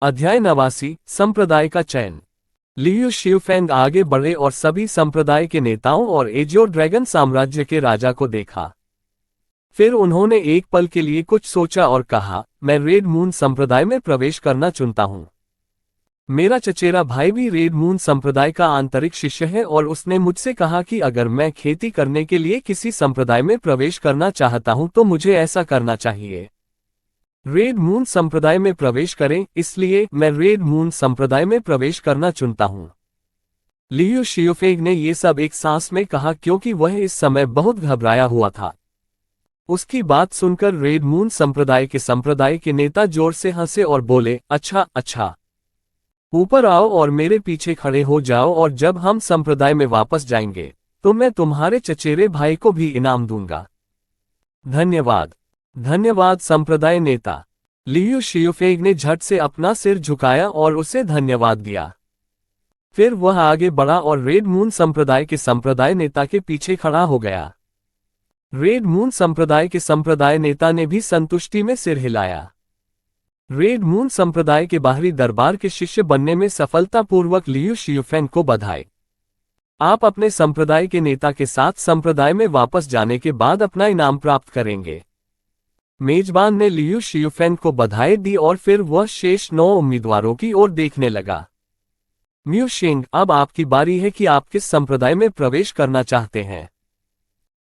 अध्याय 89, संप्रदाय का चयन। लियू शियुफेंग आगे बढ़े और सभी संप्रदाय के नेताओं और एजियोर ड्रैगन साम्राज्य के राजा को देखा। फिर उन्होंने एक पल के लिए कुछ सोचा और कहा, मैं रेड मून संप्रदाय में प्रवेश करना चुनता हूं। मेरा चचेरा भाई भी रेड मून संप्रदाय का आंतरिक शिष्य है और उसने मुझसे कहा कि अगर मैं खेती करने के लिए किसी संप्रदाय में प्रवेश करना चाहता हूं तो मुझे ऐसा करना चाहिए। रेड मून संप्रदाय में प्रवेश करें, इसलिए मैं रेड मून संप्रदाय में प्रवेश करना चुनता हूं। लियू शियुफेंग ने ये सब एक सांस में कहा क्योंकि वह इस समय बहुत घबराया हुआ था। उसकी बात सुनकर रेड मून संप्रदाय के नेता जोर से हंसे और बोले, अच्छा अच्छा, ऊपर आओ और मेरे पीछे खड़े हो जाओ और जब हम संप्रदाय में वापस जाएंगे तो मैं तुम्हारे चचेरे भाई को भी इनाम दूंगा। धन्यवाद। धन्यवाद संप्रदाय नेता। लियू शियुफेंग ने झट से अपना सिर झुकाया और उसे धन्यवाद दिया। फिर वह आगे बढ़ा और रेड मून संप्रदाय के संप्रदाय नेता के पीछे खड़ा हो गया। रेड मून संप्रदाय के संप्रदाय नेता ने भी संतुष्टि में सिर हिलाया। रेड मून संप्रदाय के बाहरी दरबार के शिष्य बनने में सफलतापूर्वक लियू शियुफेंग को बधाई। आप अपने संप्रदाय के नेता के साथ संप्रदाय में वापस जाने के बाद अपना इनाम प्राप्त करेंगे। मेजबान ने लियू शियुफेंग को बधाई दी और फिर वह शेष 9 उम्मीदवारों की ओर देखने लगा। म्यू शेंग, अब आपकी बारी है कि आप किस संप्रदाय में प्रवेश करना चाहते हैं।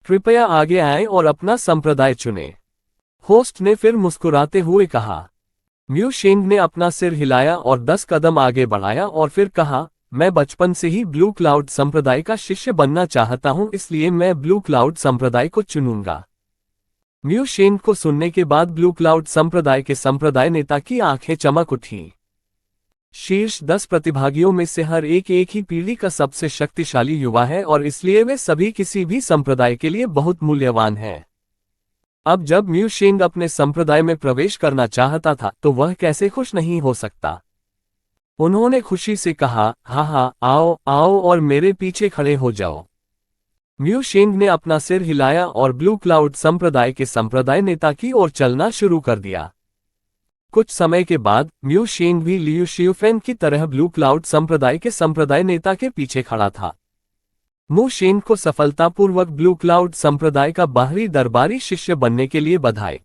कृपया आगे आएं और अपना संप्रदाय चुनें। होस्ट ने फिर मुस्कुराते हुए कहा। म्यू शेंग ने अपना सिर हिलाया और 10 कदम आगे बढ़ाया और फिर कहा, मैं बचपन से ही ब्लू क्लाउड संप्रदाय का शिष्य बनना चाहता हूं, इसलिए मैं ब्लू क्लाउड संप्रदाय को चुनूंगा। म्यू शेंग को सुनने के बाद ब्लू क्लाउड संप्रदाय के संप्रदाय नेता की आंखें चमक उठीं। शीर्ष 10 प्रतिभागियों में से हर एक ही पीढ़ी का सबसे शक्तिशाली युवा है और इसलिए वे सभी किसी भी संप्रदाय के लिए बहुत मूल्यवान हैं। अब जब म्यू शेंग अपने संप्रदाय में प्रवेश करना चाहता था तो वह कैसे खुश नहीं हो सकता। उन्होंने खुशी से कहा, हाँ हाँ, आओ आओ और मेरे पीछे खड़े हो जाओ। म्यू शेंग ने अपना सिर हिलाया और ब्लू क्लाउड संप्रदाय के संप्रदाय नेता की ओर चलना शुरू कर दिया। कुछ समय के बाद म्यू शेंग भी लियू शियुफेन की तरह ब्लू क्लाउड संप्रदाय के संप्रदाय नेता के पीछे खड़ा था। मू शेंग को सफलतापूर्वक ब्लू क्लाउड संप्रदाय का बाहरी दरबारी शिष्य बनने के लिए बधाई।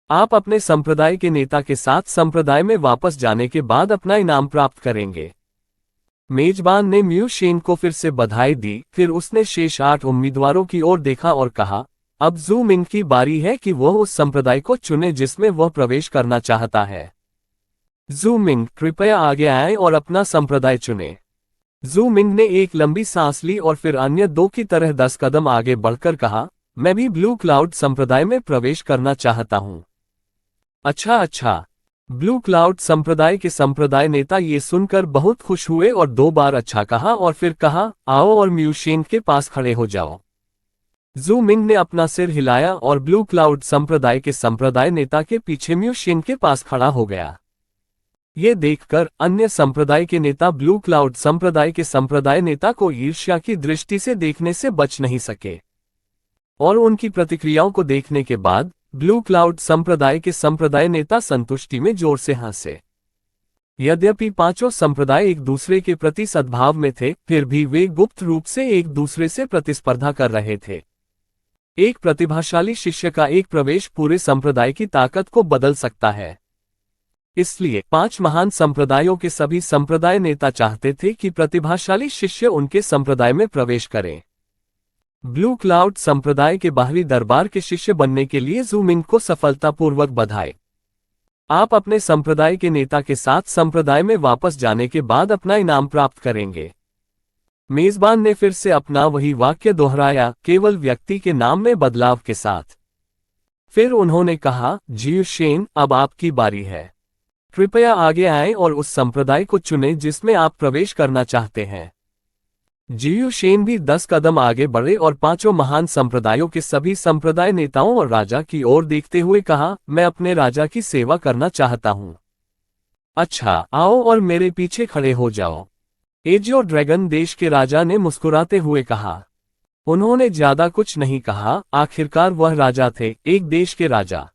आप अपने संप्रदाय के नेता के साथ संप्रदाय में वापस जाने के बाद अपना इनाम प्राप्त करेंगे। मेजबान ने म्यू शेंग को फिर से बधाई दी, फिर उसने शेष 8 उम्मीदवारों की ओर देखा और कहा, अब जू मिंग की बारी है कि वह उस संप्रदाय को चुने जिसमें वह प्रवेश करना चाहता है। जू मिंग, कृपया आगे आए और अपना संप्रदाय चुने। जू मिंग ने एक लंबी सांस ली और फिर अन्य 2 की तरह 10 कदम आगे बढ़कर कहा, मैं भी ब्लू क्लाउड संप्रदाय में प्रवेश करना चाहता हूं। अच्छा। ब्लू क्लाउड संप्रदाय के संप्रदाय नेता ये सुनकर बहुत खुश हुए और 2 बार अच्छा कहा और फिर कहा, आओ और म्यू शेंग के पास खड़े हो जाओ। जू मिंग ने अपना सिर हिलाया और ब्लू क्लाउड संप्रदाय के संप्रदाय नेता के पीछे म्यू शेंग के पास खड़ा हो गया। ये देखकर अन्य संप्रदाय के नेता ब्लू क्लाउड संप्रदाय के संप्रदाय नेता को ईर्ष्या की दृष्टि से देखने से बच नहीं सके, और उनकी प्रतिक्रियाओं को देखने के बाद ब्लू क्लाउड संप्रदाय के संप्रदाय नेता संतुष्टि में जोर से हंसे। यद्यपि पांचों संप्रदाय एक दूसरे के प्रति सद्भाव में थे, फिर भी वे गुप्त रूप से एक दूसरे से प्रतिस्पर्धा कर रहे थे। एक प्रतिभाशाली शिष्य का एक प्रवेश पूरे संप्रदाय की ताकत को बदल सकता है। इसलिए 5 महान संप्रदायों के सभी संप्रदाय नेता चाहते थे कि प्रतिभाशाली शिष्य उनके संप्रदाय में प्रवेश करें। ब्लू क्लाउड संप्रदाय के बाहरी दरबार के शिष्य बनने के लिए जू मिंग को सफलतापूर्वक बधाई। आप अपने संप्रदाय के नेता के साथ संप्रदाय में वापस जाने के बाद अपना इनाम प्राप्त करेंगे। मेजबान ने फिर से अपना वही वाक्य दोहराया, केवल व्यक्ति के नाम में बदलाव के साथ। फिर उन्होंने कहा, जियू शेन, अब आपकी बारी है। कृपया आगे आएं और उस संप्रदाय को चुनें जिसमें आप प्रवेश करना चाहते हैं। जियू शेन भी 10 कदम आगे बढ़े और 5 महान संप्रदायों के सभी संप्रदाय नेताओं और राजा की ओर देखते हुए कहा, मैं अपने राजा की सेवा करना चाहता हूं। अच्छा, आओ और मेरे पीछे खड़े हो जाओ। एजियो ड्रैगन देश के राजा ने मुस्कुराते हुए कहा। उन्होंने ज्यादा कुछ नहीं कहा, आखिरकार वह राजा थे, एक देश के राजा।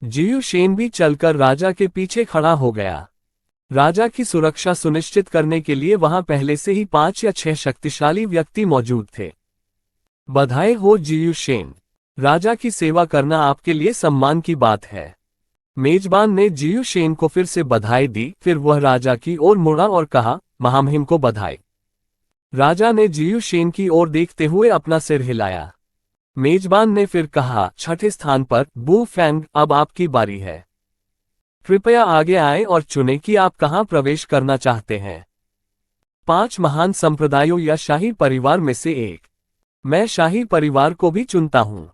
जियू शेन भी चलकर राजा के पीछे खड़ा हो गया। राजा की सुरक्षा सुनिश्चित करने के लिए वहां पहले से ही 5 या 6 शक्तिशाली व्यक्ति मौजूद थे। बधाई हो जियू शेन, राजा की सेवा करना आपके लिए सम्मान की बात है। मेजबान ने जियू शेन को फिर से बधाई दी, फिर वह राजा की ओर मुड़ा और कहा, महामहिम को बधाई। राजा ने जियू शेन की ओर देखते हुए अपना सिर हिलाया। मेजबान ने फिर कहा, 6ठे स्थान पर बू फैंग, अब आपकी बारी है। कृपया आगे आएं और चुनें कि आप कहां प्रवेश करना चाहते हैं। 5 महान संप्रदायों या शाही परिवार में से एक। मैं शाही परिवार को भी चुनता हूं।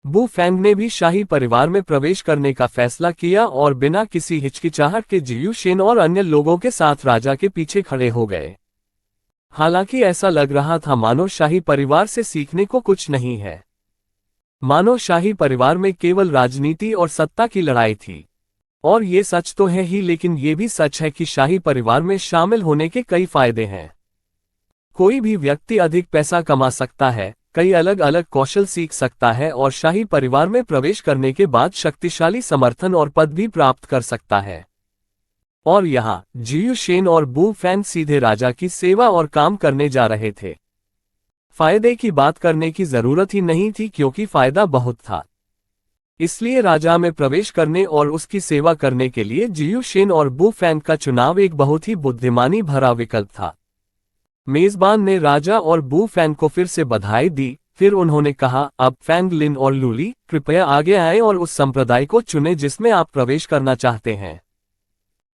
बू फैंग ने भी शाही परिवार में प्रवेश करने का फैसला किया और बिना किसी हिचकिचाहट के जियू शेन और अन्य लोगों के साथ राजा के पीछे खड़े हो गए। हालांकि ऐसा लग रहा था मानो शाही परिवार से सीखने को कुछ नहीं है। मानो शाही परिवार में केवल राजनीति और सत्ता की लड़ाई थी। और ये सच तो है ही, लेकिन ये भी सच है कि शाही परिवार में शामिल होने के कई फायदे हैं। कोई भी व्यक्ति अधिक पैसा कमा सकता है, कई अलग अलग कौशल सीख सकता है और शाही परिवार में प्रवेश करने के बाद शक्तिशाली समर्थन और पद भी प्राप्त कर सकता है। और यहाँ जियू शेन और बू फैंग सीधे राजा की सेवा और काम करने जा रहे थे। फायदे की बात करने की जरूरत ही नहीं थी क्योंकि फायदा बहुत था। इसलिए राजा में प्रवेश करने और उसकी सेवा करने के लिए जियू शेन और बू फैंग का चुनाव एक बहुत ही बुद्धिमानी भरा विकल्प था। मेजबान ने राजा और बू फैंग को फिर से बधाई दी, फिर उन्होंने कहा, अब फैंग लिन और लूली, कृपया आगे आएं और उस संप्रदाय को चुनें जिसमें आप प्रवेश करना चाहते हैं।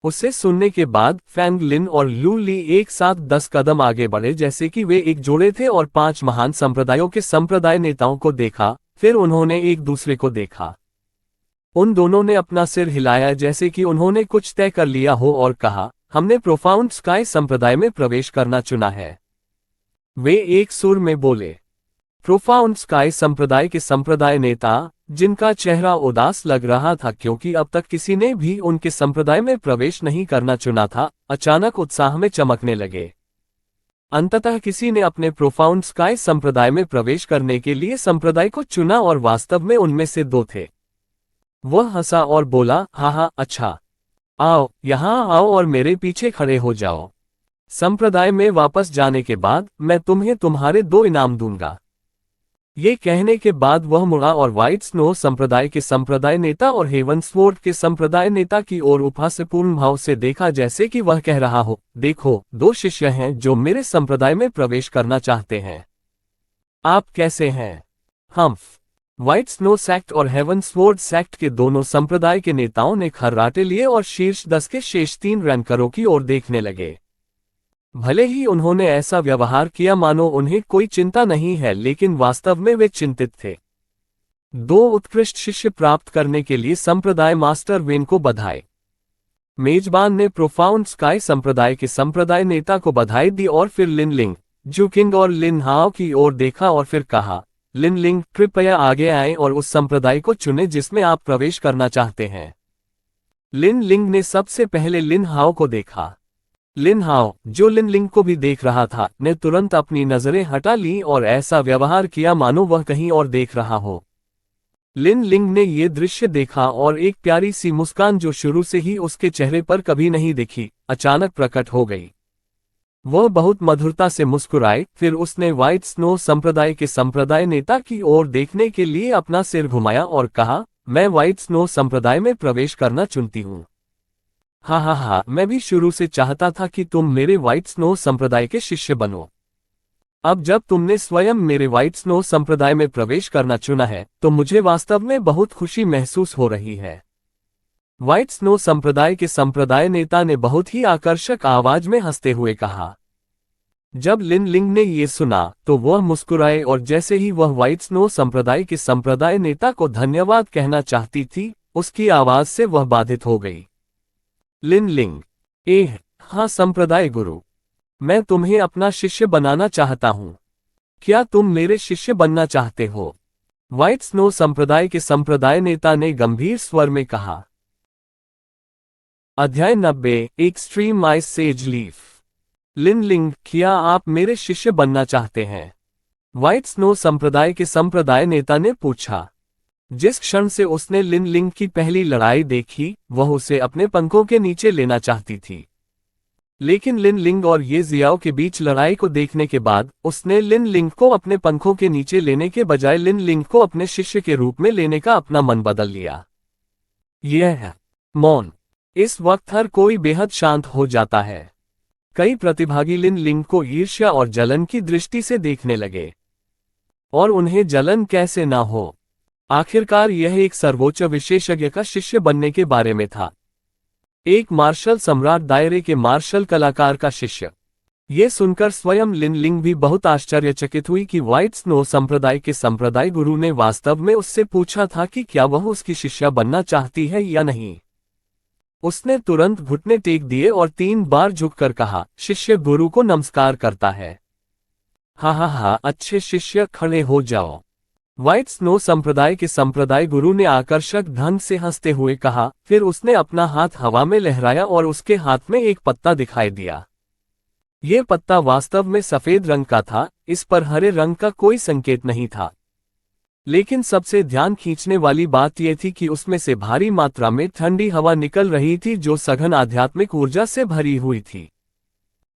उसे सुनने के बाद फैंग लिन और लू ली एक साथ 10 कदम आगे बढ़े जैसे कि वे एक जोड़े थे और 5 महान संप्रदायों के संप्रदाय नेताओं को देखा, फिर उन्होंने एक दूसरे को देखा। उन दोनों ने अपना सिर हिलाया जैसे कि उन्होंने कुछ तय कर लिया हो और कहा, हमने प्रोफाउंड स्काई संप्रदाय में प्रवेश करना चुना है। वे एक सुर में बोले। प्रोफाउंड स्काई संप्रदाय के संप्रदाय नेता, जिनका चेहरा उदास लग रहा था क्योंकि अब तक किसी ने भी उनके संप्रदाय में प्रवेश नहीं करना चुना था, अचानक उत्साह में चमकने लगे। अंततः किसी ने अपने प्रोफाउंड स्काई संप्रदाय में प्रवेश करने के लिए संप्रदाय को चुना और वास्तव में उनमें से दो थे। वह हंसा और बोला, हाँ हाँ, अच्छा, आओ, यहाँ आओ और मेरे पीछे खड़े हो जाओ। संप्रदाय में वापस जाने के बाद मैं तुम्हें तुम्हारे 2 इनाम दूंगा। ये कहने के बाद वह मुड़ा और व्हाइट स्नो संप्रदाय के संप्रदाय नेता और हेवनस्वॉर्ड के संप्रदाय नेता की ओर उपहासपूर्ण भाव से देखा, जैसे कि वह कह रहा हो, देखो, 2 शिष्य हैं जो मेरे संप्रदाय में प्रवेश करना चाहते हैं। आप कैसे हैं? हम्फ। व्हाइट स्नो सेक्ट और हेवनस्वॉर्ड सेक्ट के दोनों संप्रदाय के नेताओं ने खर्राटे लिए और शीर्ष 10 के शेष 3 रैंकरों की ओर देखने लगे। भले ही उन्होंने ऐसा व्यवहार किया मानो उन्हें कोई चिंता नहीं है, लेकिन वास्तव में वे चिंतित थे। 2 उत्कृष्ट शिष्य प्राप्त करने के लिए संप्रदाय मास्टर वेन को बधाई। मेजबान ने प्रोफाउंड स्काई संप्रदाय के संप्रदाय नेता को बधाई दी और फिर लिन लिंग, जुकिंग और लिन हाओ की ओर देखा और फिर कहा, लिन लिंग, कृपया आगे आएं और उस संप्रदाय को चुनें जिसमें आप प्रवेश करना चाहते हैं। लिन लिंग ने सबसे पहले लिन हाओ को देखा। लिन हाओ, जो लिन लिंग को भी देख रहा था, ने तुरंत अपनी नजरें हटा ली और ऐसा व्यवहार किया मानो वह कहीं और देख रहा हो। लिन लिंग ने ये दृश्य देखा और एक प्यारी सी मुस्कान जो शुरू से ही उसके चेहरे पर कभी नहीं दिखी, अचानक प्रकट हो गई। वह बहुत मधुरता से मुस्कुराए, फिर उसने व्हाइट स्नो संप्रदाय के संप्रदाय नेता की ओर देखने के लिए अपना सिर घुमाया और कहा, मैं व्हाइट स्नो संप्रदाय में प्रवेश करना चुनती हूँ। हाँ हाँ हाँ, मैं भी शुरू से चाहता था कि तुम मेरे व्हाइट स्नो संप्रदाय के शिष्य बनो। अब जब तुमने स्वयं मेरे व्हाइट स्नो संप्रदाय में प्रवेश करना चुना है, तो मुझे वास्तव में बहुत खुशी महसूस हो रही है। व्हाइट स्नो संप्रदाय के संप्रदाय नेता ने बहुत ही आकर्षक आवाज में हंसते हुए कहा। जब लिन लिंग ने ये सुना, तो वह मुस्कुराए और जैसे ही वह व्हाइट स्नो संप्रदाय के संप्रदाय नेता को धन्यवाद कहना चाहती थी, उसकी आवाज से वह बाधित हो गई। लिन लिंग, हाँ संप्रदाय गुरु, मैं तुम्हें अपना शिष्य बनाना चाहता हूं। क्या तुम मेरे शिष्य बनना चाहते हो? व्हाइट स्नो संप्रदाय के संप्रदाय नेता ने गंभीर स्वर में कहा। अध्याय 90, extreme ice sage leaf. Lin लिंग, क्या आप मेरे शिष्य बनना चाहते हैं? व्हाइट स्नो संप्रदाय के संप्रदाय नेता ने पूछा। जिस क्षण से उसने लिन लिंग की पहली लड़ाई देखी, वह उसे अपने पंखों के नीचे लेना चाहती थी। लेकिन लिन लिंग और ये जियाओ के बीच लड़ाई को देखने के बाद उसने लिन लिंग को अपने पंखों के नीचे लेने के बजाय लिन लिंग को अपने शिष्य के रूप में लेने का अपना मन बदल लिया। यह मौन। इस वक्त हर कोई बेहद शांत हो जाता है। कई प्रतिभागी लिन लिंग को ईर्ष्या और जलन की दृष्टि से देखने लगे। और उन्हें जलन कैसे ना हो? आखिरकार यह एक सर्वोच्च विशेषज्ञ का शिष्य बनने के बारे में था। एक मार्शल सम्राट दायरे के मार्शल कलाकार का शिष्य। ये सुनकर स्वयं लिन लिंग भी बहुत आश्चर्यचकित हुई कि व्हाइट स्नो संप्रदाय के संप्रदाय गुरु ने वास्तव में उससे पूछा था कि क्या वह उसकी शिष्या बनना चाहती है या नहीं। उसने तुरंत घुटने टेक दिए और 3 बार झुककर कहा, शिष्य गुरु को नमस्कार करता है। हाँ हाँ हाँ, अच्छे शिष्य, खड़े हो जाओ। व्हाइट स्नो संप्रदाय के संप्रदाय गुरु ने आकर्षक ढंग से हंसते हुए कहा। फिर उसने अपना हाथ हवा में लहराया और उसके हाथ में एक पत्ता दिखाई दिया। यह पत्ता वास्तव में सफेद रंग का था, इस पर हरे रंग का कोई संकेत नहीं था। लेकिन सबसे ध्यान खींचने वाली बात यह थी कि उसमें से भारी मात्रा में ठंडी हवा निकल रही थी जो सघन आध्यात्मिक ऊर्जा से भरी हुई थी।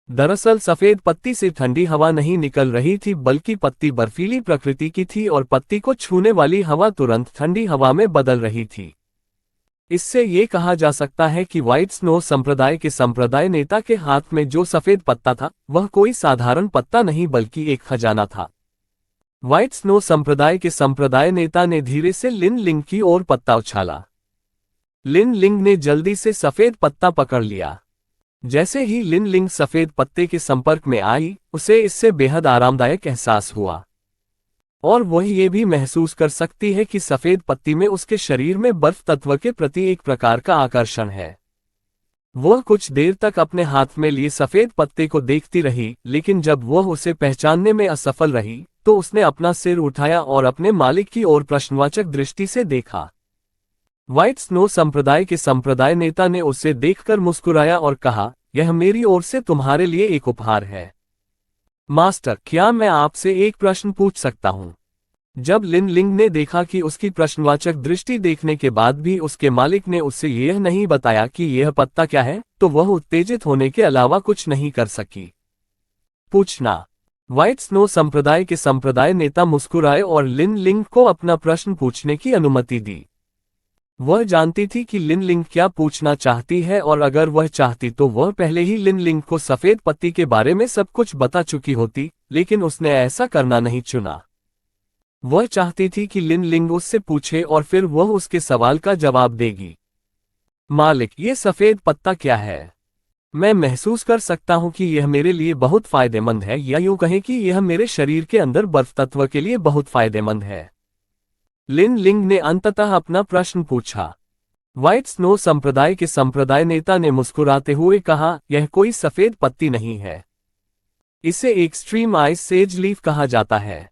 दरअसल सफेद पत्ती से ठंडी हवा नहीं निकल रही थी, बल्कि पत्ती बर्फीली प्रकृति की थी और पत्ती को छूने वाली हवा तुरंत ठंडी हवा में बदल रही थी। इससे ये कहा जा सकता है कि व्हाइट स्नो संप्रदाय के संप्रदाय नेता के हाथ में जो सफेद पत्ता था, वह कोई साधारण पत्ता नहीं बल्कि एक खजाना था। व्हाइट स्नो संप्रदाय के संप्रदाय नेता ने धीरे से लिन लिंग की ओर पत्ता उछाला। लिन लिंग ने जल्दी से सफेद पत्ता पकड़ लिया। जैसे ही लिन लिंग सफेद पत्ते के संपर्क में आई, उसे इससे बेहद आरामदायक एहसास हुआ। और वह ये भी महसूस कर सकती है कि सफेद पत्ती में उसके शरीर में बर्फ तत्व के प्रति एक प्रकार का आकर्षण है। वह कुछ देर तक अपने हाथ में लिए सफेद पत्ते को देखती रही, लेकिन जब वह उसे पहचानने में असफल रही, तो उसने अपना सिर उठाया और अपने मालिक की ओर प्रश्नवाचक दृष्टि से देखा। व्हाइट स्नो संप्रदाय के संप्रदाय नेता ने उसे देखकर मुस्कुराया और कहा, यह मेरी ओर से तुम्हारे लिए एक उपहार है। मास्टर, क्या मैं आपसे एक प्रश्न पूछ सकता हूँ? जब लिन लिंग ने देखा कि उसकी प्रश्नवाचक दृष्टि देखने के बाद भी उसके मालिक ने उससे यह नहीं बताया कि यह पत्ता क्या है, तो वह उत्तेजित होने के अलावा कुछ नहीं कर सकी। पूछना। व्हाइट स्नो संप्रदाय के संप्रदाय नेता मुस्कुराए और लिन लिंग को अपना प्रश्न पूछने की अनुमति दी। वह जानती थी कि लिन लिंग क्या पूछना चाहती है और अगर वह चाहती तो वह पहले ही लिन लिंग को सफेद पत्ती के बारे में सब कुछ बता चुकी होती, लेकिन उसने ऐसा करना नहीं चुना। वह चाहती थी कि लिन लिंग उससे पूछे और फिर वह उसके सवाल का जवाब देगी। मालिक, ये सफेद पत्ता क्या है? मैं महसूस कर सकता हूं कि यह मेरे लिए बहुत फायदेमंद है, या यूं कहें कि यह मेरे शरीर के अंदर बर्फ तत्व के लिए बहुत फायदेमंद है। लिन लिंग ने अंततः अपना प्रश्न पूछा। व्हाइट स्नो संप्रदाय के संप्रदाय नेता ने मुस्कुराते हुए कहा, यह कोई सफेद पत्ती नहीं है। इसे एक्सट्रीम आइस सेज लीफ कहा जाता है।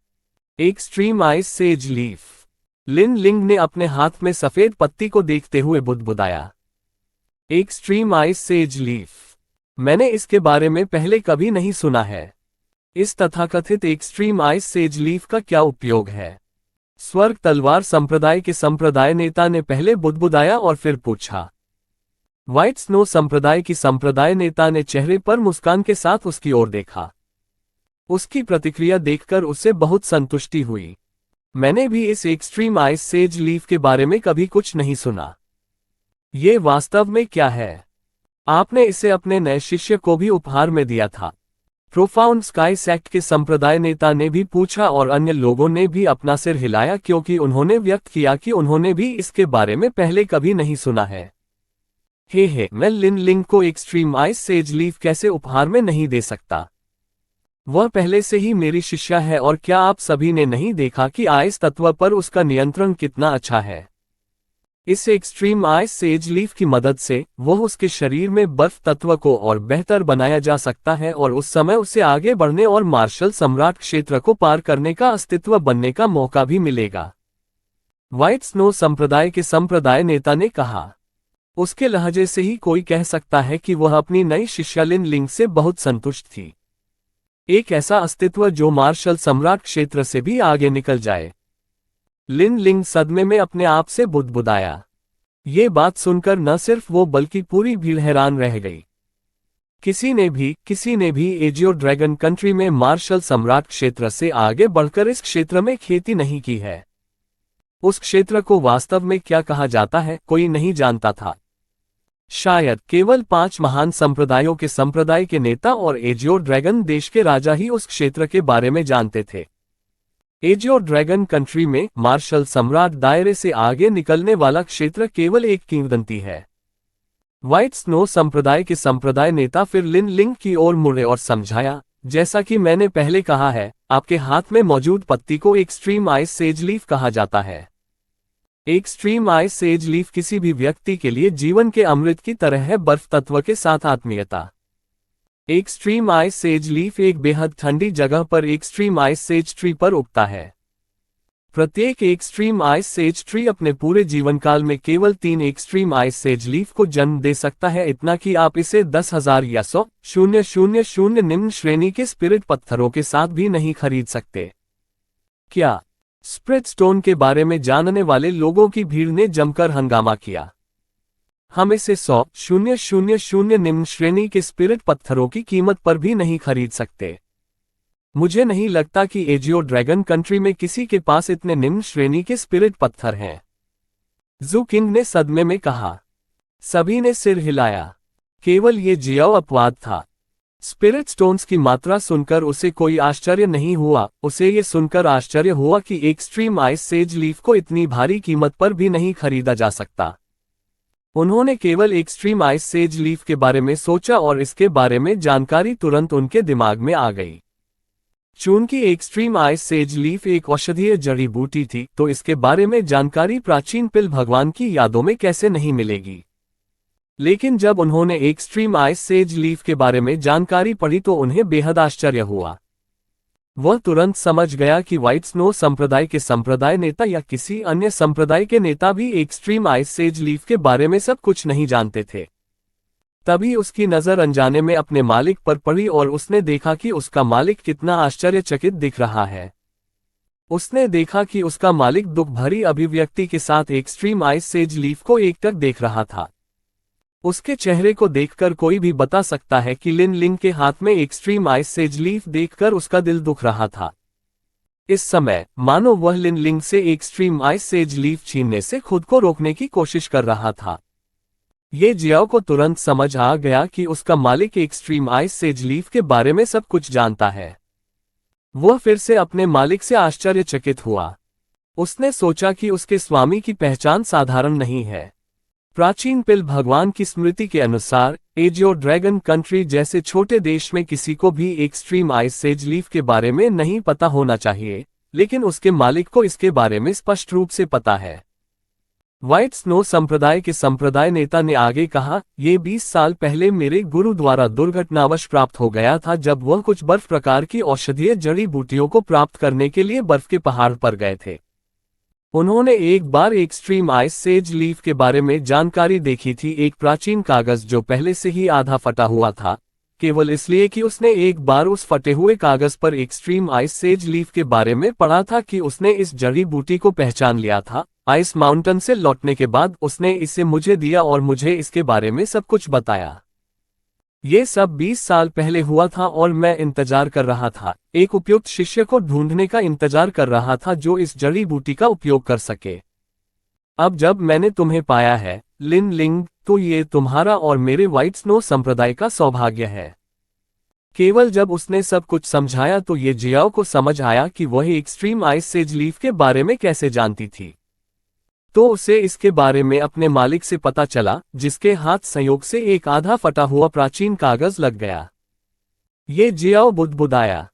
Extreme ice sage leaf. Lin Ling ने अपने हाथ में सफेद पत्ती को देखते हुए बुदबुदाया। Extreme ice sage leaf. मैंने इसके बारे में पहले कभी नहीं सुना है। इस तथाकथित एक्सट्रीम आइस सेज लीफ का क्या उपयोग है? स्वर्ग तलवार संप्रदाय के संप्रदाय नेता ने पहले बुदबुदाया और फिर पूछा। व्हाइट स्नो संप्रदाय की संप्रदाय नेता ने चेहरे पर मुस्कान के साथ उसकी ओर देखा। उसकी प्रतिक्रिया देखकर उसे बहुत संतुष्टि हुई। मैंने भी इस एक्सट्रीम आइस सेज लीफ के बारे में कभी कुछ नहीं सुना। ये वास्तव में क्या है? आपने इसे अपने नए शिष्य को भी उपहार में दिया था। प्रोफाउंड स्काई सेक्ट के संप्रदाय नेता ने भी पूछा और अन्य लोगों ने भी अपना सिर हिलाया क्योंकि उन्होंने व्यक्त किया कि उन्होंने भी इसके बारे में पहले कभी नहीं सुना है। हे, मैं लिन लिंग को एक्सट्रीम आइस सेज लीफ कैसे उपहार में नहीं दे सकता? वह पहले से ही मेरी शिष्या है और क्या आप सभी ने नहीं देखा कि आइस तत्व पर उसका नियंत्रण कितना अच्छा है? इस एक्सट्रीम आइस सेज लीफ की मदद से वह उसके शरीर में बर्फ तत्व को और बेहतर बनाया जा सकता है और उस समय उसे आगे बढ़ने और मार्शल सम्राट क्षेत्र को पार करने का अस्तित्व बनने का मौका भी मिलेगा। व्हाइट स्नो संप्रदाय के संप्रदाय नेता ने कहा। उसके लहजे से ही कोई कह सकता है कि वह अपनी नई शिष्या लिन लिंग से बहुत संतुष्ट थी। एक ऐसा अस्तित्व जो मार्शल सम्राट क्षेत्र से भी आगे निकल जाए। लिन लिंग सदमे में अपने आप से बुदबुदाया। ये बात सुनकर न सिर्फ वो बल्कि पूरी भीड़ हैरान रह गई। किसी ने भी एजियो ड्रैगन कंट्री में मार्शल सम्राट क्षेत्र से आगे बढ़कर इस क्षेत्र में खेती नहीं की है। उस क्षेत्र को वास्तव में क्या कहा जाता है, कोई नहीं जानता था। शायद केवल 5 महान संप्रदायों के संप्रदाय के नेता और एजियो ड्रैगन देश के राजा ही उस क्षेत्र के बारे में जानते थे। एजियो ड्रैगन कंट्री में मार्शल सम्राट दायरे से आगे निकलने वाला क्षेत्र केवल एक किंवदंती है। व्हाइट स्नो संप्रदाय के संप्रदाय नेता फिर लिन लिंग की ओर मुड़े और समझाया, जैसा कि मैंने पहले कहा है, आपके हाथ में मौजूद पत्ती को एक्सट्रीम आइस सेज लीफ कहा जाता है। एक्सट्रीम आइस सेज लीफ किसी भी व्यक्ति के लिए जीवन के अमृत की तरह है, बर्फ तत्व के साथ आत्मीयता। एक्सट्रीम आइस सेज लीफ एक बेहद ठंडी जगह पर एक्सट्रीम आइस सेज ट्री पर उगता है। प्रत्येक एक्सट्रीम आइस सेज ट्री अपने पूरे जीवनकाल में केवल 3 एक्सट्रीम आइस सेज लीफ को जन्म दे सकता है, इतना कि आप इसे 10,000 या 100,000 निम्न श्रेणी के स्पिरिट पत्थरों के साथ भी नहीं खरीद सकते। क्या? स्प्रिट स्टोन के बारे में जानने वाले लोगों की भीड़ ने जमकर हंगामा किया। हम इसे 100,000 निम्न श्रेणी के स्पिरिट पत्थरों की कीमत पर भी नहीं खरीद सकते। मुझे नहीं लगता कि एजियो ड्रैगन कंट्री में किसी के पास इतने निम्न श्रेणी के स्पिरिट पत्थर हैं। जू किंग ने सदमे में कहा। सभी ने सिर हिलाया। केवल ये जियाओ अपवाद था। स्पिरिट स्टोन्स की मात्रा सुनकर उसे कोई आश्चर्य नहीं हुआ, उसे ये सुनकर आश्चर्य हुआ कि एक्सट्रीम आइस सेज लीफ को इतनी भारी कीमत पर भी नहीं खरीदा जा सकता। उन्होंने केवल एक्सट्रीम आइस सेज लीफ के बारे में सोचा और इसके बारे में जानकारी तुरंत उनके दिमाग में आ गई। चूंकि एक्सट्रीम आइस सेज लीफ एक औषधीय जड़ी बूटी थी, तो इसके बारे में जानकारी प्राचीन पिल भगवान की यादों में कैसे नहीं मिलेगी। लेकिन जब उन्होंने एक्सट्रीम आइस सेज लीफ के बारे में जानकारी पढ़ी तो उन्हें बेहद आश्चर्य हुआ। वह तुरंत समझ गया कि व्हाइट स्नो संप्रदाय के संप्रदाय नेता या किसी अन्य संप्रदाय के नेता भी एक्सट्रीम आइस सेज लीफ के बारे में सब कुछ नहीं जानते थे। तभी उसकी नजर अनजाने में अपने मालिक पर पड़ी और उसने देखा कि उसका मालिक कितना आश्चर्यचकित दिख रहा है। उसने देखा कि उसका मालिक दुख भरी अभिव्यक्ति के साथ एक्सट्रीम आइस सेज लीफ को एकटक देख रहा था। उसके चेहरे को देखकर कोई भी बता सकता है कि लिन लिंग के हाथ में एक्सट्रीम आइस सेज लीफ देखकर उसका दिल दुख रहा था। इस समय मानो वह लिन लिंग से एक्सट्रीम आइस सेज लीफ छीनने से खुद को रोकने की कोशिश कर रहा था। ये जियाओ को तुरंत समझ आ गया कि उसका मालिक एक्सट्रीम आइस सेज लीफ के बारे में सब कुछ जानता है। वह फिर से अपने मालिक से आश्चर्यचकित हुआ। उसने सोचा कि उसके स्वामी की पहचान साधारण नहीं है। प्राचीन पिल भगवान की स्मृति के अनुसार एजियो ड्रैगन कंट्री जैसे छोटे देश में किसी को भी एक्सट्रीम आइस सेज लीफ के बारे में नहीं पता होना चाहिए, लेकिन उसके मालिक को इसके बारे में स्पष्ट रूप से पता है। व्हाइट स्नो संप्रदाय के संप्रदाय नेता ने आगे कहा, ये 20 साल पहले मेरे गुरु द्वारा दुर्घटनावश प्राप्त हो गया था जब वह कुछ बर्फ प्रकार की औषधीय जड़ी बूटियों को प्राप्त करने के लिए बर्फ के पहाड़ पर गए थे। उन्होंने एक बार एक्सट्रीम आइस सेज लीफ के बारे में जानकारी देखी थी, एक प्राचीन कागज जो पहले से ही आधा फटा हुआ था, केवल इसलिए कि उसने एक बार उस फटे हुए कागज पर एक्सट्रीम आइस सेज लीफ के बारे में पढ़ा था कि उसने इस जड़ी बूटी को पहचान लिया था। आइस माउंटेन से लौटने के बाद उसने इसे मुझे दिया और मुझे इसके बारे में सब कुछ बताया। ये सब 20 साल पहले हुआ था और मैं इंतजार कर रहा था, एक उपयुक्त शिष्य को ढूंढने का इंतजार कर रहा था जो इस जड़ी बूटी का उपयोग कर सके। अब जब मैंने तुम्हें पाया है लिन लिंग, तो ये तुम्हारा और मेरे व्हाइट स्नो संप्रदाय का सौभाग्य है। केवल जब उसने सब कुछ समझाया तो ये जियाओ को समझ आया कि वह एक्सट्रीम आइस सेज लीफ के बारे में कैसे जानती थी। तो उसे इसके बारे में अपने मालिक से पता चला, जिसके हाथ संयोग से एक आधा फटा हुआ प्राचीन कागज लग गया। ये जियाओ बुदबुदाया।